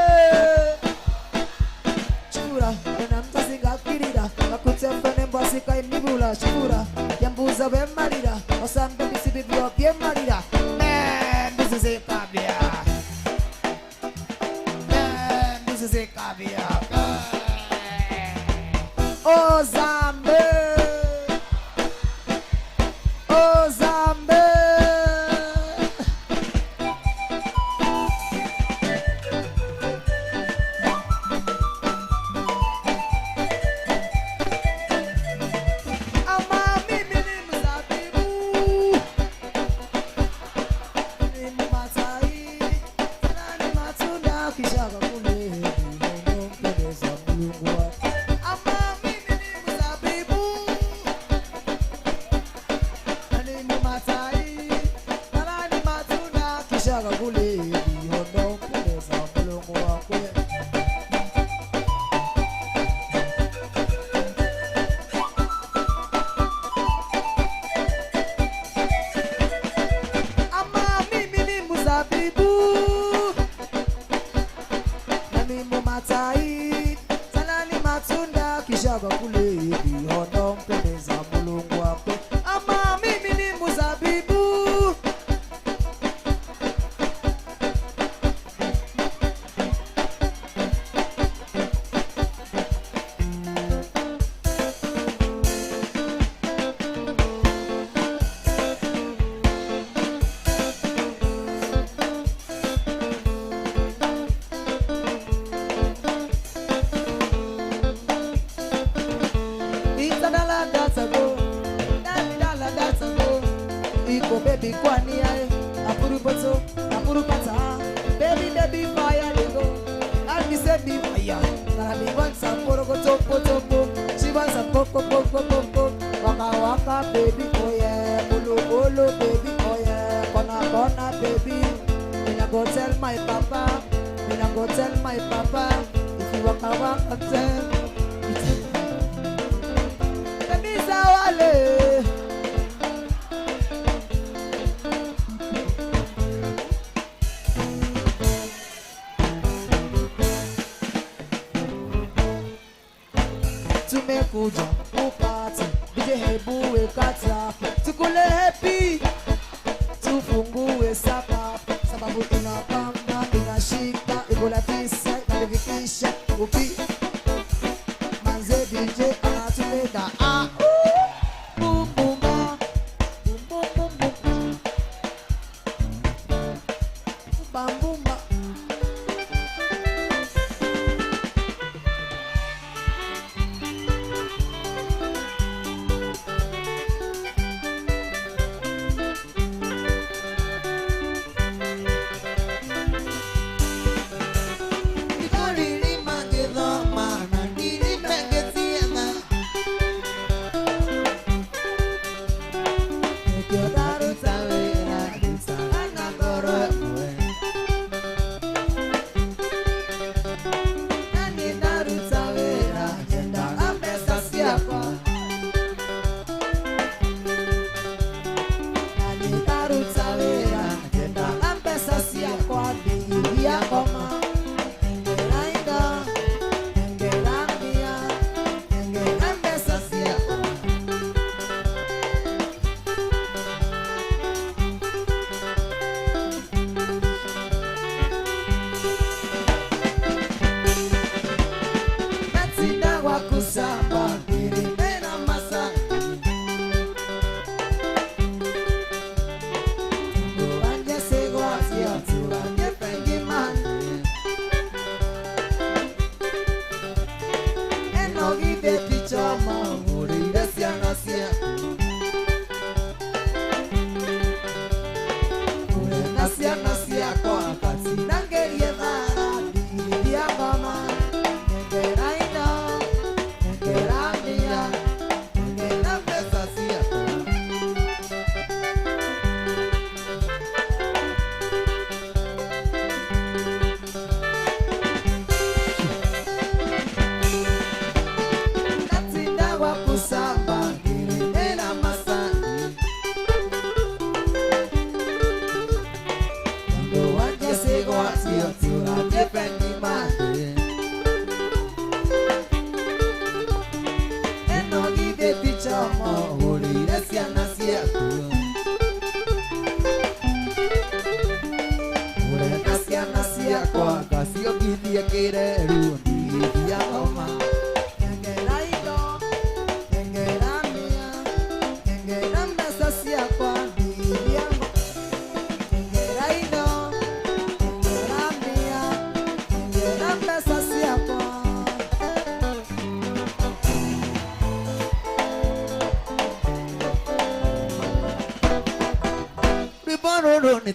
Chura, ena mtasinga kirira, kakutefene mbasika imibula. Chura, yambuza bemalira, osambe bisibibyo byemalira. This is a cabia. This is a cabia. Oh Zambe, oh Zambe. Ama mimi ni mzabibu, ni matai, na ni matunda kishaga kule, ndio mpendeza Mungu wako. Ama mimi ni mzabibu, ni matai, na ni matunda kishaga kule, ndio mpendeza Mungu wako. Ama mimi ni mzabibu, na mimi matai, sana ni matunda kishaga kule, ndio mpendeza Mungu wako. Ama mimi ni mzabibu, itadala datago, dala datago. Iko baby kwani aye, apuru boto, apuru pata, baby fire lego. Algi se bi fire. Nami wants some poro topo topo. She wants some poco poco poco. Waka waka baby oh yeah. Bolo bolo baby oh yeah. Kona kona baby. Me nah go tell my papa. Me nah go tell my papa. If you waka waka tell. Baby sawale. Tumekuja kupati DJ hebu wekata tukule happy tufungue sapa sababu inapamba inashika ikola tisa inafikisha upi manze DJ anatuleta boom boom boom boom boom boom bam boom bam.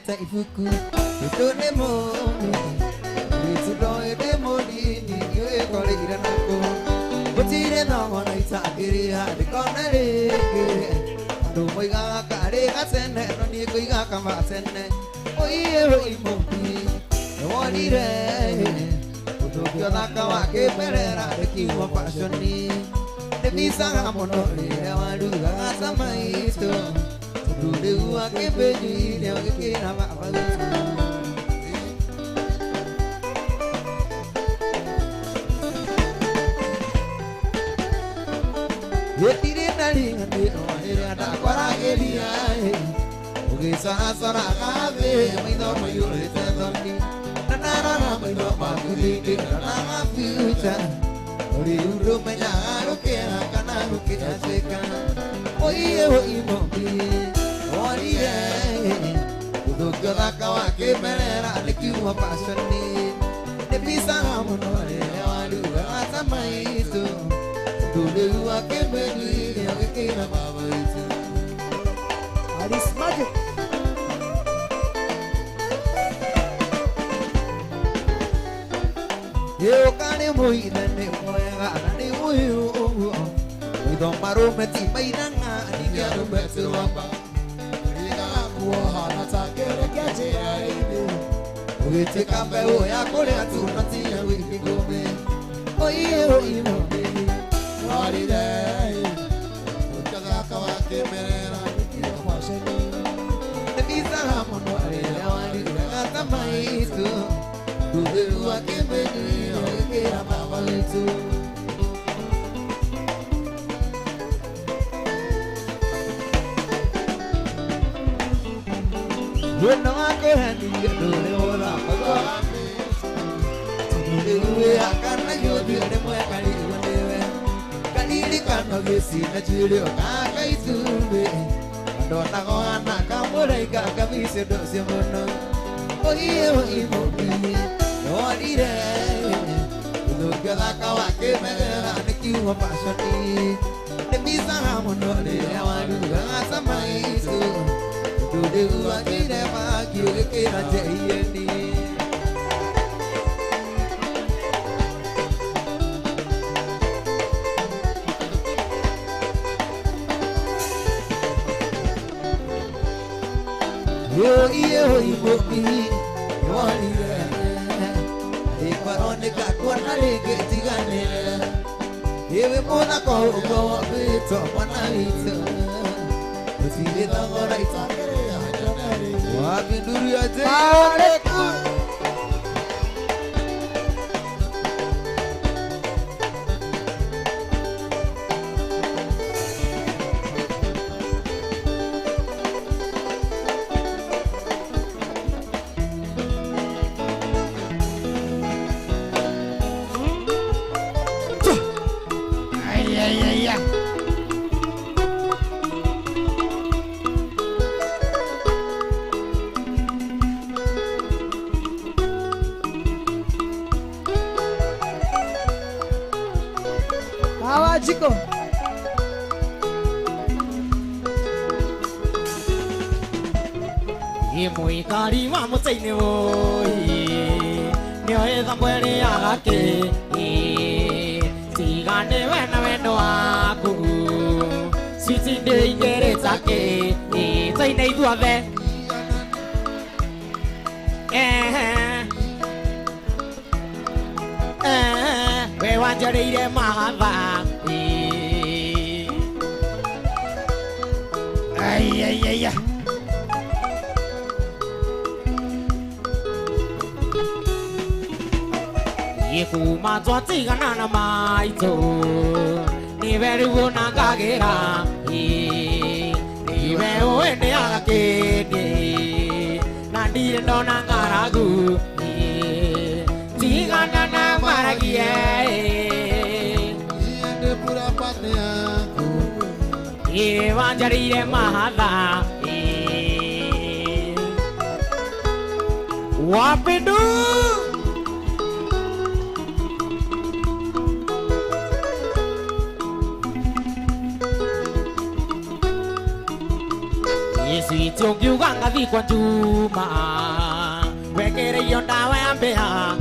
Ifuku, ito nemo, ito do ede modi ni yo kore iranako. Butire no na itakiri ha de konere. Ando moi ga kare ga sene no ni ko ga kama sene. Oye oi modi, woni re. Udo kyo na ka wa ke perera de ki mo pasioni. De visa ga mono re wa du ga samaito. Dua ke beji dia ke kira mak bagus. Ye tire nari ngandi ore ada kora ke dia. Oge sana sana kabe mai do mai ore te doni. Na na mai do ma kuli ke na future. Ore uro menya ro ke kana ro ke aseka. Oye oi mo bi. Udo kyoda kawa ke merera de kiwa pasani de bisa monore walu asa maitu udo wa ke bedi de ke na baba itu Aris magic yo kane mui na ne moega na ne mui o do maro meti mai nanga ni ga ro meti lamba Riga kuo hana takere kete aide we te kambe o ya kore atu na ti ya we ngome oi mo Wari dai Ukaga kawa kemerera. Kio kwasheni te visa mono ale ya wali ga tamai tu tu de wa ke me ni o ke ra ba vale tu yo no ko hani yo le ora pa Ewe akana yodi ore mo kali wewe kalili kana gesi na chiro kaka isube ndona ko ana kamore kaka bise do se mono oye mo bi no dire do kala kawa ke mera ne ki wa pasoni ne bisa mono le awadu asamai su do de wa ki ne ma ki ke na jeyeni Yo ibobi yoni re e parone ka kona le ke tigane ewe mona ko bito wana ito si de ta ora ita Takere hajanari wa binduru ya je Hawa jiko Muikari wa mutaine woi Nio eza mwere agake Tigane wena wendo waku Siti nde ingere take Taine ithuothe We wanjareire mahatha Ai Kuma twatigana na maito Niverugo na kagera Nive uende agakene Nandire ndona ngaragu Tigana na maragie Iende pura pate yangu. Evanjarire mahatha Wapidu Yesu uganga vikwa njuma Wekere yonda wembea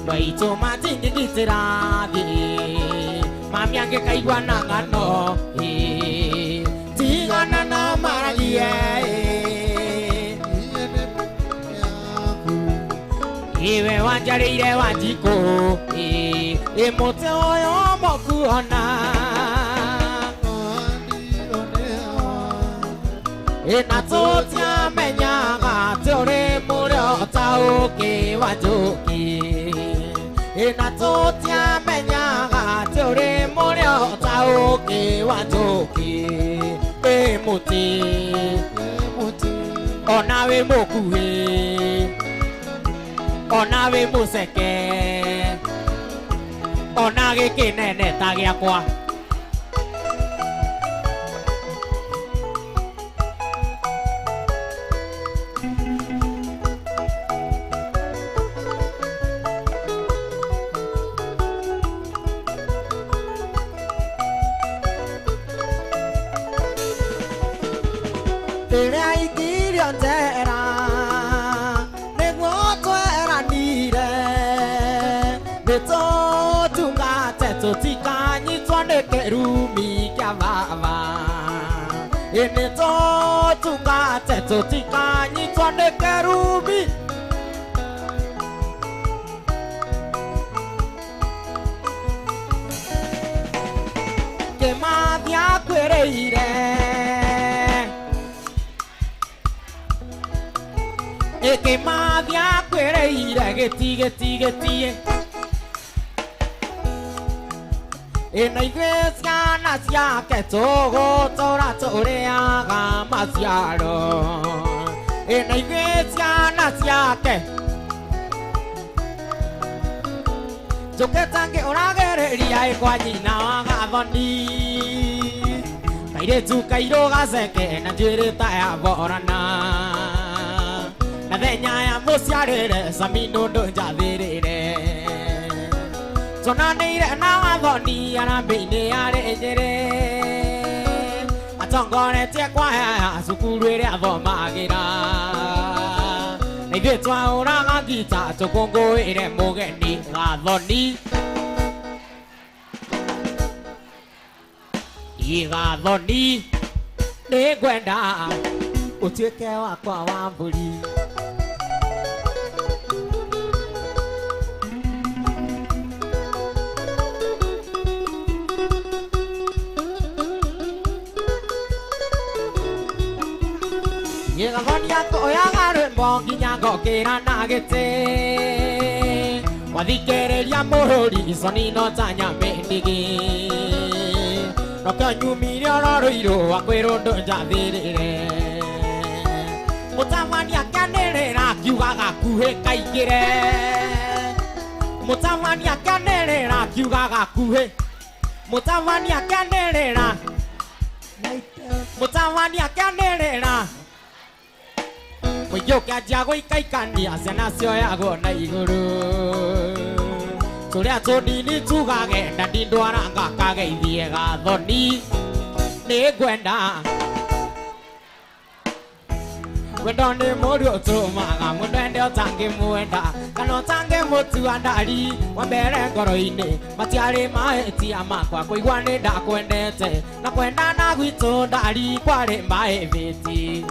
Waito matingi gitirathi Mami ange kaigwa na ngano Tigana na maragie Iende pate yangu. Iwe wanjareire wanjiko Emote oyo mokuona Ena totia menyaga Teore murio tauki wajuki Ena totia menyaga Teore murio tauki wajuki Emuti Onawe mokuhe Onawe museke Onage kinene tagiakwa kerumi kia vava ene to tuka teto tika ni twande kerumi ke madia kwereire ke madia kwereire geti ena iglesia nasia que todo tora toreaga masiaro ena iglesia nasia que yo que tanque ora gereria e kwanyina ga bondi kaire tu kairo ga se que na jere ta ya borana na deña ya mosiare samino do ja derere Sona neire na voni ana bine are ejere atongore te kwa ya sukuru ere avo magira Nege twa ora ga gita tokongo ere mogeni ga voni Iga voni ne gwenda utike wa kwa wamburi Yega vonia ko ya gare bongi nyango kera nagete Wadikereria morori soni no tanya mendigi No kanyumi roro iro akwero donja dirire Mutamania kanerera kyugaga kuhe kaikire Mutamania kanerera kyugaga kuhe Mutamania kanerera Mutamania kanerera Yo que allá voy kaikania se nació yago na iguru Suria toni ni tugage na dindo aranga kage idiega doni ne gwenda Wendo ne morio to maga mwende otange mwenda Kano tange motu andari Wambere ngoro ine Matiare maeti amakwa Kuigwane da kwendete Na kwenda na gwito ndari Kware mbae viti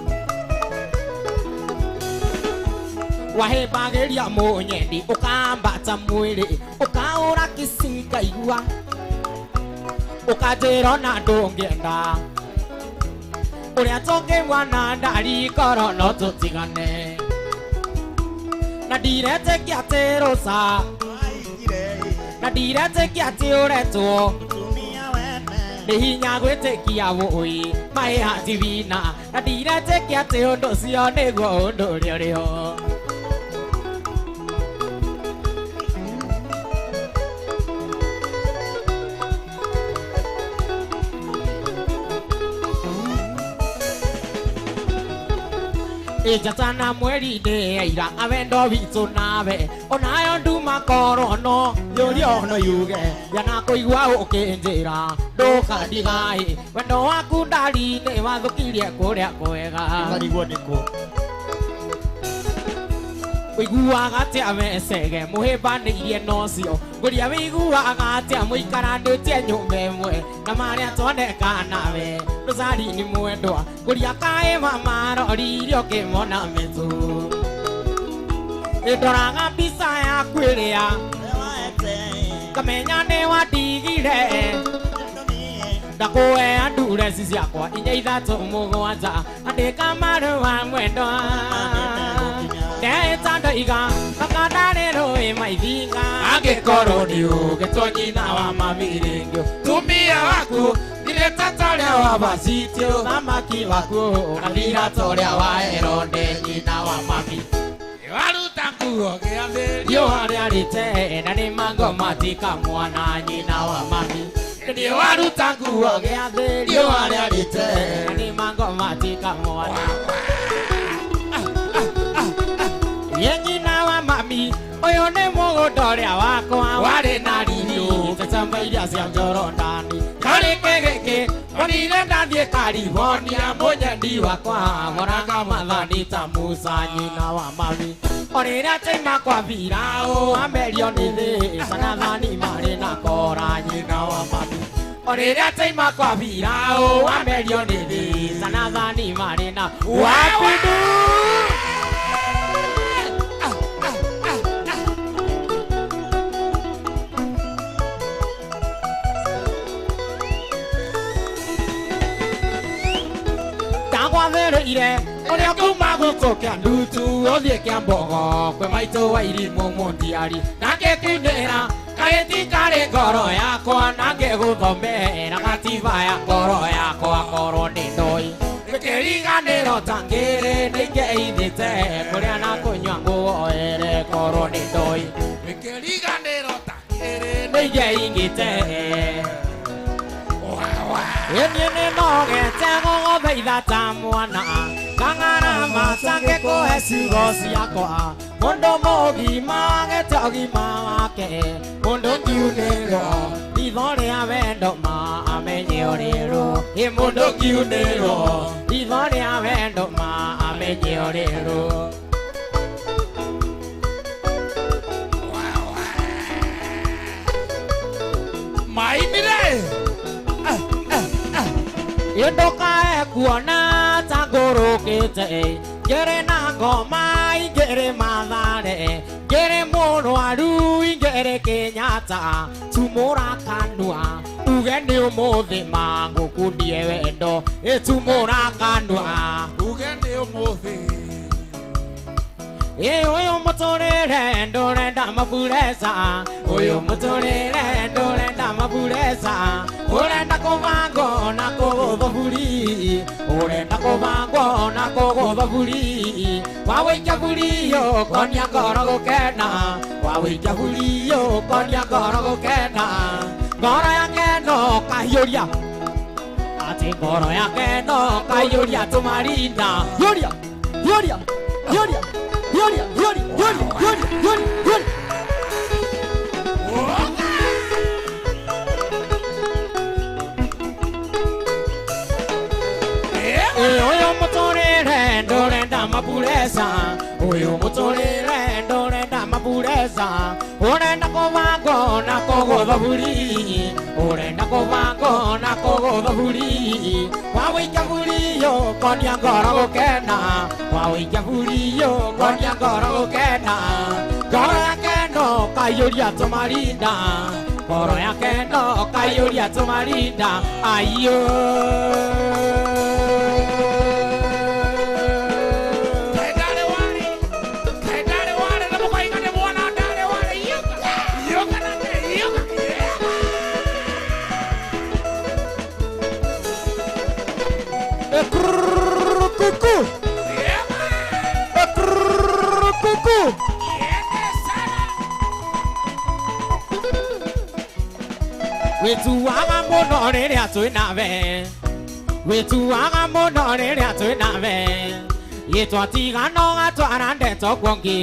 Wahe bageria monyendi ukambata mwiri ukaura kisika igua ukajero na ndongenda uria tonge mwana ndari koro no tutigane na direte kiaterosa na direte kiatiuretwo Nihinya gwitikia wui mai hativina na direte kiate undu cio niguo undu uria uriho Ijatana mweri de aira avendo vitu nawe onayo nduma korono yorio no yuge yana kuigwa ukinjira nduka ndigai wendo waku ndari ni wathukirie kuria kwega Ngarigwo niko Wiguaga atia mesege muhibanirie nocio nguria wiguaga atia muikaranĩtie nyũmba ĩmwe na marĩa twoneka nawe rosari ni mwendwa nguria kaĩ mamaroririe ũkĩmona mĩtu nĩndoraga mbica yaku ĩrĩa kamenya nĩ wandigire ndakuhe ndureci ciakwa 4 3 7 andĩka marũa mwendwa Neta iga nakadare roe maithinga angĩkorwo nĩ ũgĩtonyina wa maviringio tumia waku ndireta toria wa basitio thamaki waku kathira toria wa Herode nyina wa mami waruta nguo gĩathĩrio harĩa rĩte na nĩ mango matika mwana nyina wa mami nĩ waruta nguo gĩathĩrio harĩa rĩte na nĩ mango matika mwana Yengina wa mami oyo ne mugondoria wakwa wari na riri tacamba iria cia njoro ndani kari kegeke onire ndathie California munyendi wakwa moranga mathani ta Musa nyina wa mami onire ateima kwa virao amerio ni thi sana thani mari na kora nyina wa mami Orera taima kwa virao wamerio nini sana dhani marina wapudu Tangwa vero ire Oria kuma guko kia ndutu Othie kia mbogo Kwe maito wa irimu mundiari Nake kunera Kaeti kare ngoro yakwa Nange guthomera gatiba ya ngoro yakwa Ngoro ni ndoi Mikiriganiro tangire Ningeithite Kuria na kunywa nguoere Ngoro ni ndoi Mikiriganiro tangire Ningeithite Yeni nogete gũgũthaitha ta mwana Kang'ara macange kũhe ciugo ciakwa Mũndũ mũgima agĩte ũgima wake Mũndũ kiunĩrwo ritho rĩa wendo ma amenye ũrĩrũ Mũndũ kiunĩrwo ritho rĩa wendo ma amenye ũrĩrũ Mainire Indokae kuona tangurukite Ngere na ngoma ingere mathare Ngere mũrwaru ingere Kenyatta Tumũra kanua uge nĩ ũmũthĩ magũkundie wendo Tumũra kanua uge nĩ ũmũthĩ Ũyũ mũtũrĩre ndũrenda maburesa Ũyũ mũtũrĩre ndũrenda maburesa Ũrenda kũbangwo na kũgũthwo buri Ũrenda kũbangwo na kũgũthwo buri Wawĩikia buri ũkonia ngoro gũkena Wawĩikia buri ũkonia ngoro gũkena Ngoro yake no kahiũria Ati ngoro yake no kahiũria tũmarinda Hiũria, hiũria, hiũria Yuri, Yuri, Yuri, Yuri, Yuri, Yuri. Uyu mutorere ndorenda mapuresa Uyu mutorere ndorenda mapuresa Urenda kubango na kũgũthwo buri Urenda kubango na kũgũthwo buri Wawĩikia buri ũkonia ngoro gũkena Wawĩikia buri ũkonia ngoro gũkena Ngoro yake no kaiyũria tũmarinda Ngoro yake no kaiyũria tũmarinda Aiyo Wĩtuaga mũno rĩrĩa twĩ nawe Wĩtuaga mũno rĩrĩa twĩ nawe Yĩtwatiga no gatwara ndeto kuongi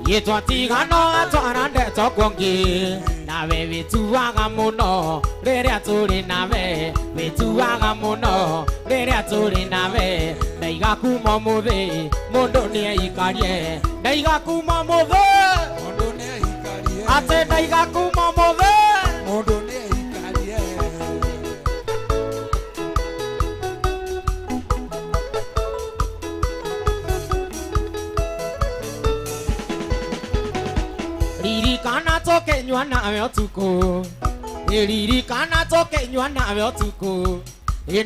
Yĩtwatiga no gatwara ndeto kuongi Nawe wĩtuaga mũno rĩrĩa tũrĩ nawe Wĩtuaga mũno rĩrĩa tũrĩ nawe Ndaiga kuma mũthĩ mũndũ nĩeikarie Ndaiga kuma mũthĩ mũndũ nĩeikarie Atĩ ndaiga kuma mũthĩ mũndũ nĩeikarie Ririkana tũkĩnyua nawe ũtukũ Ririkana tũkĩnyua nawe ũtukũ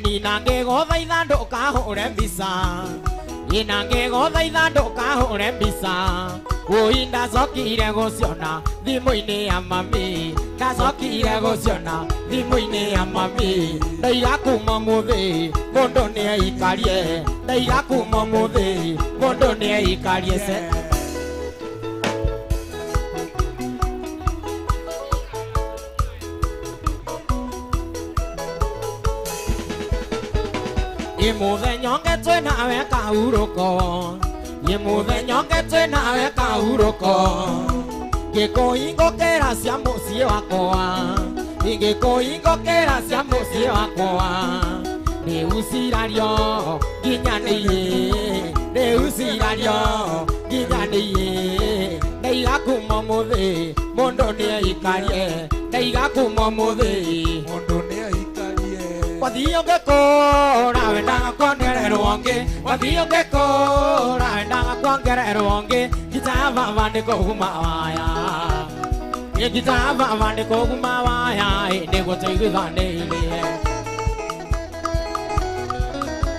Nina ngĩgũthaitha ndũkahũre mbica Nina ngĩgũthaitha ndũkahũre mbica Ũi ndacokire gũciona thimũ-inĩ ya mami Ndacokire gũciona thimũ-inĩ ya mami Ndaiga kuma mũthĩ mũndũ nĩeikarie Ndaiga kuma mũthĩ mũndũ nĩeikarie Mũthenya ũngĩ twĩ nawe kahurũko Mũthenya ũngĩ twĩ nawe kahurũko Ngĩkũhingũkĩra cia mũciĩ wakwa Ngĩkũhingũkĩra cia mũciĩ wakwa Rĩu cirario nginyanĩirie Rĩu cirario nginyanĩirie Ndaiga kuma mũthĩ mũndũ nĩeikarie Ndaiga kuma mũthĩ mũndũ nĩeikarie Wathio ngekora wendaga kuongererwo ngĩ wathio ngekora wendaga kuongererwo ngĩ gitava vandĩko kuma waya gitava vandĩko kuma waya nĩguo tũiguithanĩirie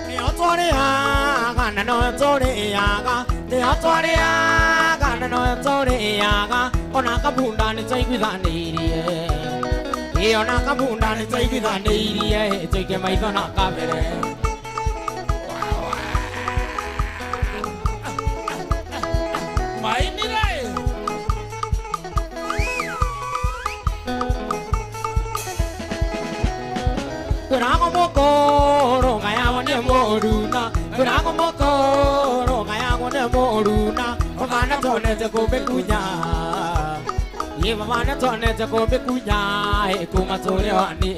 nĩo tũrĩaga na no tũrĩaga nĩo tũrĩaga na no tũrĩaga ona kabunda nĩ tũiguithanĩirie ona kabunda nĩ tũiguithanĩirie tũike maitho na kabere mainire kwĩrago mũkũrũ ngayagwo nĩ mũruna kwĩrago mũkũrũ ngayagwo nĩ mũruna vavana tonete kũmĩkunya vavana tonete kũmĩkunya kuma tũrĩ wanĩ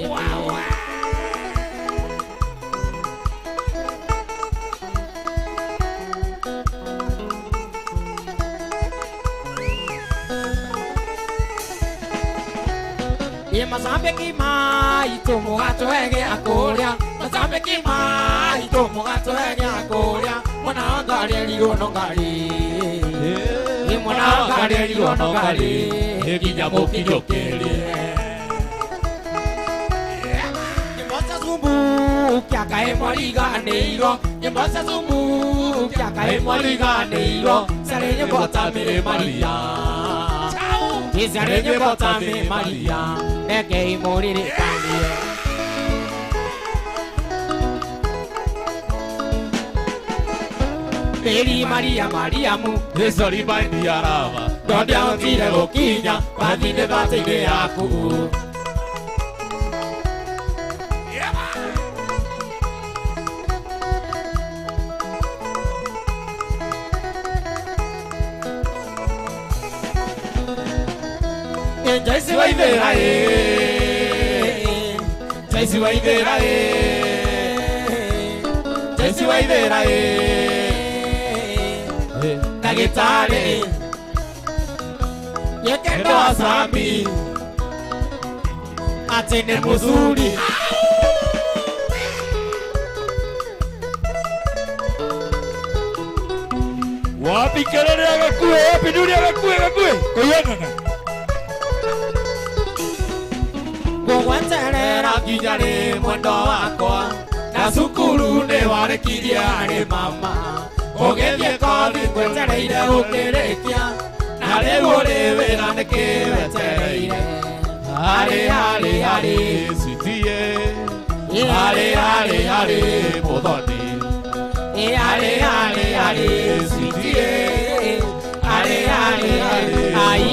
Masambiki maitũ mũgatũhege akũrĩa Masambiki maitũ mũgatũhege akũrĩa Mwana wa ngari erirwo no ngari Mwana wa ngari erirwo no ngari Nginya mũkinyũkĩrie Nyĩmbo cia Zumbukia kaĩ mwariganĩirwo Nyĩmbo cia Zumbukia kaĩ mwariganĩirwo Ciarĩ nyĩmbo ta Mĩrĩ Maria Ciarĩ nyĩmbo ta Mĩrĩ Maria Nekei mũririkanie Mĩrĩ Maria Mariamu Ĩcori baindi arava ndũngĩahotire gũkinya wathiĩ thate-inĩ yaku Jaisi waithera Jaisi waithera Jaisi waithera Ndagĩtarĩ Nyekendo wa Sami atĩ nĩ mũthuri wapi kelele agakuwe wapi nduri agakuwe kũiyanaga Gũgweterera nginya rĩ mwendo wakwa na cukuru nĩ warekirie harĩ mama ũgĩthiĩ kothi ngwetereire ũkĩrĩkia na rĩu ũrĩ wĩra nĩkĩ wetereire harĩ sitie harĩ mũthoni harĩ sitie harĩ ai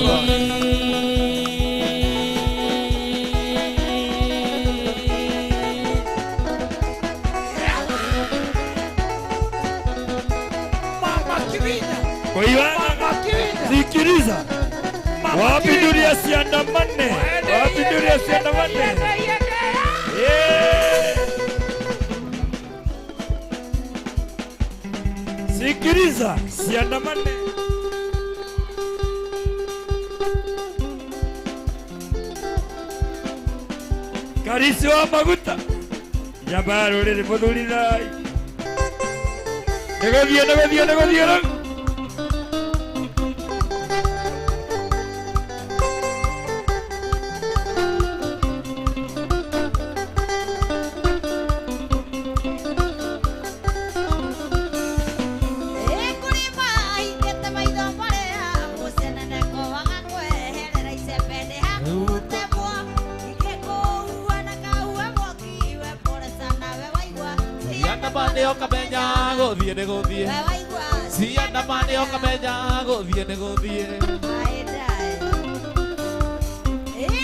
Sikiliza wapi dunia siandamane wapi dunia siandamane sikiliza siandamane Karisi wa maguta Jabaro rĩrĩ mũthuri thai Negũthiĩ Gũthiĩ Ciandamane ũkamenya gũthiĩ nĩ gũthiĩ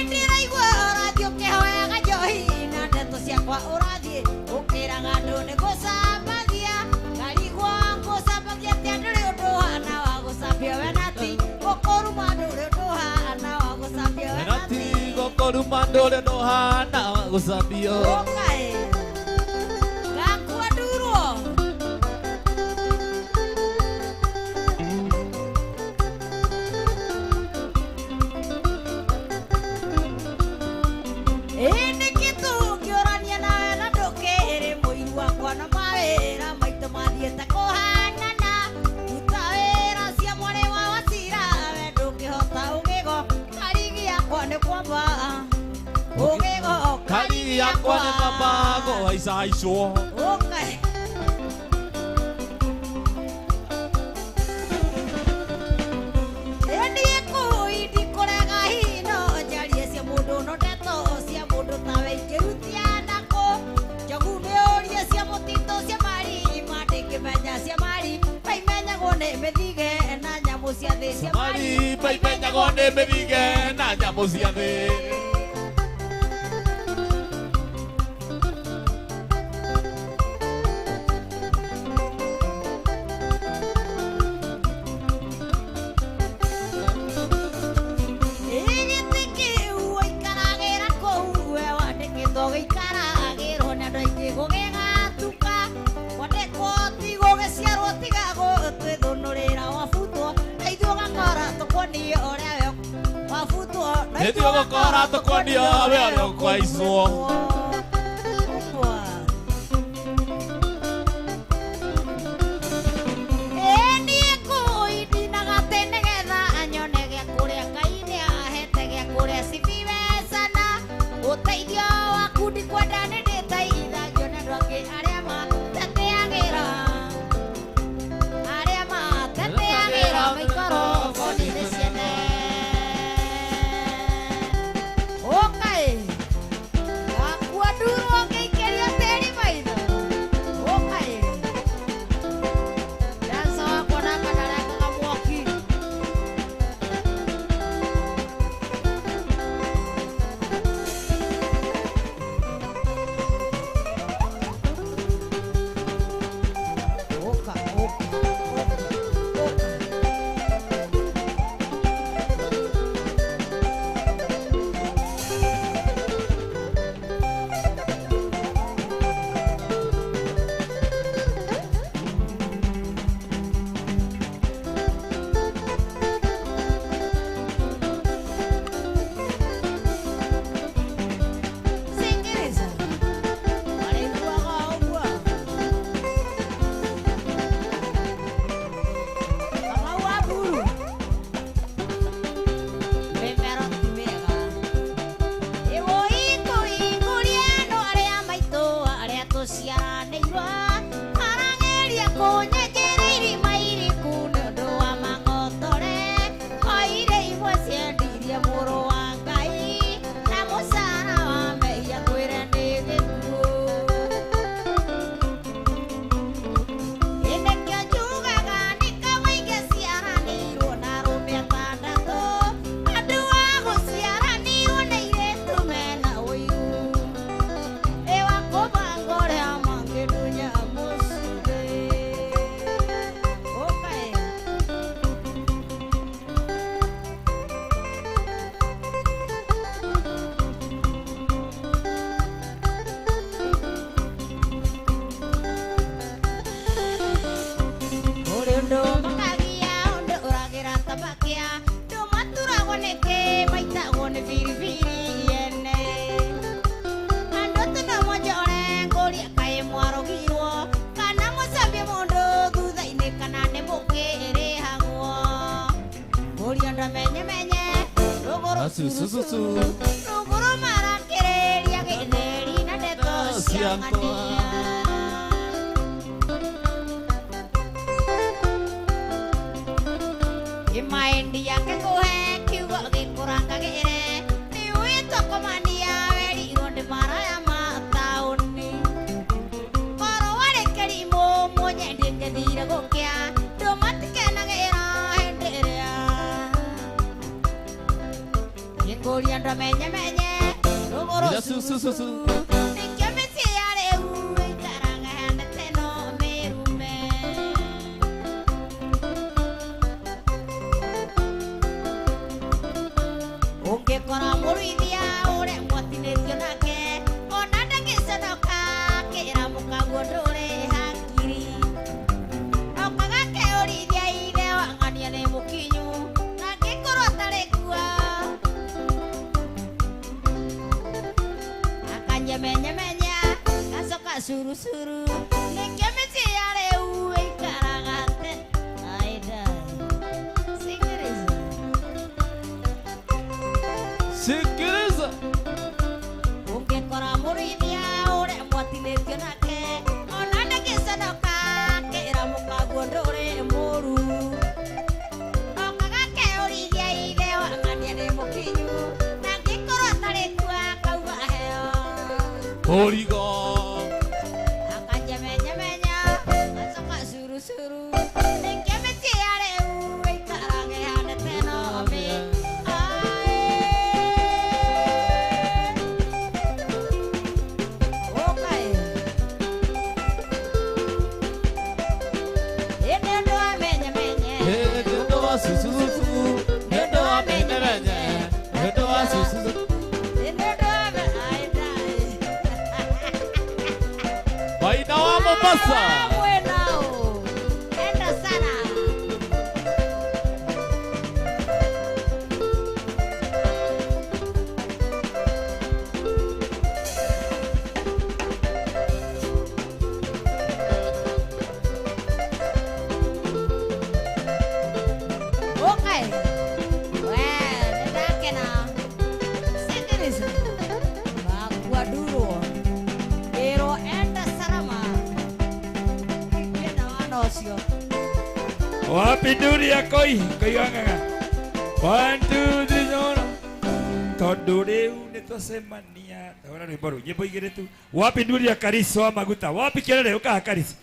Ndĩraigua ũrathiĩ ũkĩhoyaga njohi na ndeto ciakwa ũrathiĩ ũkĩraga andũ nĩ gũcambagia ngarigwo ngũcambagia atĩ ndũrĩ ũndũ ũhana wa gũcambia we nati gũkũruma ndũrĩ ũndũ ũhana wa gũcambia we nati gũkũruma ndũrĩ ũndũ ũhana wa gũcambio gakua ndurwo Ini kitu kiorania nawe na wakwa nĩ mabango haicaicwo. Okay. Mari paimenyagwo nĩ mĩthige na nyamũ cia thĩ. Hĩndĩ ũgũkora tũkũnio we ũrĩa ũkwaicwo. Ungekora mũrĩithia Origo. Akajamenya-menya, asaka suru-suru. Nengkemeti areu, ikarange haneteno mi. Okay. Endo amenya-menya. Endo asususu. Endo amenye. Endo asususu. Baina wa Mombasa. Bueno. Enda sana. Okay. Well, nendake na. Sikiliza. Bagua dulu. Pero enda salama. Kipenda wanosio. Wapi nduri ya koi wangaga 1 2 3 tondu riu nitwacemania ora ni boru nyimbo igire tu wapi nduri ya kariso wa maguta wapi kelele ukaha karisi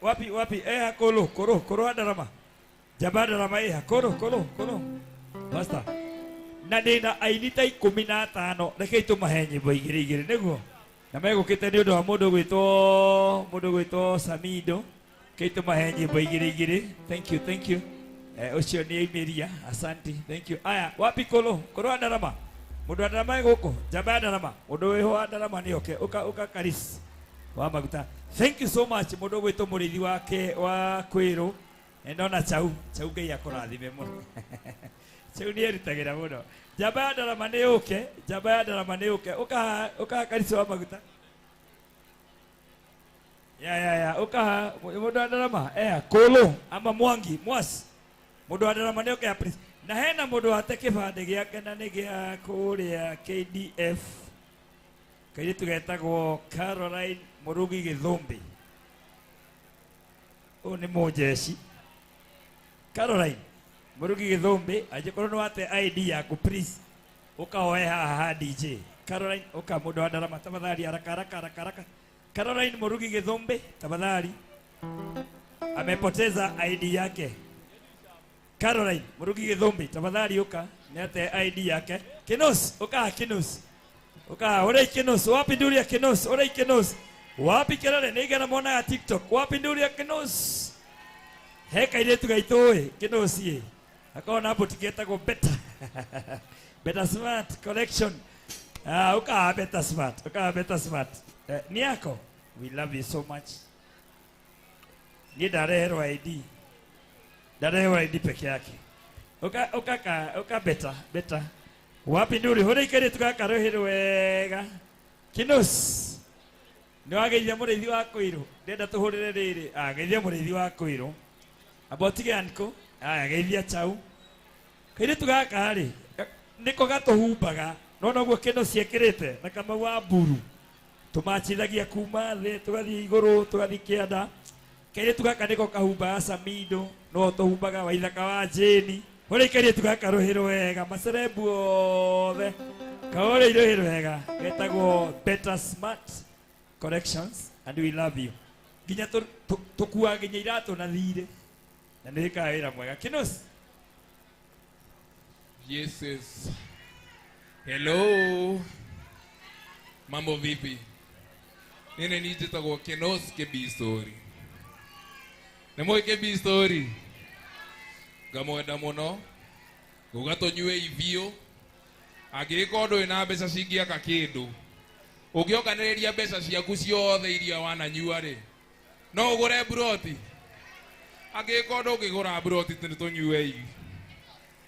wapi koro adarama jabadarama koro basta na ndina aini ta 15 reke tumahe nyimbo igire niguo na megukite ni undu wa mundu gwitwo Samido keitu mahe nyimbo igire thank you ucio ni imiria asante thank you aya wapi koro adarama mundu adarama guku jaba adarama mundu wiho adarama ni uka karis wa maguta thank you so much mundu gwitwo murithi wake wa Kwiru ndona chau ngai akurathime muno chau ni eritagira muno jaba adarama ni uke uka karis wa maguta ya uka mundu adarama kolo ama mwangi mwasi mundu adarama ni uke please na hena mundu ate kibande giake na ni gia kuria KDF kaire tugetagwo Caroline Murugi Githumbi ni mujeshi Caroline Murugi Githumbi ajikorwo no ate ID yaku please ukaoe haha DJ Caroline uka mundu adarama tafadhali haraka Caroline Murugi Githumbi tafadhali amepoteza ID yake Caroline Murugi Githumbi tafadhali uka niate ID yake Kinos uka ore Kinos wapi nduri ya Kinos ore Kinos wapi kelele nigana mona ya TikTok wapi nduri ya Kinos heka ile tugaitoe Kinos ye akona hapo tiketagwo better smart collection uka better smart ni yako we love you so much ni darero ID peke yake uka better wapi nduri hore ikere tukakarohero wega Kinos ni wageithia murithi wa Kwiru ndenda tuhurire riri geithia murithi wa Kwiru abotige anko geithia chau kaire tugaka ri niko gatuhumbaga no guo Kinos ciekirite na kama wa mburu tumachithagia kuma thi tugathie iguru tugathie kianda kaire tugaka niko kahumba Samido no tuhumbaga waithaka wa Jeni hore kaire tugaka rohiro wega macerebu othe kaore irohiro wega getagwo better smart collections and we love you ginya tukua ginya iratu na thire na nika wira mwega Kinos Yes. Hello. Mambo vipi? Nene nijitagwo Kinos Kebi Story. Nemo Kebi Story. Gamwenda muno. Gugatonyue ivio. Agikondo ina mbeca cingia ka kindu. Ugiokaniriria mbeca ciaku ciothe iria wananyua ri. No ugure broti. Agikondo ukigura broti tunitonyue ivi.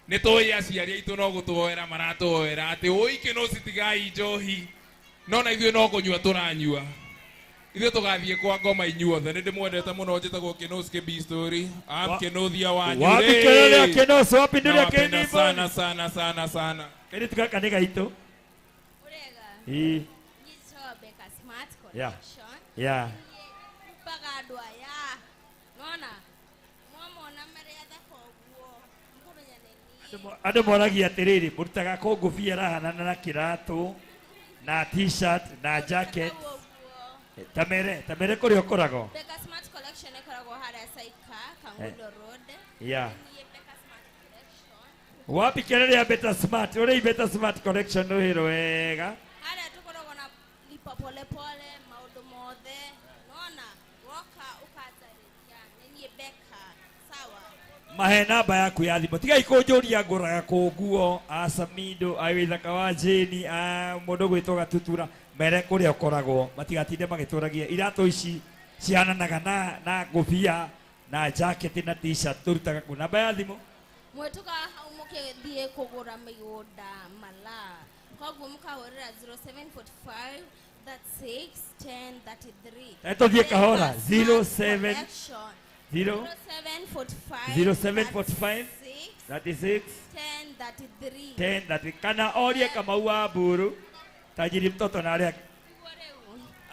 Nitoi aciari aitu no gutuoera maratuoera ati oi Kinos tigai njohi no na ithuĩ no kũnyua tũranyua ithuĩ tũgathie kwa ngoma inyuothe nĩ ndĩmwendete mũno njĩtagwo Kinos Kebi Story Kinothia wanyu wapi kelele ya Kinos wapi nduri ya Napenda sana kile tukaka nĩ gaitũ Urega. Nyisobe ka smart collection. Pagadwa ya. Nona. Mama na mere ya kwa guo. Mkuru ya nini? Andũ moragia atĩrĩrĩ, mũrutaga kũngũbia rahana na kĩratũ na t-shirt na jacket. Tamere kũrĩa ũkoragwo? Beka Smart Collection ĩkoragwo harĩa Saika, Kangundo Road. Yeah. Niĩ Beka Smart Collection. Wapi kelele ya Better Smart? Ũrĩa Better Smart Collection nũhĩrwo wega. Harĩa tũkoragwo na lipa polepole, maũndũ mothe. Nona, woka ũkatarĩria, nĩ niĩ Beka, sawa. Mahe namba yaku ya thimũ. Tigai kũnjũria ngũraga kũnguo, Samido, Wĩthaka wa Jane, mũndũ gwĩtwo Gatutura. Mere kũrĩa ũkoragwo, matigatinde magĩtũragia iratũ ici cihananaga na ngũbia na jacket na t-shirt tũrutaga ku. Namba ya thimũ? Mwĩtuka hau mũkĩthiĩ kũgũra mĩgũnda mala. Koguo mũkahũrĩra 0745 36 10 33. Tũthiĩ kahora. 0745 36 10 33. Kana orie Kamau wa Mburu. Tajiri mtoto na alea.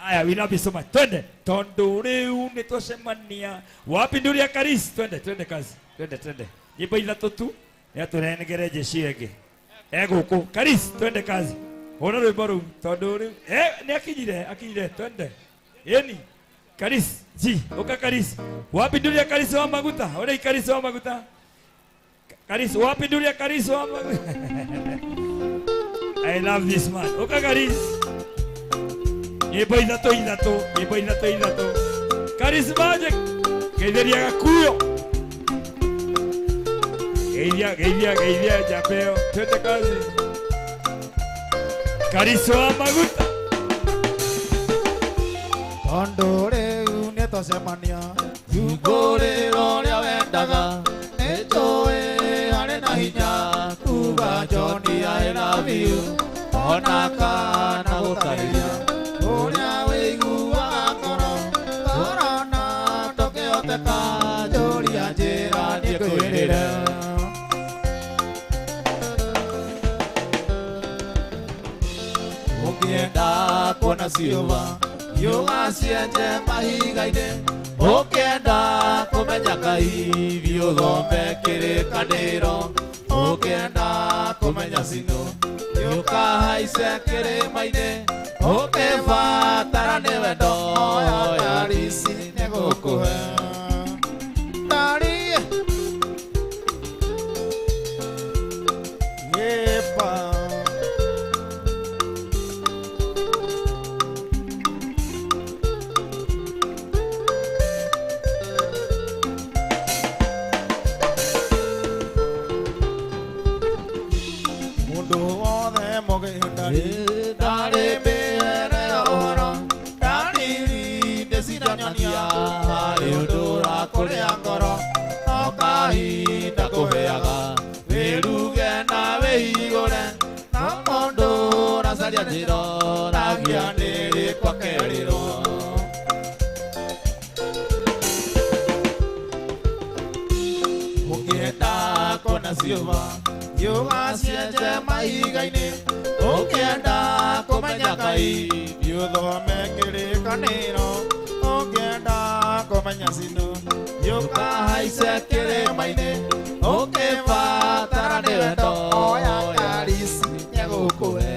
Aya, we love you so much. Twende. Tondu riu nitwacemania. Wapi nduri ya Karis? Twende kazi. Twende. Nyimbo ithatũ tu. Ya turenegere jeshi ege. Gũkũ. Karis, twende kazi. Hona rwĩmbo rũu. Tondu riu. Nĩ akinyire. Twende. Yeni. Karis. Uka Karis. Wapi nduri ya Karis wa maguta? Ore Karis wa maguta. Karis, wapi nduri ya Karis wa maguta? I love this man. Oka Karis. Nyimbo ithatũ. Karis Magic. Geithĩria Gakuyo. Geithia Japeo. Twende kazi. Karis wa maguta. Tondu riu nitwacemania. Ngũrĩro ũrĩa wendaga nĩnjũĩ harĩ na hinya kuga Johnny I love you ona kana gũtarĩria ũrĩa wĩiguaga ngoro na ndũkĩhoteka njũria njĩra niĩ kwĩrĩre ũngĩenda kuona ciũma yũga cienje mahiga-inĩ ũkĩenda kũmenya Ngai thiĩ ũthome kĩrĩkanĩro ũkĩenda kũmenya cino ũkahaice kĩrĩma-inĩ ũkĩbatara nĩ wendo ya risi nĩgũkũhe ndariĩ yepa Yoga cienje mahiga-inĩ ũkĩenda kũmenya Ngai thiĩ ũthome kĩrĩkanĩro ũkĩenda kũmenya cino ũkahaice kĩrĩma-inĩ ũkĩbatara nĩ wendo ya Karisi nĩgũkũhe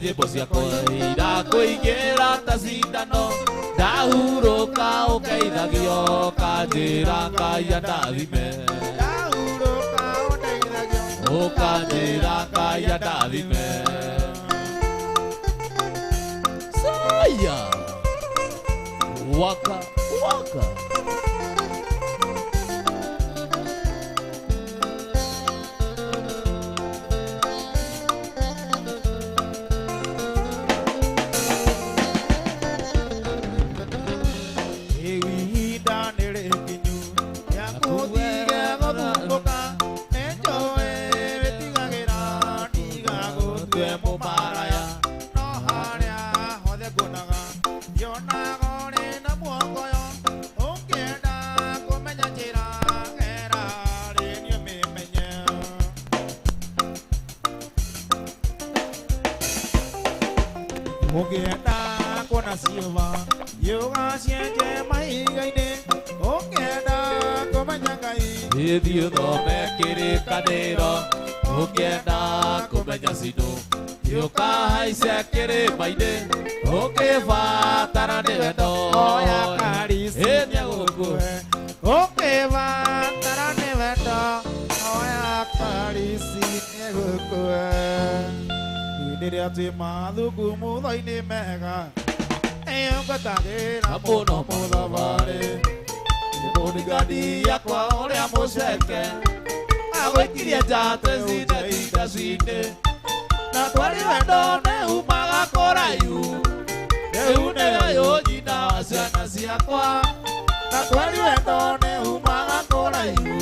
nyimbo ciakwa irakũingĩra ta cindano ndahurũka ũkeithagio kanjĩra Ngai andathime ũkanjĩra Ngai andathime saya waka twe mumaraya no haria hothe ngunaga yonaga uri na muongoyo ungienda kumenya njira era ri niĩ mĩmenye ungienda kuona ciũva yugacienje maiga-inĩ ungienda kumenya Ngai ithiĩ ũthome kĩrĩkanĩro ũngĩenda kũmenya cinũ gĩũkahaice kĩrĩma-inĩ ũngĩbatara nĩ wendo oya karisi nĩegũkũhe ũngĩbatara nĩ wendo oya karisi nĩegũkũhe hĩndĩ ĩrĩa twĩ mathukumuthoi-inĩ mega ĩũngũtagĩra mũno mũthabarĩ mũndigani yakwa ũrĩa mũceke agwĩkirie njate cinde indaci-inĩ na twari wendo nĩumaga kũraihu rĩu nĩyo nyina wa ciana ciakwa na twari wendo nĩumaga kũraihu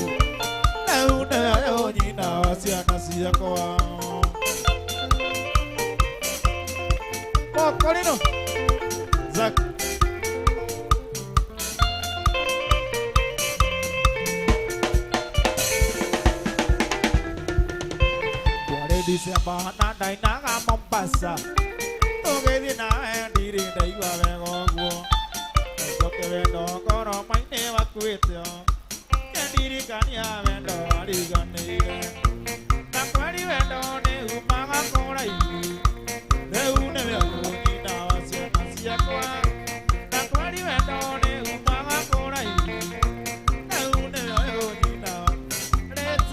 rĩu nĩyo nyina wa ciana ciakwa Mokorino Zak December na dainaga Mombasa tũgĩthiĩ nawe ndirĩ ndaigua wega ũguo njoke wendo ngoro maine wakuĩte ngendirikania wendo wariganĩire na kweri wendo nĩumaga kũraihu rĩu nĩwe nyina wa ciana ciakwa na kweri wendo nĩumaga kũraihu rĩu nĩwe nyina let's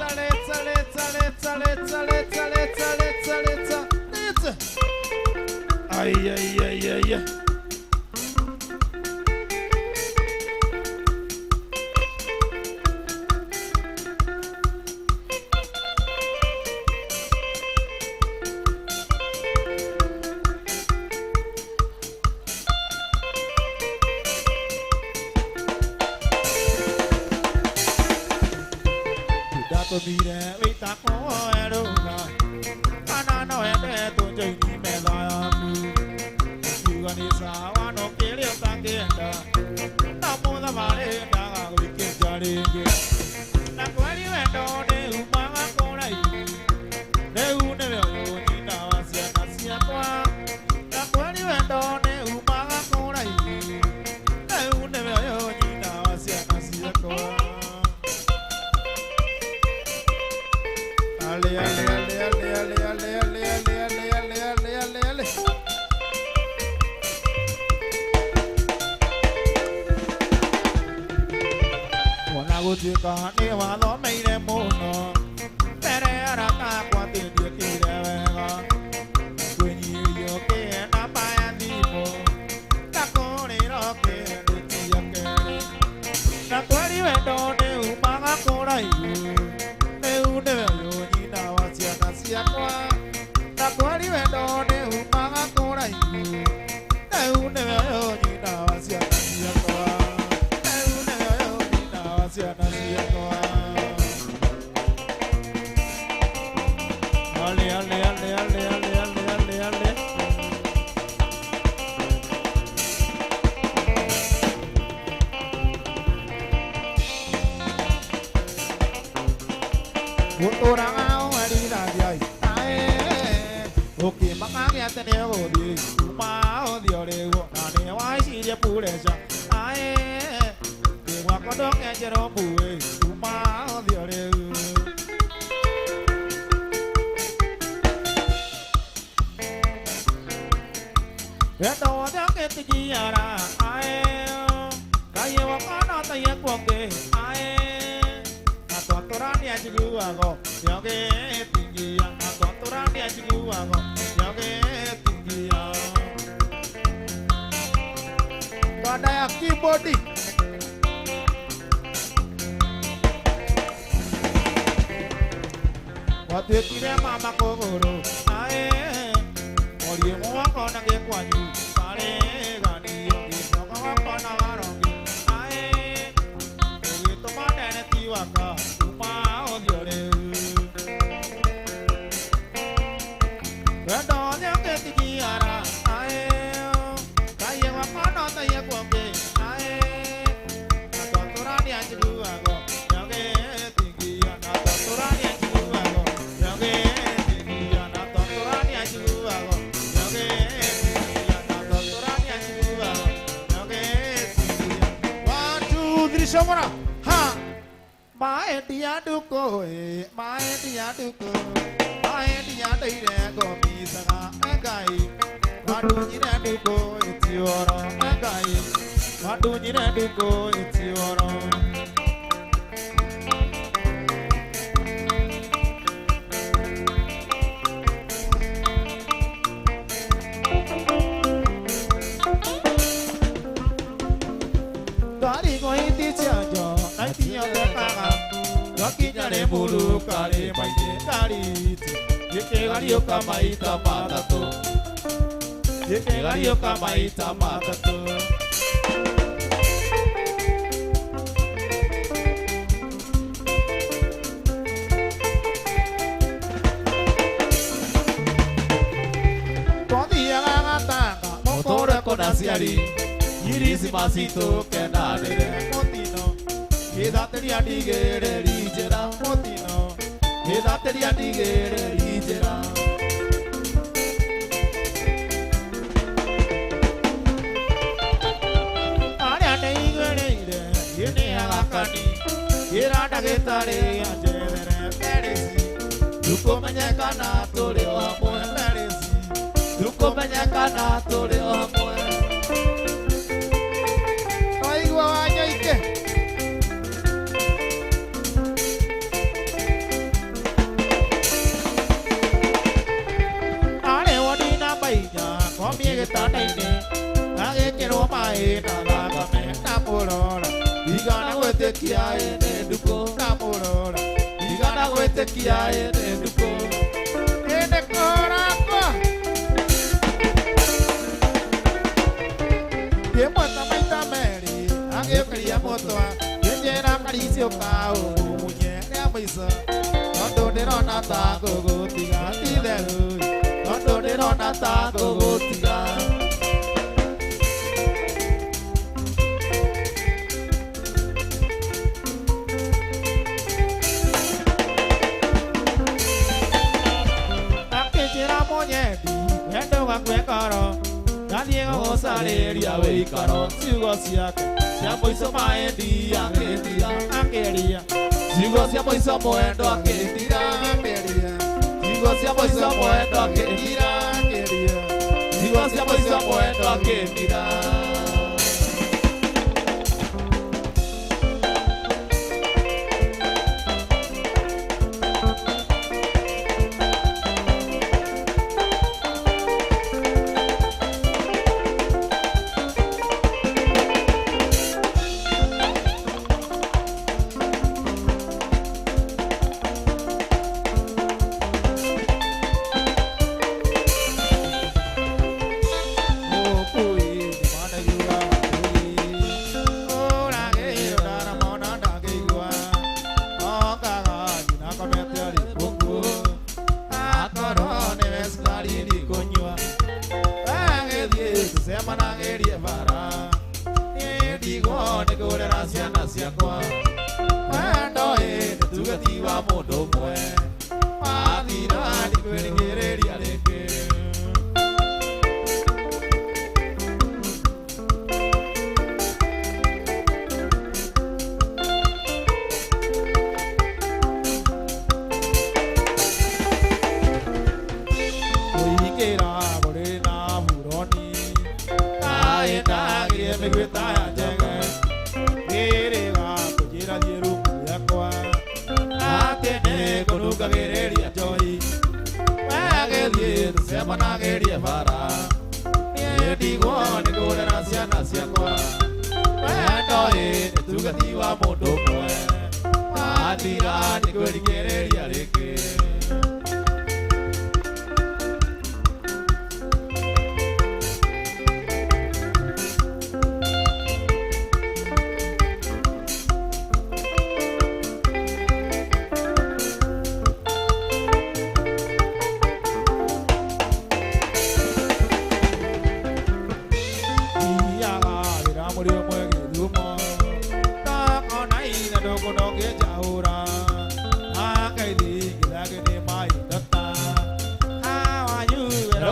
ay to mire vita koeruga ana no ende to jeni me da tu yuganisa wano kelio tangenda na moda vale da wike jarenge na kweli wendo ne umaga korai ne une yo ni na wasia nasia kwa na kweli wendo ne umaga korai ne une yo ni na wasia nasia kwa Ale Wana gũtuĩka nĩ wathomeire mũno mbere araka kwambĩtie kĩire wega kwĩnyihio kĩhena maya thimũ na kũrĩro kĩhendĩkia kerĩ na kweri wendo nĩ umaga kũraihu rĩu nĩwe nyina wa ciana ciakwa na kweri wendo nĩ umaga kũraihu rĩu nĩwe nyina wa ciana ciakwa rĩu nĩwe nyina wa ciana ciakwa ale Gũtũraga ũmarira thiai ũkĩmakagia atĩ nĩegũthiĩ kuma ũthiũ rĩu na nĩwaicirie pureca gwakwa ndũkenjerwo mbuĩ kuma ũthiũ rĩu wendo wothe ũkĩtigiara Ngai wakwa no taie kuongĩ Torania chiguago, yoge tingia, Torania chiguago, yoge tingia. Pada ya keyboard. Watu kire mama kogoro, olie mwa kona ke kwanyu, sare gani yoge, kona kona garongi, yoge tomane ne tiwaka. Rado nyake tikiara ae Kaya wakano taya kuambe ae Natotorani anjiluago Nyake tikia Natotorani anjiluago Nyake tikia Natotorani anjiluago Nyake tikia Natotorani anjiluago Nyake tikia 1, 2, 3 Shomora Ha Mae dia duko Mae dia duko Mae dia deire ko misaga Engai Madu nyine duko itioro Engai Madu nyine duko itioro Dari ko iti chajo Naiti yote kanga Wakinya le mulu kare maite kariti Yeke gari yoka maita matato Yeke gari yoka maita matato Kondi ya gatanga Motore konasiari Irisi masito kenadere Motino Quédate a digere ligera Motino Quédate a digere ligera Ariane igreire Yene agakani Irada getare Ajere Peresi Duko menyekana Tore ohamwe Peresi Duko menyekana Tore ohamwe Oigwa wanyoike Komiege tanaine, age kero mae na laga me namorora. Igana wete kiae ne duko namorora. Igana wete kiae ne duko. Ene korako. Tiemota maita meri, age kria motoa. Yera karicio kao munye ne amisa. Ondo de rona tago gotiga tideru. Ondo de rona tago gotiga. Akechera monyebi, endo wakwekaro. Nadiego osaleria weikaro, sigo siake. Siamo isoma endi akeria, akeria. Sigo siamo isomo endo akeria, akeria. Sigo siamo isomo endo akeria, akeria. Sigo siamo isomo endo akeria.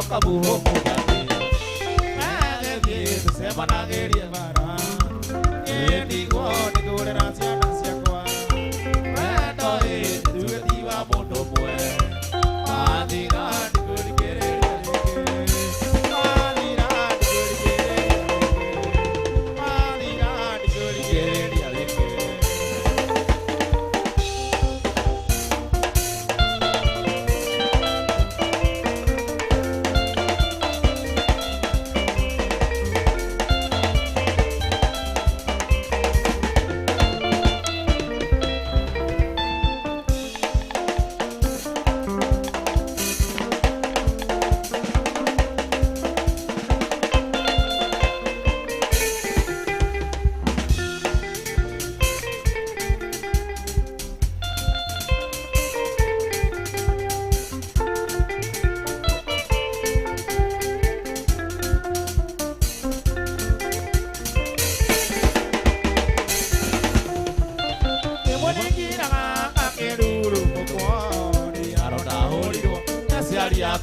kabuho mugati Agethie tucemanagirie bara Ndigwo nĩngũrera ciana ciakwa Wendo tũgĩthiwa mũndũ ũmwe Mathira ndikũrigĩrĩria rĩngĩ Mathira ndikũrigĩrĩria rĩngĩ Mathira ndikũrigĩrĩria rĩngĩ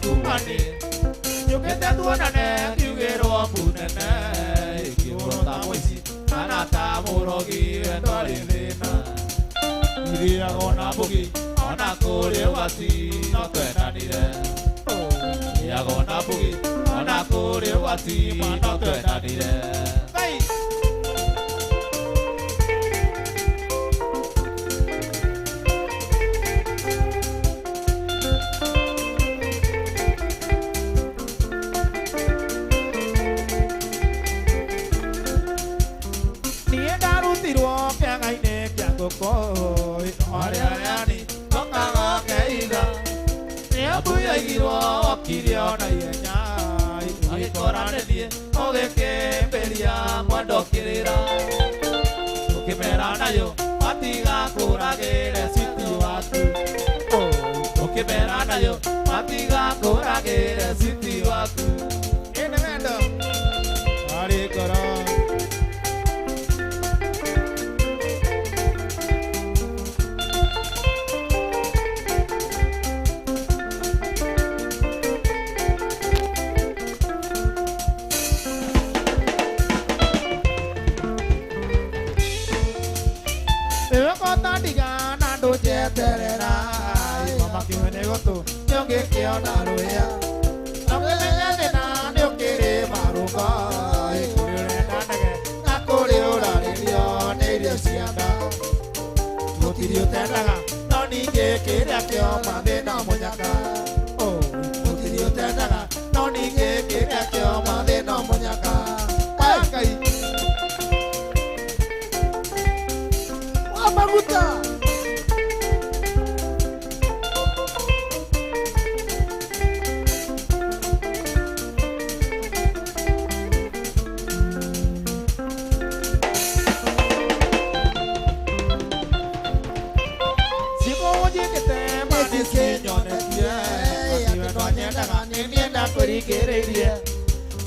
kumani Nyukete tuonane kiugĩrwo munene Ikĩgũrwo ta mũici kana ta mũrogi ndwarĩ thĩna Irĩago na mbũgi ona kũrĩ ũgati no twendanire Irĩago na mbũgi ona kũrĩ ũgati no twendanire Koi, Mariani, Tonga, Keida, Niabuya, Kirio, Nayana, I Corani, Oge, Beria, Mondo Kirira, Okimeranayo, Matiga, Kurage, City Watu, Okimeranayo, Matiga, Kurage, City Watu, in the window, Ari Kora. Mama kiwene goto, nyonge kiona ruya. Namenya thina ni ukiri maruga, ikuri ndanage, nakuri uraririo ni irio cianda. Gutiri utendaga, no ningi kiria kioma thina munyaka. Gutiri utendaga, no ningi kiria kioma thina munyaka. Ngai. Wa maguta.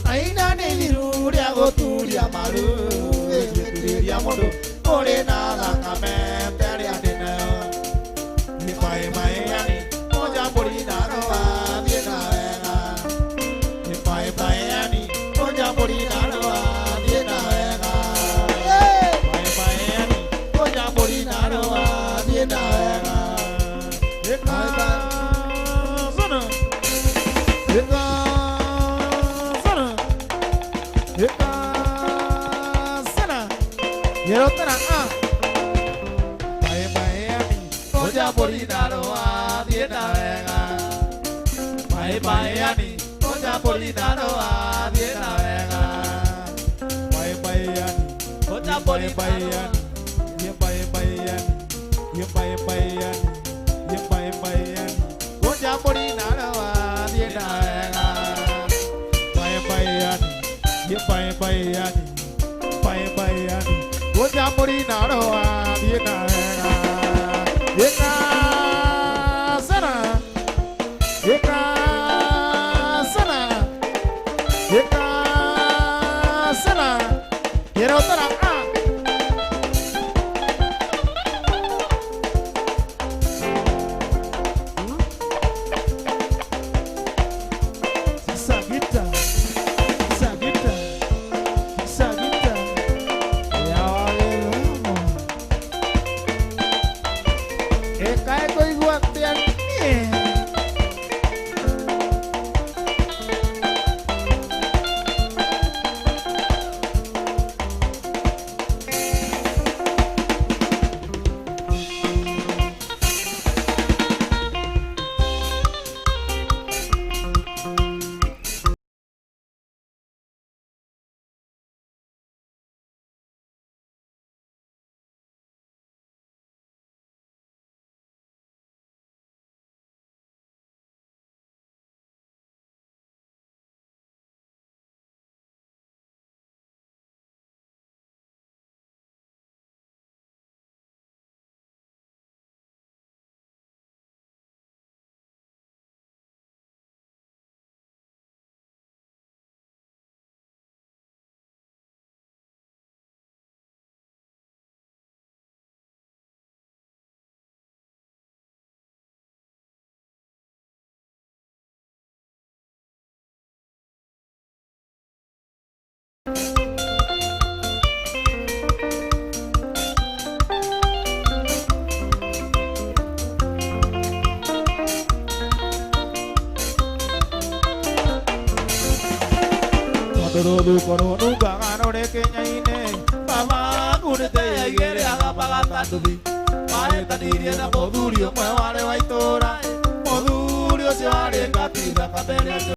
Aina ni viru ria goturia maru Veturia mondo Ore na thakame Tere adina Ni mai mai ani Moja pori na roa Viena wega Ni mai mai ani Moja pori na roa Viena wega Mai mai ani Moja pori na roa Viena wega Eka Sana Eka Yerotana Bye bye ani Oja Polinaro Adieta Vega Bye bye ani Oja Polinaro Adieta Vega Bye bye ani Oja Polinaro Ye bye bye ani Ye bye bye ani Ye bye bye ani Oja Polinaro Adieta Vega Bye bye ani Ye bye bye ani Bye bye ani Oja Morina roa Viena Viena sana Viena sana Viena sana Quiero otra Todo kono nunca gano de keñaine Mama kunete igere agapagata tuvi Maeta nirie na modurio muevale baitora Modurio se vale gatida kapere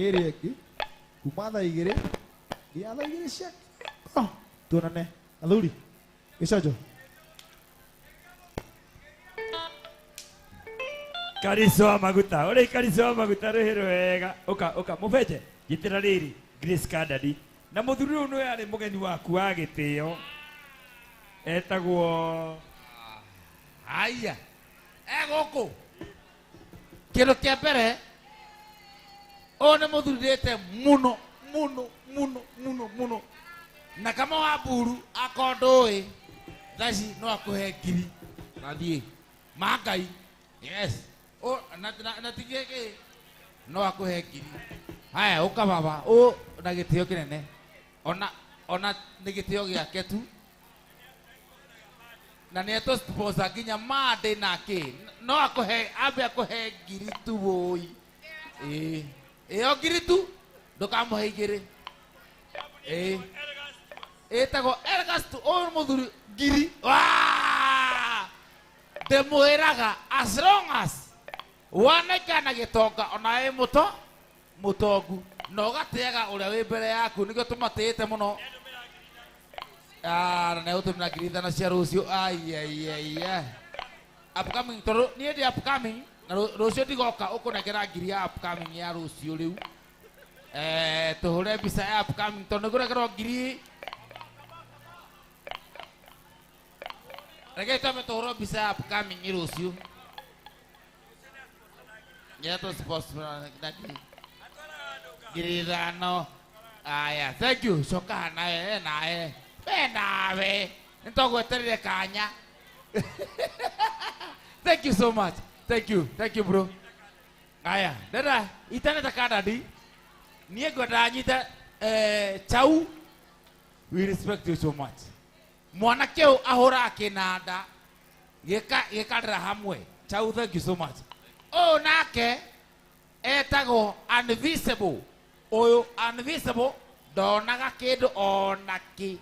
ĩrĩ ĩngĩ kuma thaa igĩrĩ nginya thaa igĩrĩ ciake. Tuonane athuri gĩcanjo. Kariso wa maguta, ore kariso wa maguta rehero wega. Oka mubeje gitira riri Grace Kadadi. Na muthuri uyu no yari mugeni waku wa gitio. Etagwo Aya. Goko. Kĩndũ kĩa mbere one mũthurĩte mũno na kama wa mburu akondũĩ thaci no akũhe ngiri na thiĩ mangai yes na tigĩkĩ no akũhe ngiri haya ũka baba na gĩtĩo kĩnene ona nĩ gĩtĩo gĩake tu na nĩetũ sponsor nginya mande nake no akũhe ambe akũhe ngiri tu woi ĩyo ngiri tu ndũkamũhe igĩrĩ ĩtagwo Ergast ũyũ mũthuri ngiri ndĩmwĩraga as long as wanaikana gĩtonga ona ĩ mũtongu na ũgatĩaga ũrĩa wĩ mbere yaku nĩkĩo tũmatĩĩte mũno na nĩgũtũmĩra ngiri ithano cia rũciũ upcoming tondũ niĩ ndĩ upcoming na rũciũ ndigoka ũkũnengera ngiri ya upcoming ya rũciũ rĩu tũhũre mbica ya upcoming tondũ nĩkũrekerwo ngiri reke tũme tũhũrwo mbica ya upcoming rũciũ nyetũ sports na ngiri ithano aya thank you coka nawe nawe nĩtũgweterere kanya thank you so much thank you bro aya dada itaneta Kadadi niĩ ngwenda nyite Chau we respect you so much mwanake ũyũ ahũraga kĩnanda gĩkarĩra hamwe Chau thank you so much ũyũ nake etagwo Unvisible ũyũ Unvisible ndonaga kĩndũ ona kĩ